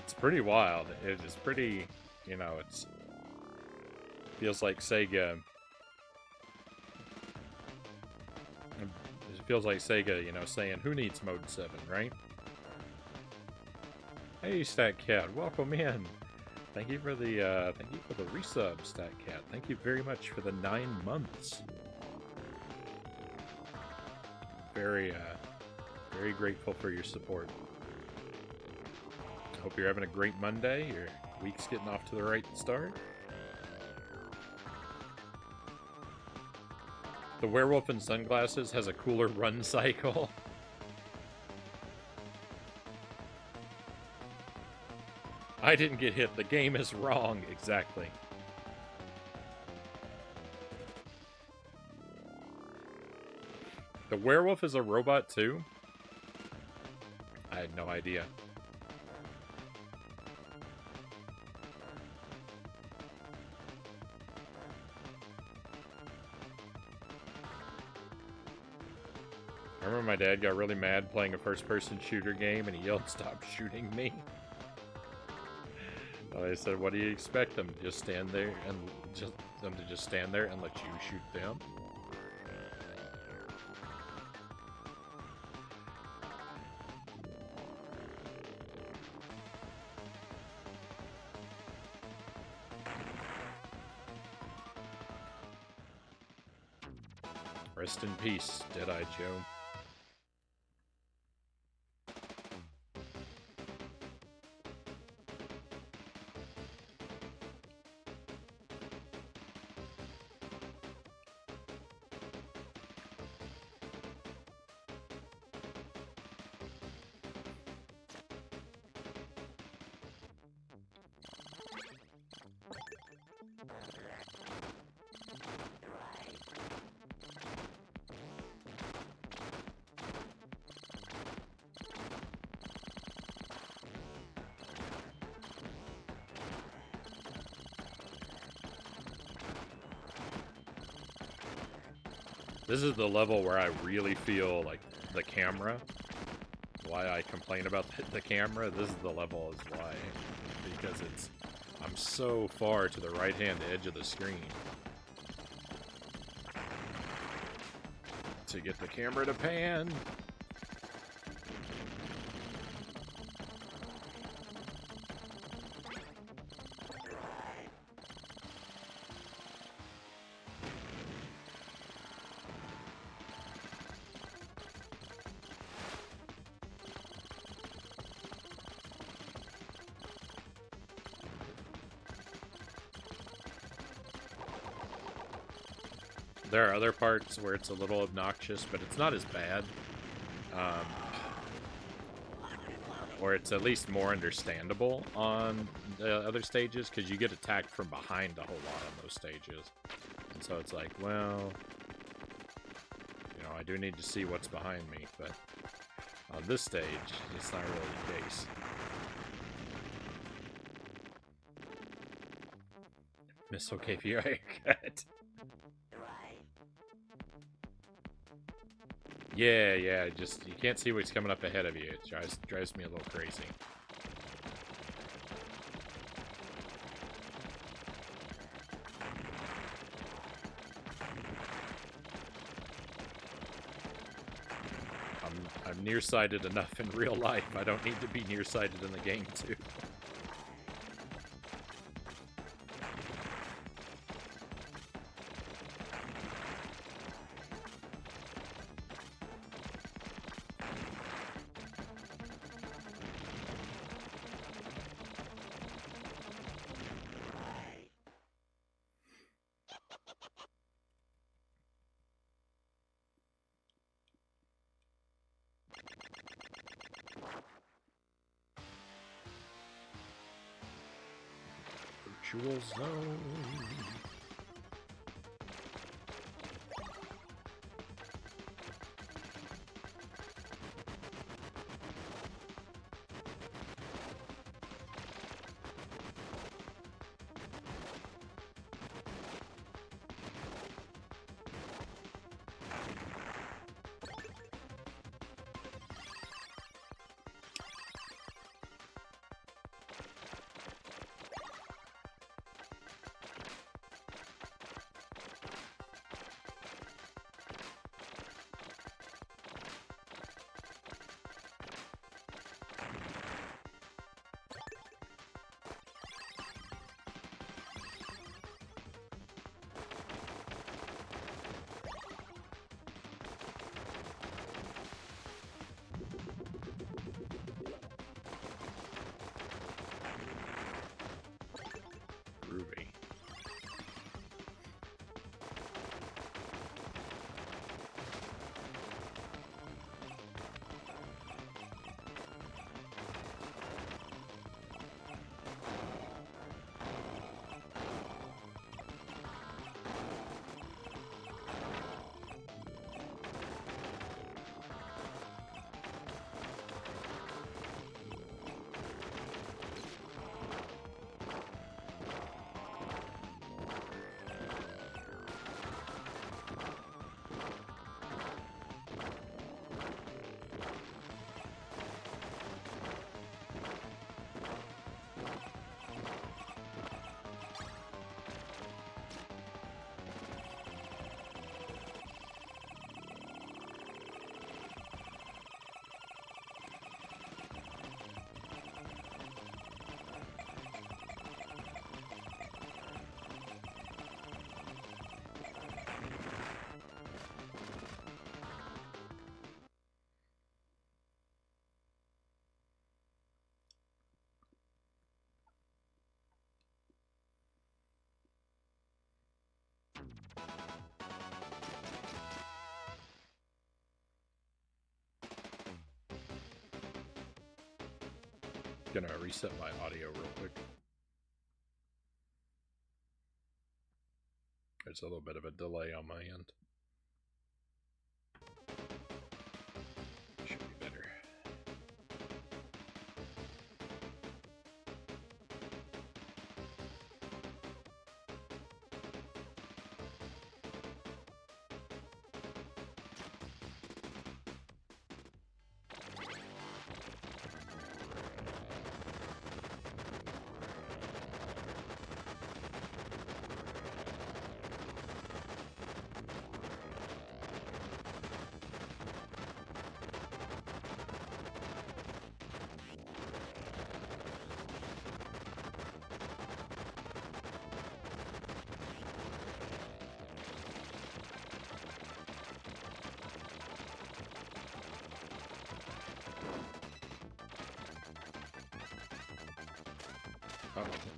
It's pretty wild. It's pretty, you know, it's feels like Sega. It feels like Sega, you know, saying, "Who needs Mode 7, right?" Hey, Stat Cat, welcome in. Thank you for the resub, Stat Cat. Thank you very much for the 9 months. Very grateful for your support. I hope you're having a great Monday. Your week's getting off to the right start. The Werewolf in Sunglasses has a cooler run cycle. I didn't get hit. The game is wrong. Exactly. The werewolf is a robot too? I had no idea. I remember my dad got really mad playing a first-person shooter game, and he yelled, "Stop shooting me!" I said, "What do you expect them? Just stand there and just stand there and let you shoot them?" Rest in peace, Dead-Eye Joe. This is the level where I really feel like the camera. Why I complain about the camera. This is the level is why. Because I'm so far to the right-hand edge of the screen. To get the camera to pan. There are other parts where it's a little obnoxious, but it's not as bad. Or it's at least more understandable on the other stages, because you get attacked from behind a whole lot on those stages. And so it's like, well, you know, I do need to see what's behind me, but on this stage, it's not really the case. Missile KPI cut. Yeah, just, you can't see what's coming up ahead of you. It drives me a little crazy. I'm nearsighted enough in real life. I don't need to be nearsighted in the game, too. Virtual zone. Gonna reset my audio real quick. There's a little bit of a delay on my end. Should be better. Uh-oh.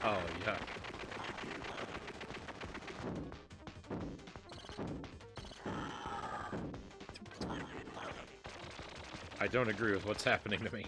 Oh, yuck. I don't agree with what's happening to me.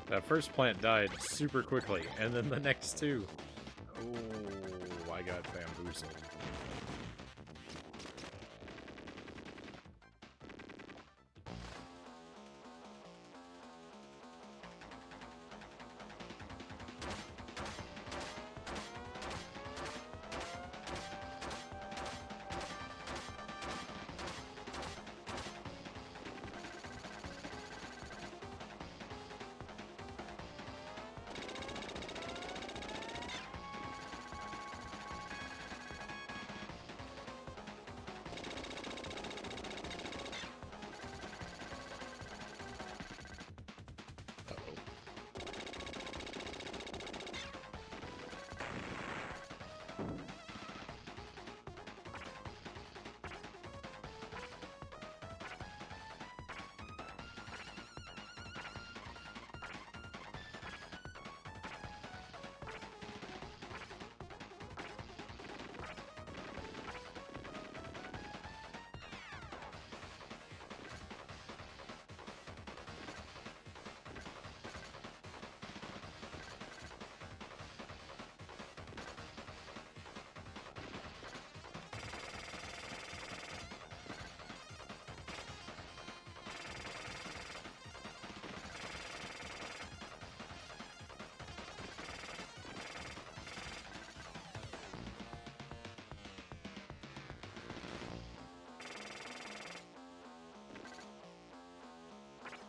That first plant died super quickly, and then the next two. Oh, I got bamboozled.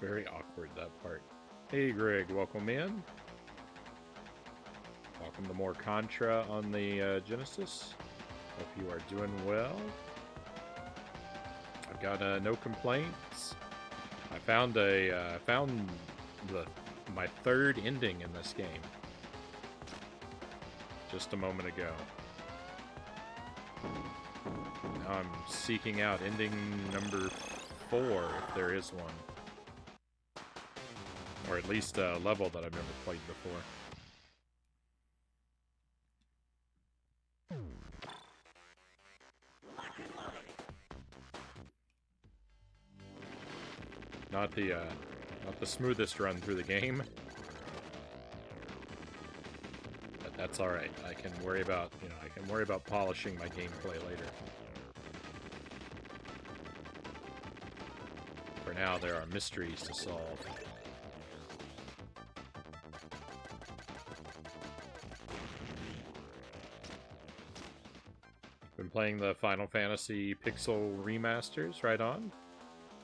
Very awkward, that part. Hey, Greg, welcome in. Welcome to more Contra on the Genesis. Hope you are doing well. I've got no complaints. I found my third ending in this game just a moment ago. Now I'm seeking out ending number 4, if there is one. Or at least a level that I've never played before. Not the smoothest run through the game. But that's alright. I can worry about, I can worry about polishing my gameplay later. For now, there are mysteries to solve. Been playing the Final Fantasy Pixel remasters, right on.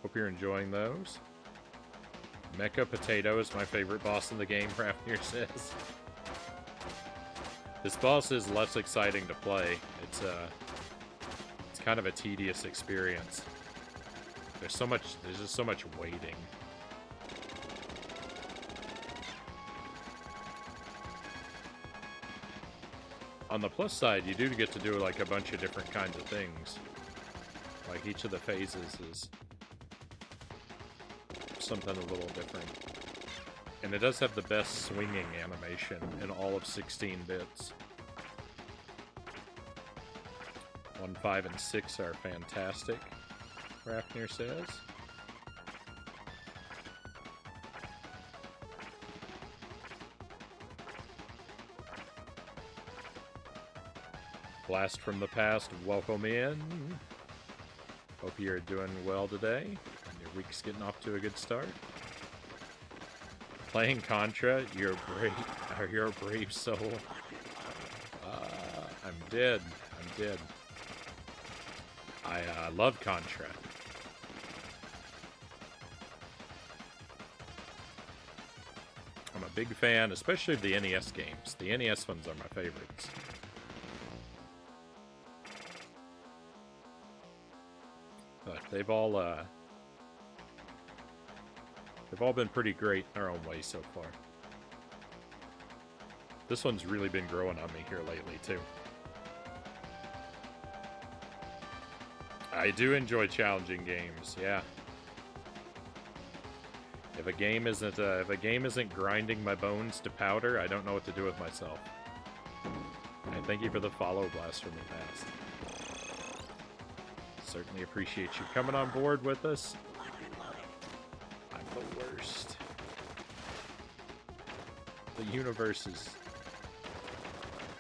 Hope you're enjoying those. Mecha Potato is my favorite boss in the game, Rafnir says. This boss is less exciting to play. It's kind of a tedious experience. There's just so much waiting. On the plus side, you do get to do like a bunch of different kinds of things. Like each of the phases is something a little different. And it does have the best swinging animation in all of 16 bits. 1, 5, and 6 are fantastic, Rafnir says. Blast from the past, welcome in. Hope you're doing well today. And your week's getting off to a good start. Playing Contra, you're a brave soul. I'm dead. I'm dead. I love Contra. I'm a big fan, especially of the NES games. The NES ones are my favorites. But they've all been pretty great in their own way so far. This one's really been growing on me here lately, too. I do enjoy challenging games, yeah. If a game isn't grinding my bones to powder, I don't know what to do with myself. And thank you for the follow, Blast from the past. Certainly appreciate you coming on board with us. I'm the worst. The universe is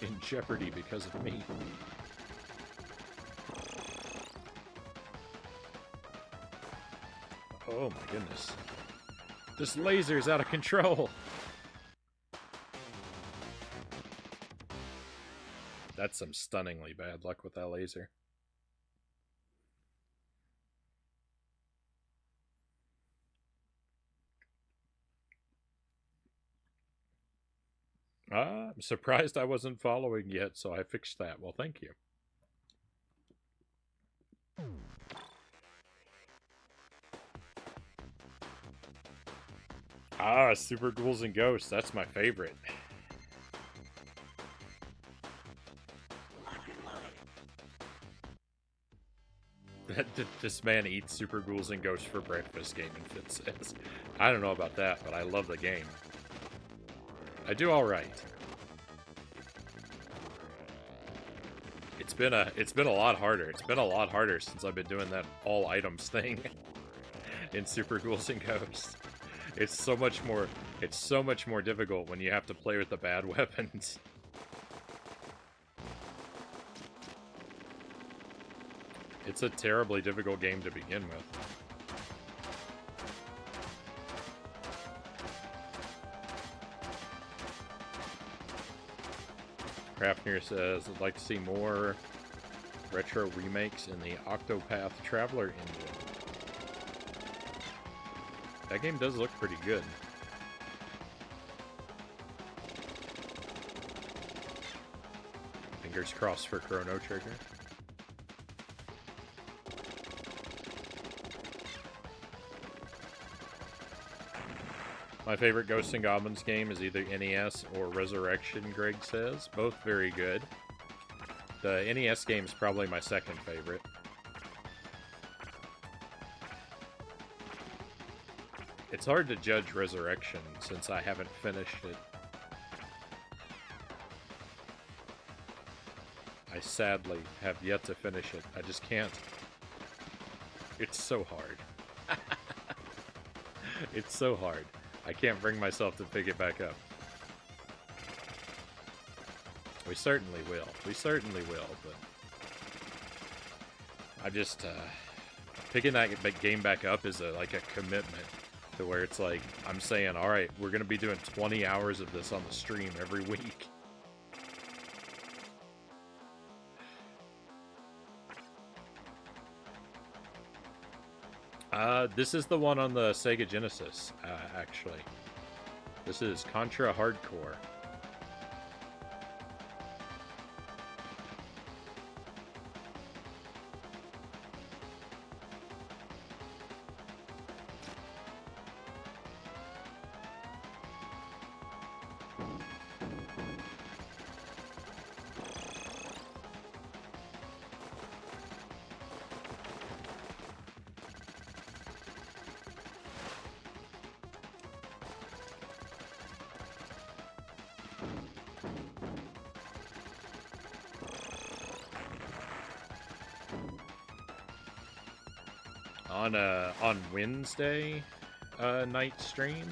in jeopardy because of me. Oh my goodness. This laser's out of control! That's some stunningly bad luck with that laser. I'm surprised I wasn't following yet, so I fixed that. Well, thank you. Super Ghouls and Ghosts. That's my favorite. This man eats Super Ghouls and Ghosts for breakfast, Gaming Fit says. I don't know about that, but I love the game. I do alright. It's been a lot harder. It's been a lot harder since I've been doing that all items thing in Super Ghouls and Ghosts. It's so much more difficult when you have to play with the bad weapons. It's a terribly difficult game to begin with. Craftier says, I'd like to see more retro remakes in the Octopath Traveler engine. That game does look pretty good. Fingers crossed for Chrono Trigger. My favorite Ghosts and Goblins game is either NES or Resurrection, Greg says. Both very good. The NES game is probably my second favorite. It's hard to judge Resurrection since I haven't finished it. I sadly have yet to finish it. I just can't. It's so hard. It's so hard. I can't bring myself to pick it back up. We certainly will. We certainly will, but I just picking that game back up is like a commitment to where it's like I'm saying, all right, we're gonna be doing 20 hours of this on the stream every week. This is the one on the Sega Genesis, actually. This is Contra Hardcore. On Wednesday night stream,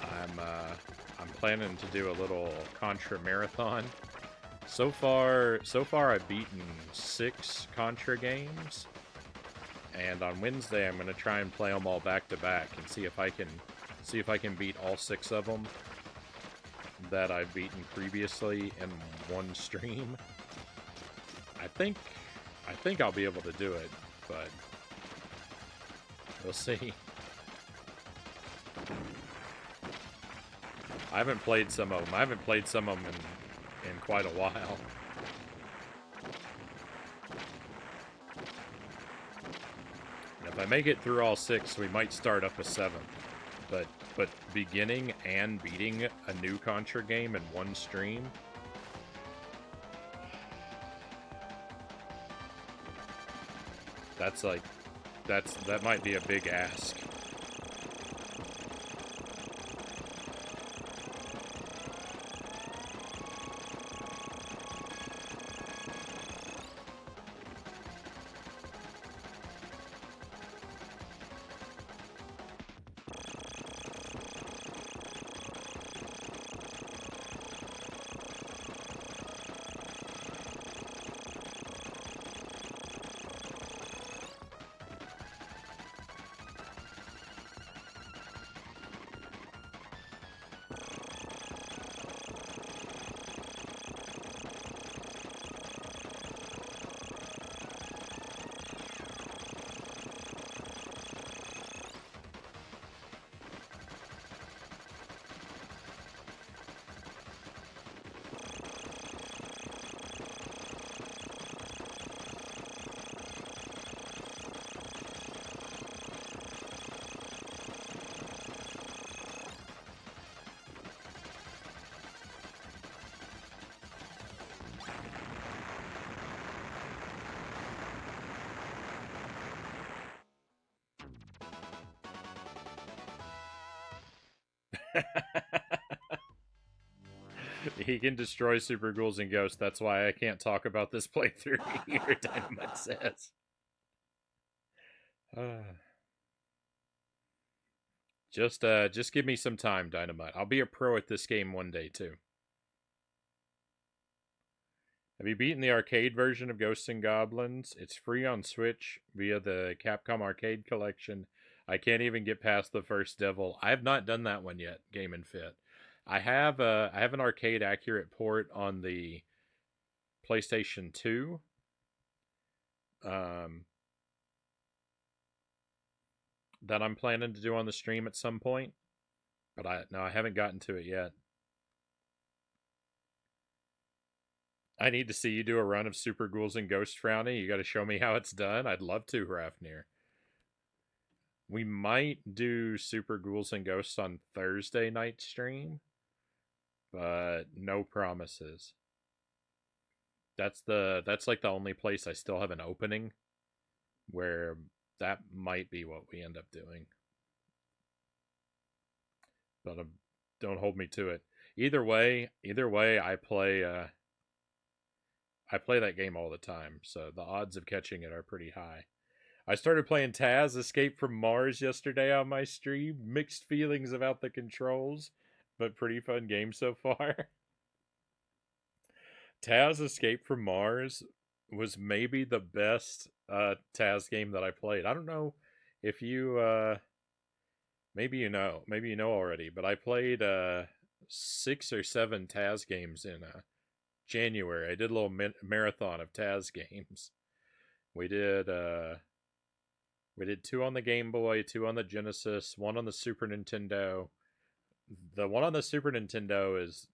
I'm planning to do a little Contra marathon. So far I've beaten 6 Contra games, and on Wednesday I'm gonna try and play them all back to back and see if I can beat all 6 of them that I've beaten previously in one stream. I think I'll be able to do it, but we'll see. I haven't played some of them. I haven't played some of them in quite a while. And if I make it through all 6, we might start up a 7th. But beginning and beating a new Contra game in one stream, that might be a big ask. He can destroy super ghouls and ghosts. That's why I can't talk about this playthrough here, Dynamite says. Just give me some time, Dynamite. I'll be a pro at this game one day, too. Have you beaten the arcade version of Ghosts and Goblins? It's free on Switch via the Capcom Arcade Collection. I can't even get past the first devil. I have not done that one yet, Game and Fit. I have an arcade accurate port on the PlayStation 2. that I'm planning to do on the stream at some point, but I haven't gotten to it yet. I need to see you do a run of Super Ghouls and Ghosts, Frownie. You got to show me how it's done. I'd love to, Rafnir. We might do Super Ghouls and Ghosts on Thursday night stream, but no promises. That's like the only place I still have an opening where that might be what we end up doing. But don't hold me to it. Either way, I play that game all the time, so the odds of catching it are pretty high. I started playing Taz Escape from Mars yesterday on my stream. Mixed feelings about the controls, but pretty fun game so far. Taz Escape from Mars was maybe the best Taz game that I played. I don't know if you maybe you know already, but I played 6 or 7 Taz games in January. I did a little marathon of Taz games. We did 2 on the Game Boy, 2 on the Genesis, 1 on the Super Nintendo. The one on the Super Nintendo is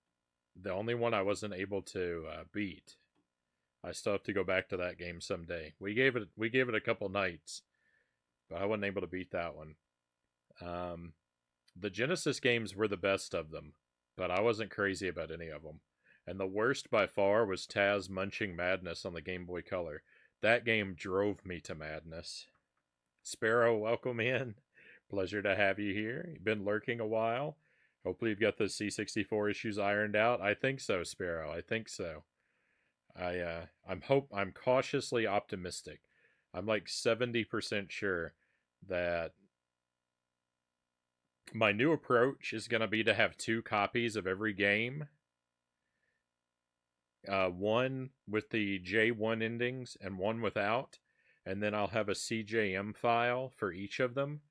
the only one I wasn't able to beat. I still have to go back to that game someday. We gave it a couple nights, but I wasn't able to beat that one. The Genesis games were the best of them, but I wasn't crazy about any of them. And the worst by far was Taz Munching Madness on the Game Boy Color. That game drove me to madness. Sparrow, welcome in. Pleasure to have you here. You've been lurking a while. Hopefully you've got the C64 issues ironed out. I think so, Sparrow. I think so. I'm cautiously optimistic. I'm like 70% sure that my new approach is going to be to have 2 copies of every game. One with the J1 endings and one without, and then I'll have a CJM file for each of them.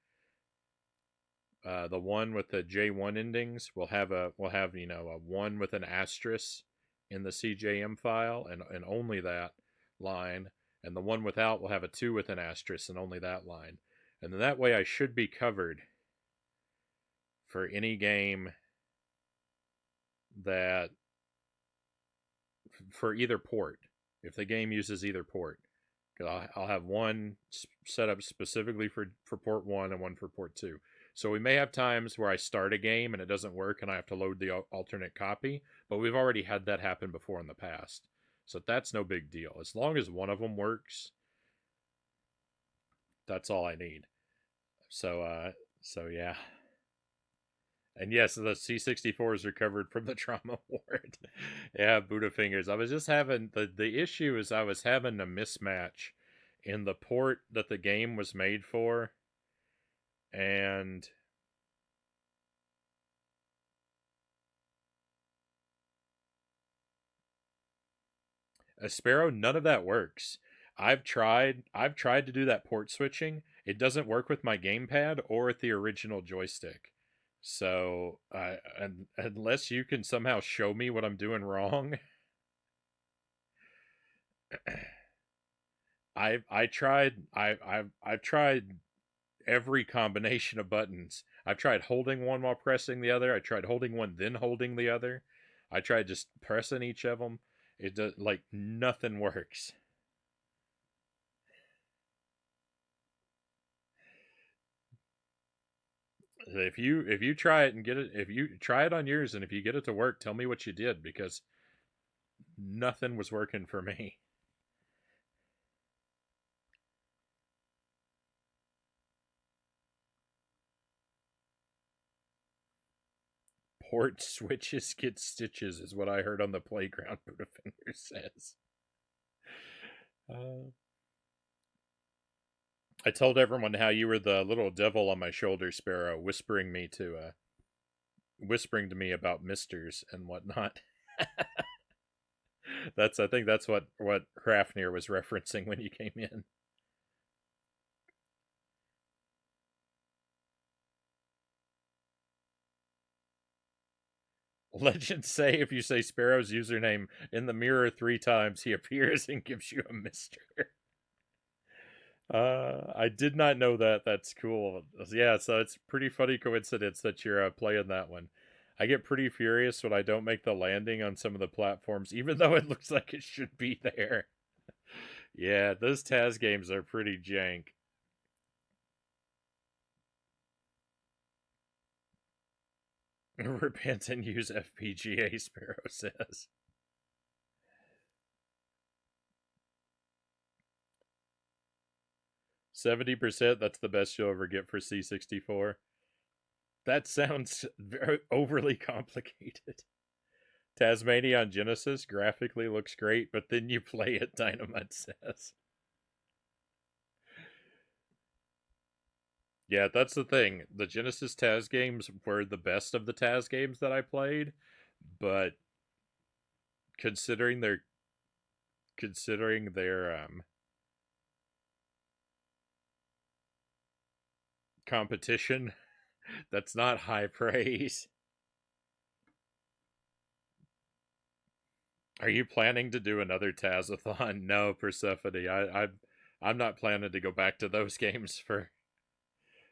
The one with the J1 endings will have a 1 with an asterisk in the CJM file and only that line, and the one without will have a 2 with an asterisk and only that line. And then that way I should be covered for any game that for either port, if the game uses either port. I'll have one set up specifically for port 1 and one for port 2. So we may have times where I start a game and it doesn't work and I have to load the alternate copy, but we've already had that happen before in the past. So that's no big deal. As long as one of them works, that's all I need. So yeah. And yes, the C64s recovered from the trauma ward. Yeah, Buddha fingers. I was just having the issue is I was having a mismatch in the port that the game was made for, and a Sparrow. None of that works. I've tried to do that port switching. It doesn't work with my gamepad or with the original joystick. So, unless you can somehow show me what I'm doing wrong, I've tried every combination of buttons. I've tried holding one while pressing the other. I tried holding one then holding the other. I tried just pressing each of them. It does like nothing works. If you try it and get it, if you try it on yours and if you get it to work, tell me what you did, because nothing was working for me. Port switches get stitches is what I heard on the playground, Buddhafinger says. I told everyone how you were the little devil on my shoulder, Sparrow, whispering to me about misters and whatnot. I think that's what Hrafnir was referencing when you came in. Legends say if you say Sparrow's username in the mirror 3 times, he appears and gives you a mister. I did not know that. That's cool. Yeah, so it's a pretty funny coincidence that you're playing that one. I get pretty furious when I don't make the landing on some of the platforms, even though it looks like it should be there. Yeah, those Taz games are pretty jank. Repent and use FPGA, Sparrow says. %, that's the best you'll ever get for C64. That sounds very overly complicated. Tasmania on Genesis graphically looks great, but then you play it, Dynamite says. Yeah, that's the thing. The Genesis Taz games were the best of the Taz games that I played, but considering their competition, that's not high praise. Are you planning to do another Tazathon? No, Persephone. I'm not planning to go back to those games for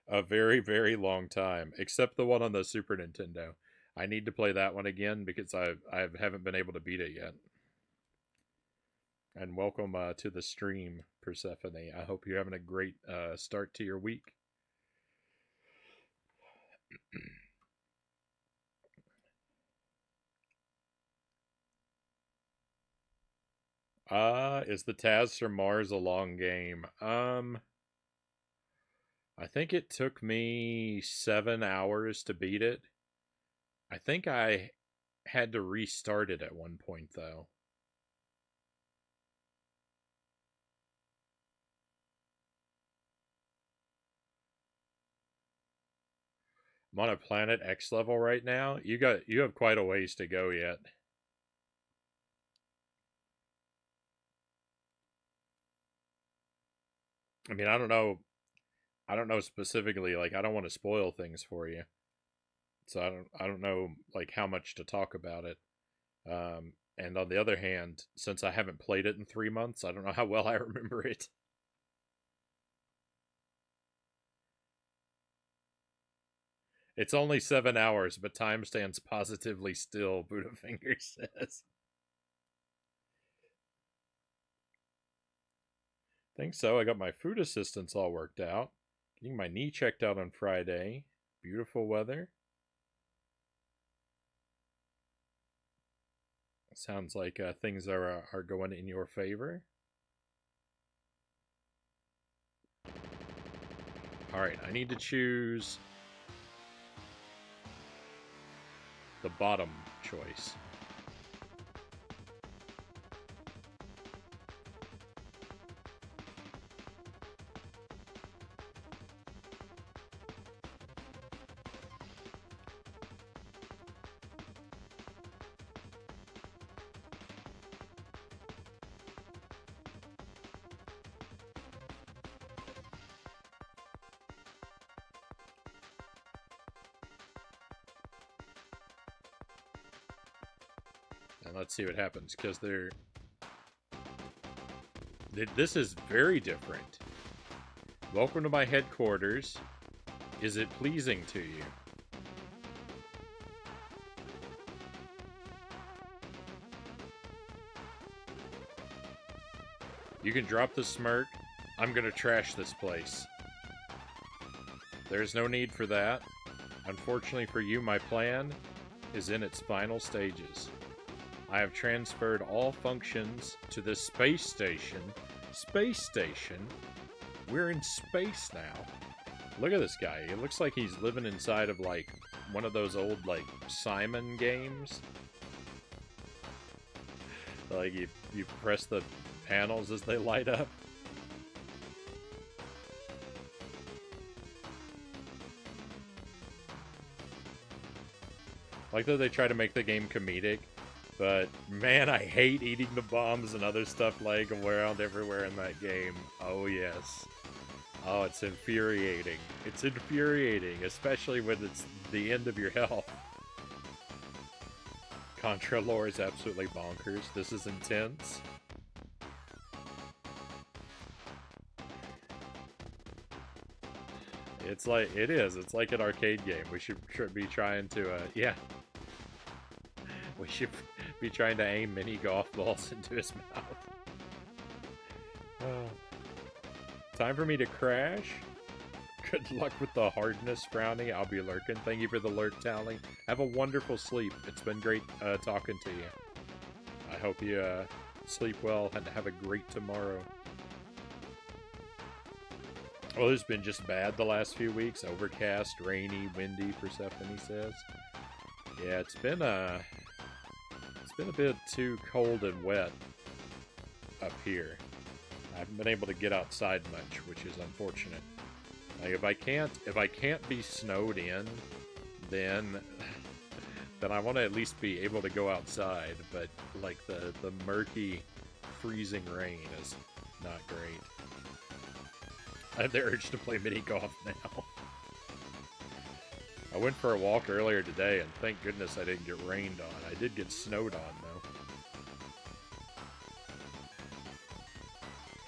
a very, very long time, except the one on the Super Nintendo. I need to play that one again because I haven't been able to beat it yet. And welcome to the stream, Persephone. I hope you're having a great start to your week. Is the Taz from Mars a long game? I think it took me 7 hours to beat it. I think I had to restart it at one point, though. I'm on a Planet X level right now. You have quite a ways to go yet. I mean, I don't know. I don't know specifically. Like, I don't want to spoil things for you, so I don't know like how much to talk about it. And on the other hand, since I haven't played it in 3 months, I don't know how well I remember it. It's only 7 hours, but time stands positively still, Buddhafinger says. Think so. I got my food assistance all worked out. Getting my knee checked out on Friday. Beautiful weather. Sounds like things are going in your favor. Alright, I need to choose the bottom choice. And let's see what happens, because this is very different. Welcome to my headquarters. Is it pleasing to you? You can drop the smirk. I'm gonna trash this place. There's no need for that. Unfortunately for you, my plan is in its final stages. I have transferred all functions to the space station. Space station? We're in space now. Look at this guy. It looks like he's living inside of, like, one of those old, like, Simon games. Like, you press the panels as they light up. Like that they try to make the game comedic. But, man, I hate eating the bombs and other stuff laying around everywhere in that game. Oh, yes. Oh, it's infuriating. It's infuriating, especially when it's the end of your health. Contra lore is absolutely bonkers. This is intense. It's like, it is. It's like an arcade game. We should be trying to, yeah. We should be trying to aim mini golf balls into his mouth. Time for me to crash. Good luck with the hardness, Frownie. I'll be lurking. Thank you for the lurk tally. Have a wonderful sleep. It's been great talking to you. I hope you sleep well and have a great tomorrow. Well, it's been just bad the last few weeks. Overcast, rainy, windy, Persephone says. Yeah, it's been a bit too cold and wet up here. I haven't been able to get outside much, which is unfortunate. Like if I can't be snowed in, then I want to at least be able to go outside. But like the murky, freezing rain is not great. I have the urge to play mini golf now. I went for a walk earlier today, and thank goodness I didn't get rained on. I did get snowed on, though.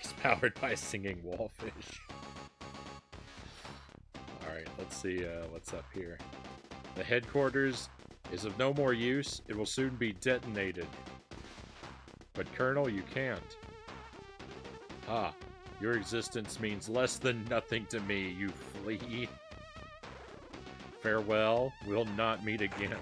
It's powered by singing wallfish. Alright, let's see what's up here. The headquarters is of no more use. It will soon be detonated. But, Colonel, you can't. Ah, your existence means less than nothing to me, you flea. Farewell, we'll not meet again.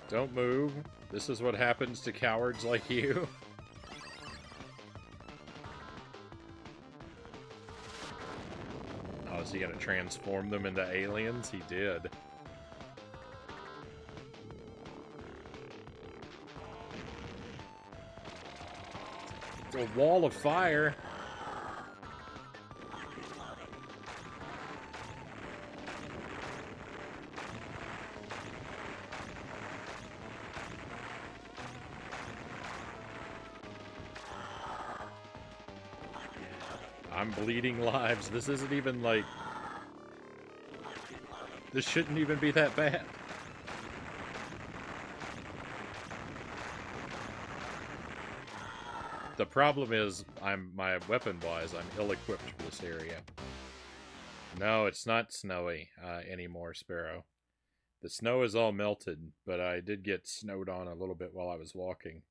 Don't move. This is what happens to cowards like you. Oh, is he gonna transform them into aliens? He did. A wall of fire. I'm bleeding lives. This isn't even like... This shouldn't even be that bad. The problem is, my weapon-wise, I'm ill-equipped for this area. No, it's not snowy anymore, Sparrow. The snow is all melted, but I did get snowed on a little bit while I was walking.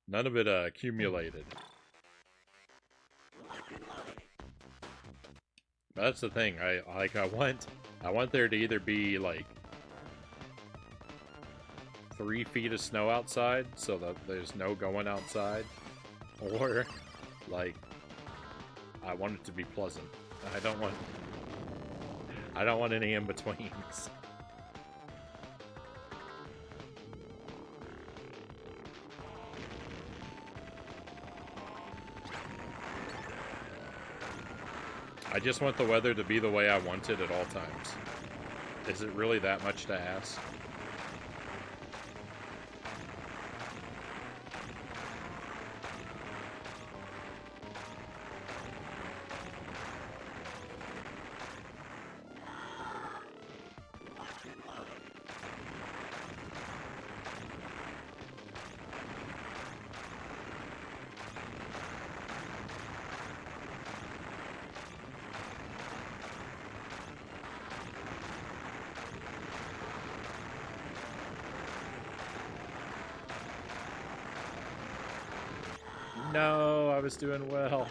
None of it accumulated. But that's the thing. I want there to either be like 3 feet of snow outside, so that there's no going outside, or like I want it to be pleasant. I don't want any in betweens. I just want the weather to be the way I want it at all times. Is it really that much to ask? No, I was doing well.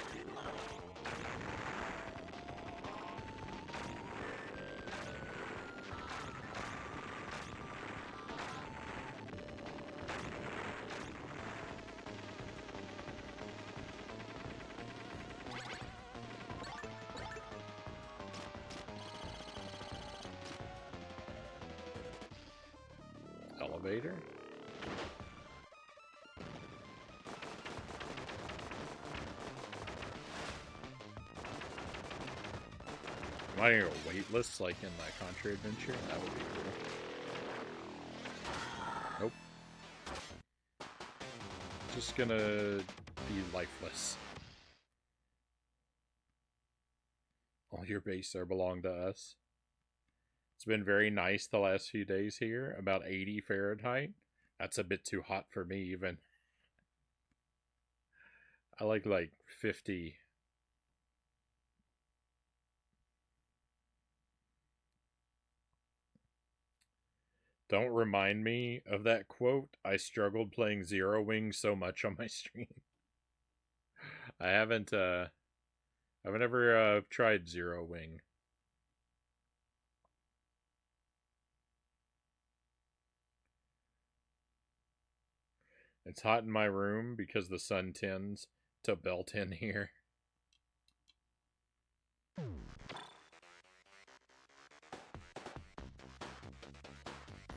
Elevator? Am I a weightless like in my Contra adventure? That would be cool. Nope. Just gonna be lifeless. All your base are belong to us. It's been very nice the last few days here. About 80 Fahrenheit. That's a bit too hot for me even. I like 50. Don't remind me of that quote. I struggled playing Zero Wing so much on my stream. I haven't ever tried Zero Wing. It's hot in my room because the sun tends to belt in here.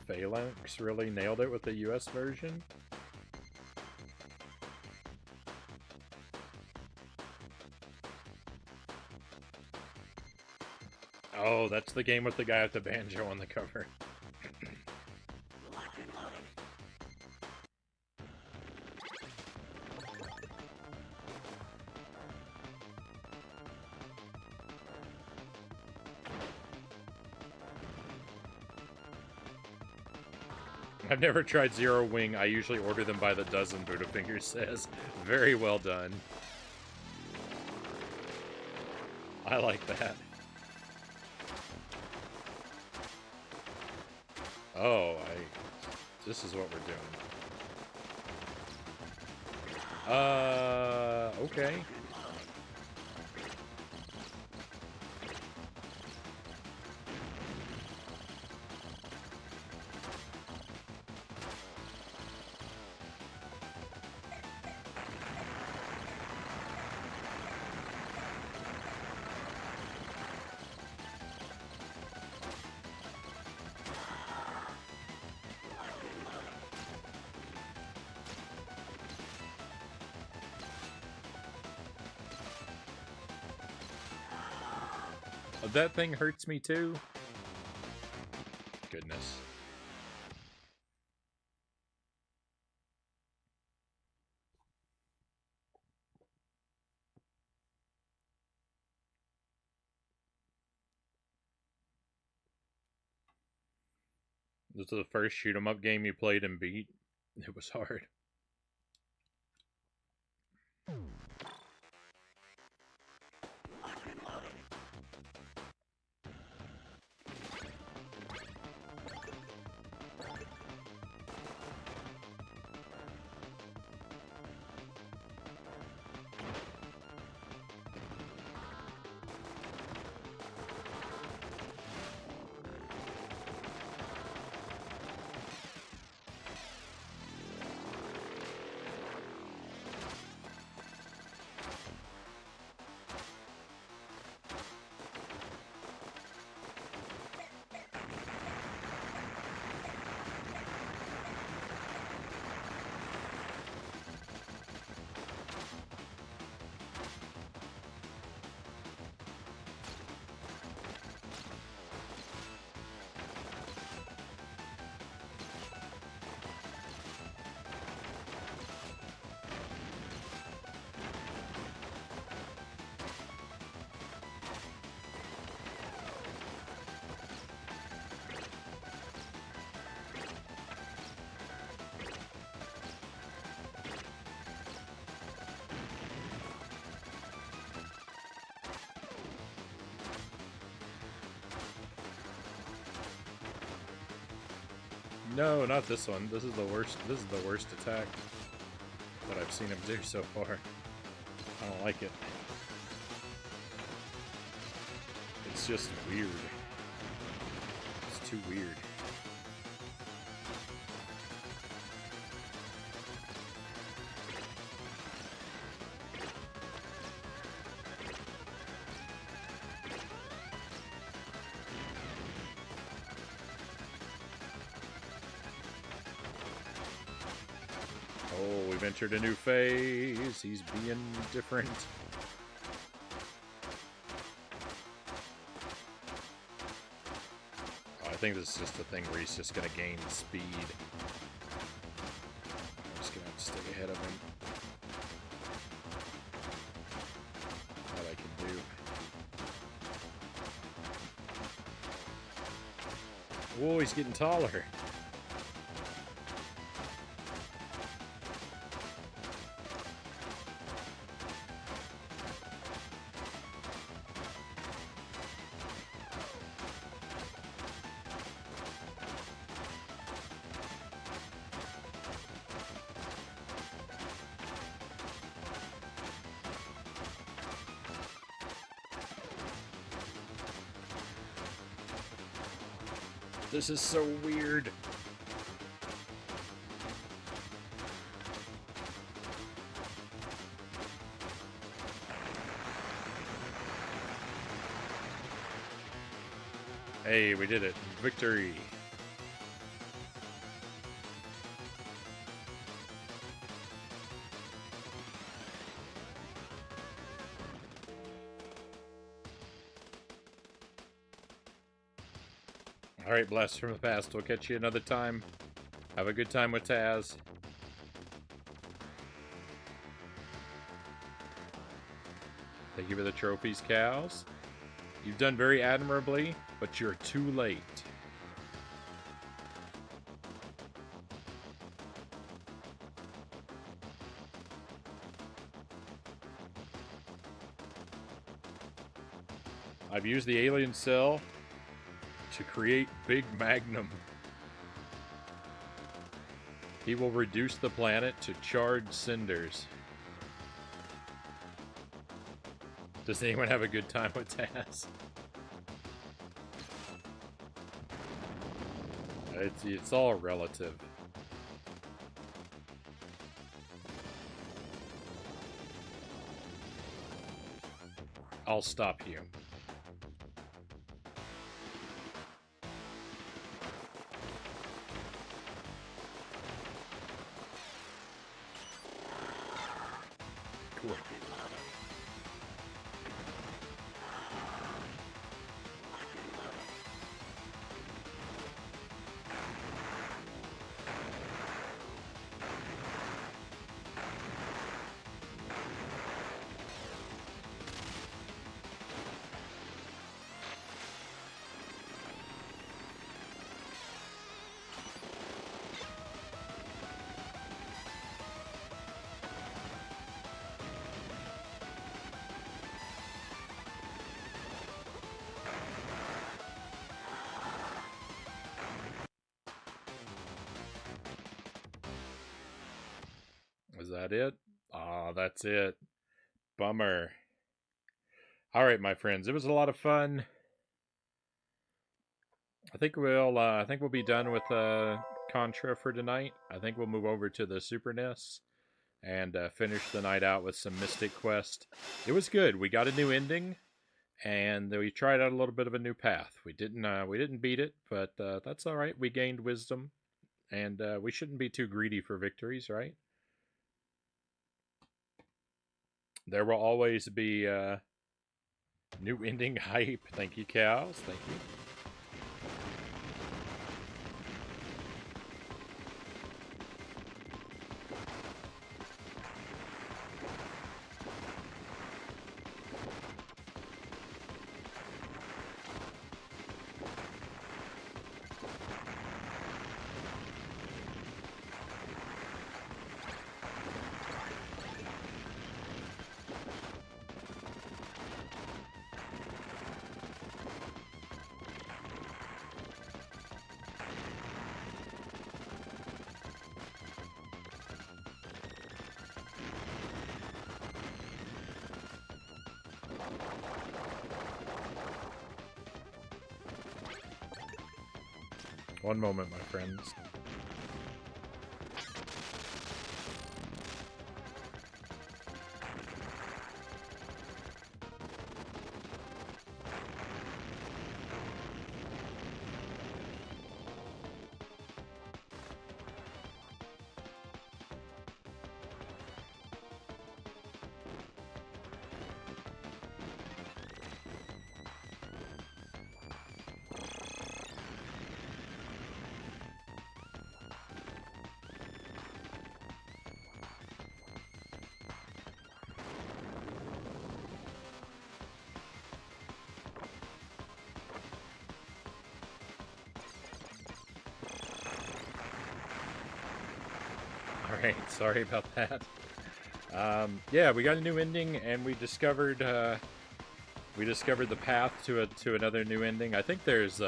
Phalanx really nailed it with the US version. Oh, that's the game with the guy with the banjo on the cover. I've never tried Zero Wing. I usually order them by the dozen, Buddhafinger says. Very well done. I like that. Oh, this is what we're doing. Okay. That thing hurts me too. Goodness. This is the first shoot 'em up game you played and beat. It was hard. No, not this one. This is the worst. This is the worst attack that I've seen him do so far. I don't like it. It's just weird. It's too weird. Oh, we've entered a new phase. He's being different. Oh, I think this is just a thing where he's just going to gain speed. I'm just going to have to stay ahead of him. That I can do. Whoa, he's getting taller. This is so weird. Hey, we did it. Victory. Alright, Blast from the Past. We'll catch you another time. Have a good time with Taz. Thank you for the trophies, cows. You've done very admirably, but you're too late. I've used the alien cell to create Big Magnum. He will reduce the planet to charred cinders. Does anyone have a good time with Taz? It's all relative. I'll stop you. Cool. Is that it? Ah, that's it. Bummer. All right, my friends, it was a lot of fun. I think we'll be done with Contra for tonight. I think we'll move over to the Super NES and finish the night out with some Mystic Quest. It was good. We got a new ending, and we tried out a little bit of a new path. We didn't beat it, but that's all right. We gained wisdom, and we shouldn't be too greedy for victories, right? There will always be new ending hype. Thank you, cows. Thank you. One moment, my friends. Alright, sorry about that. Yeah, we got a new ending, and we discovered the path to another new ending. I think there's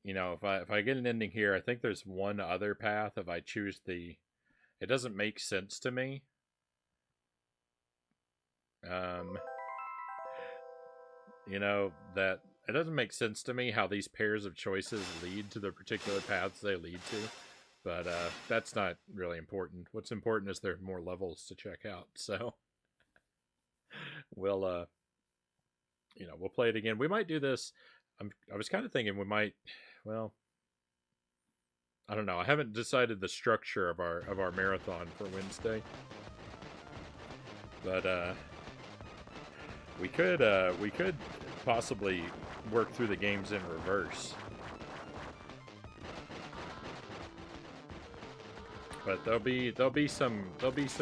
you know, if I get an ending here, I think there's one other path if I choose the. It doesn't make sense to me. You know, that it doesn't make sense to me how these pairs of choices lead to the particular paths they lead to. But that's not really important. What's important is there are more levels to check out. So we'll you know, we'll play it again. We might do this. I was kind of thinking we might. Well, I don't know. I haven't decided the structure of our marathon for Wednesday, but we could possibly work through the games in reverse. But there'll be some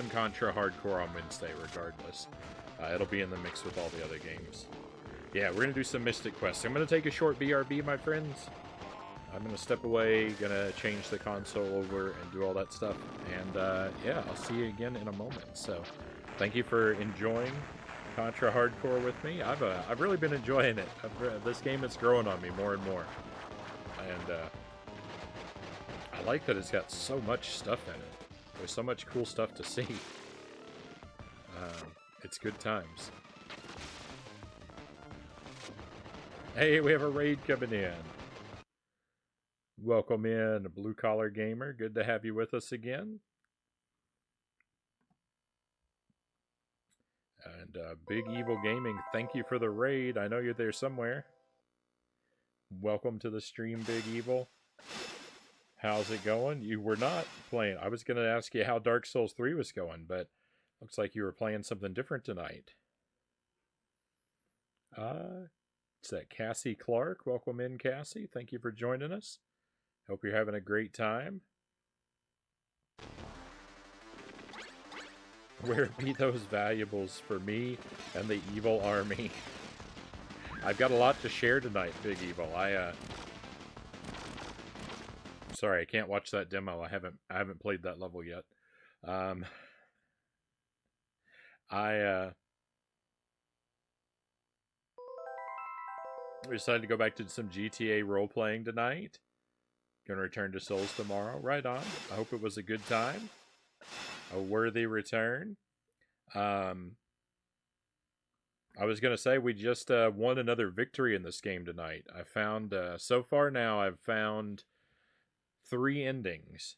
Contra hardcore on Wednesday regardless. It'll be in the mix with all the other games. Yeah, we're gonna do some Mystic Quest. I'm gonna take a short BRB, my friends. I'm gonna step away, gonna change the console over and do all that stuff. And yeah, I'll see you again in a moment. So, thank you for enjoying Contra hardcore with me. I've really been enjoying it. This game is growing on me more and more. And I like that it's got so much stuff in it. There's so much cool stuff to see. It's good times. Hey, we have a raid coming in. Welcome in, Blue Collar Gamer. Good to have you with us again. And Big Evil Gaming, thank you for the raid. I know you're there somewhere. Welcome to the stream, Big Evil. How's it going? You were not playing. I was going to ask you how Dark Souls 3 was going, but looks like you were playing something different tonight. It's that Cassie Clark. Welcome in, Cassie. Thank you for joining us. Hope you're having a great time. Where be those valuables for me and the evil army? I've got a lot to share tonight, Big Evil. Sorry, I can't watch that demo. I haven't played that level yet. We decided to go back to some GTA role-playing tonight. Gonna return to Souls tomorrow. Right on. I hope it was a good time. A worthy return. I was gonna say we just won another victory in this game tonight. I found so far now I've found 3 endings.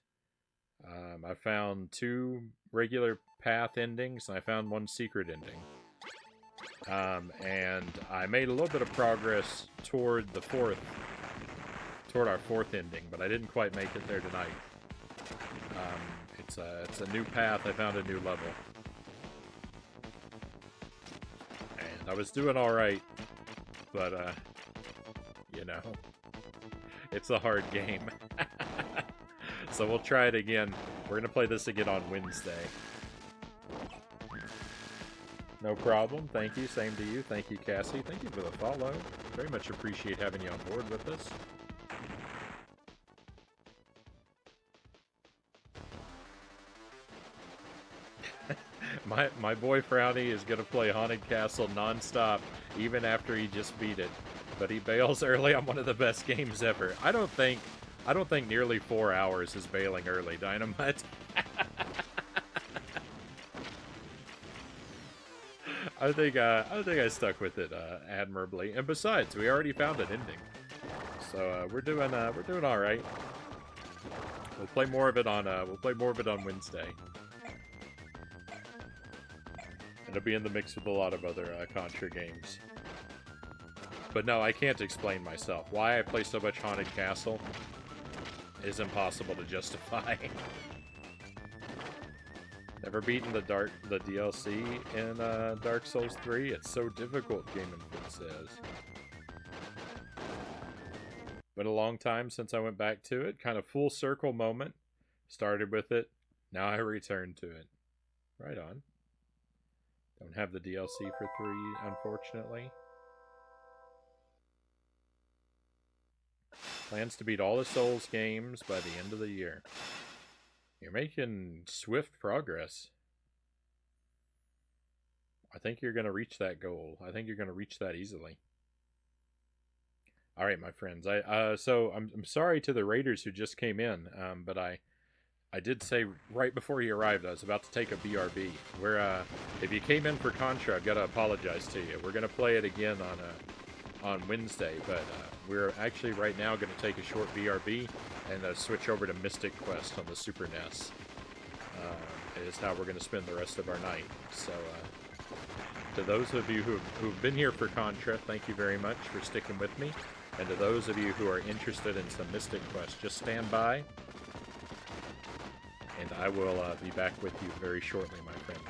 I found 2 regular path endings, and I found 1 secret ending. And I made a little bit of progress toward our 4th ending, but I didn't quite make it there tonight. It's a new path. I found a new level. And I was doing alright, but, you know, it's a hard game. So we'll try it again. We're going to play this again on Wednesday. No problem. Thank you. Same to you. Thank you, Cassie. Thank you for the follow. Very much appreciate having you on board with us. My boy Frownie is going to play Haunted Castle non-stop, even after he just beat it. But he bails early on one of the best games ever. I don't think nearly 4 hours is bailing early, Dynamite. I think I stuck with it admirably. And besides, we already found an ending, so we're doing all right. We'll play more of it on Wednesday. It'll be in the mix with a lot of other Contra games. But no, I can't explain myself. Why I play so much Haunted Castle is impossible to justify. Never beaten the DLC in Dark Souls 3. It's so difficult, Game Input says. Been a long time since I went back to it. Kind of full circle moment. Started with it. Now I return to it. Right on. Don't have the DLC for 3, unfortunately. Plans to beat all the Souls games by the end of the year. You're making swift progress. I think you're going to reach that goal. I think you're going to reach that easily. All right, my friends. So I'm sorry to the raiders who just came in, but I did say right before you arrived I was about to take a BRB. If you came in for Contra, I've got to apologize to you. We're going to play it again on Wednesday, but we're actually right now going to take a short BRB and switch over to Mystic Quest on the Super NES. Is how we're going to spend the rest of our night. So to those of you who've been here for Contra, thank you very much for sticking with me. And to those of you who are interested in some Mystic Quest, just stand by, and I will be back with you very shortly, my friends.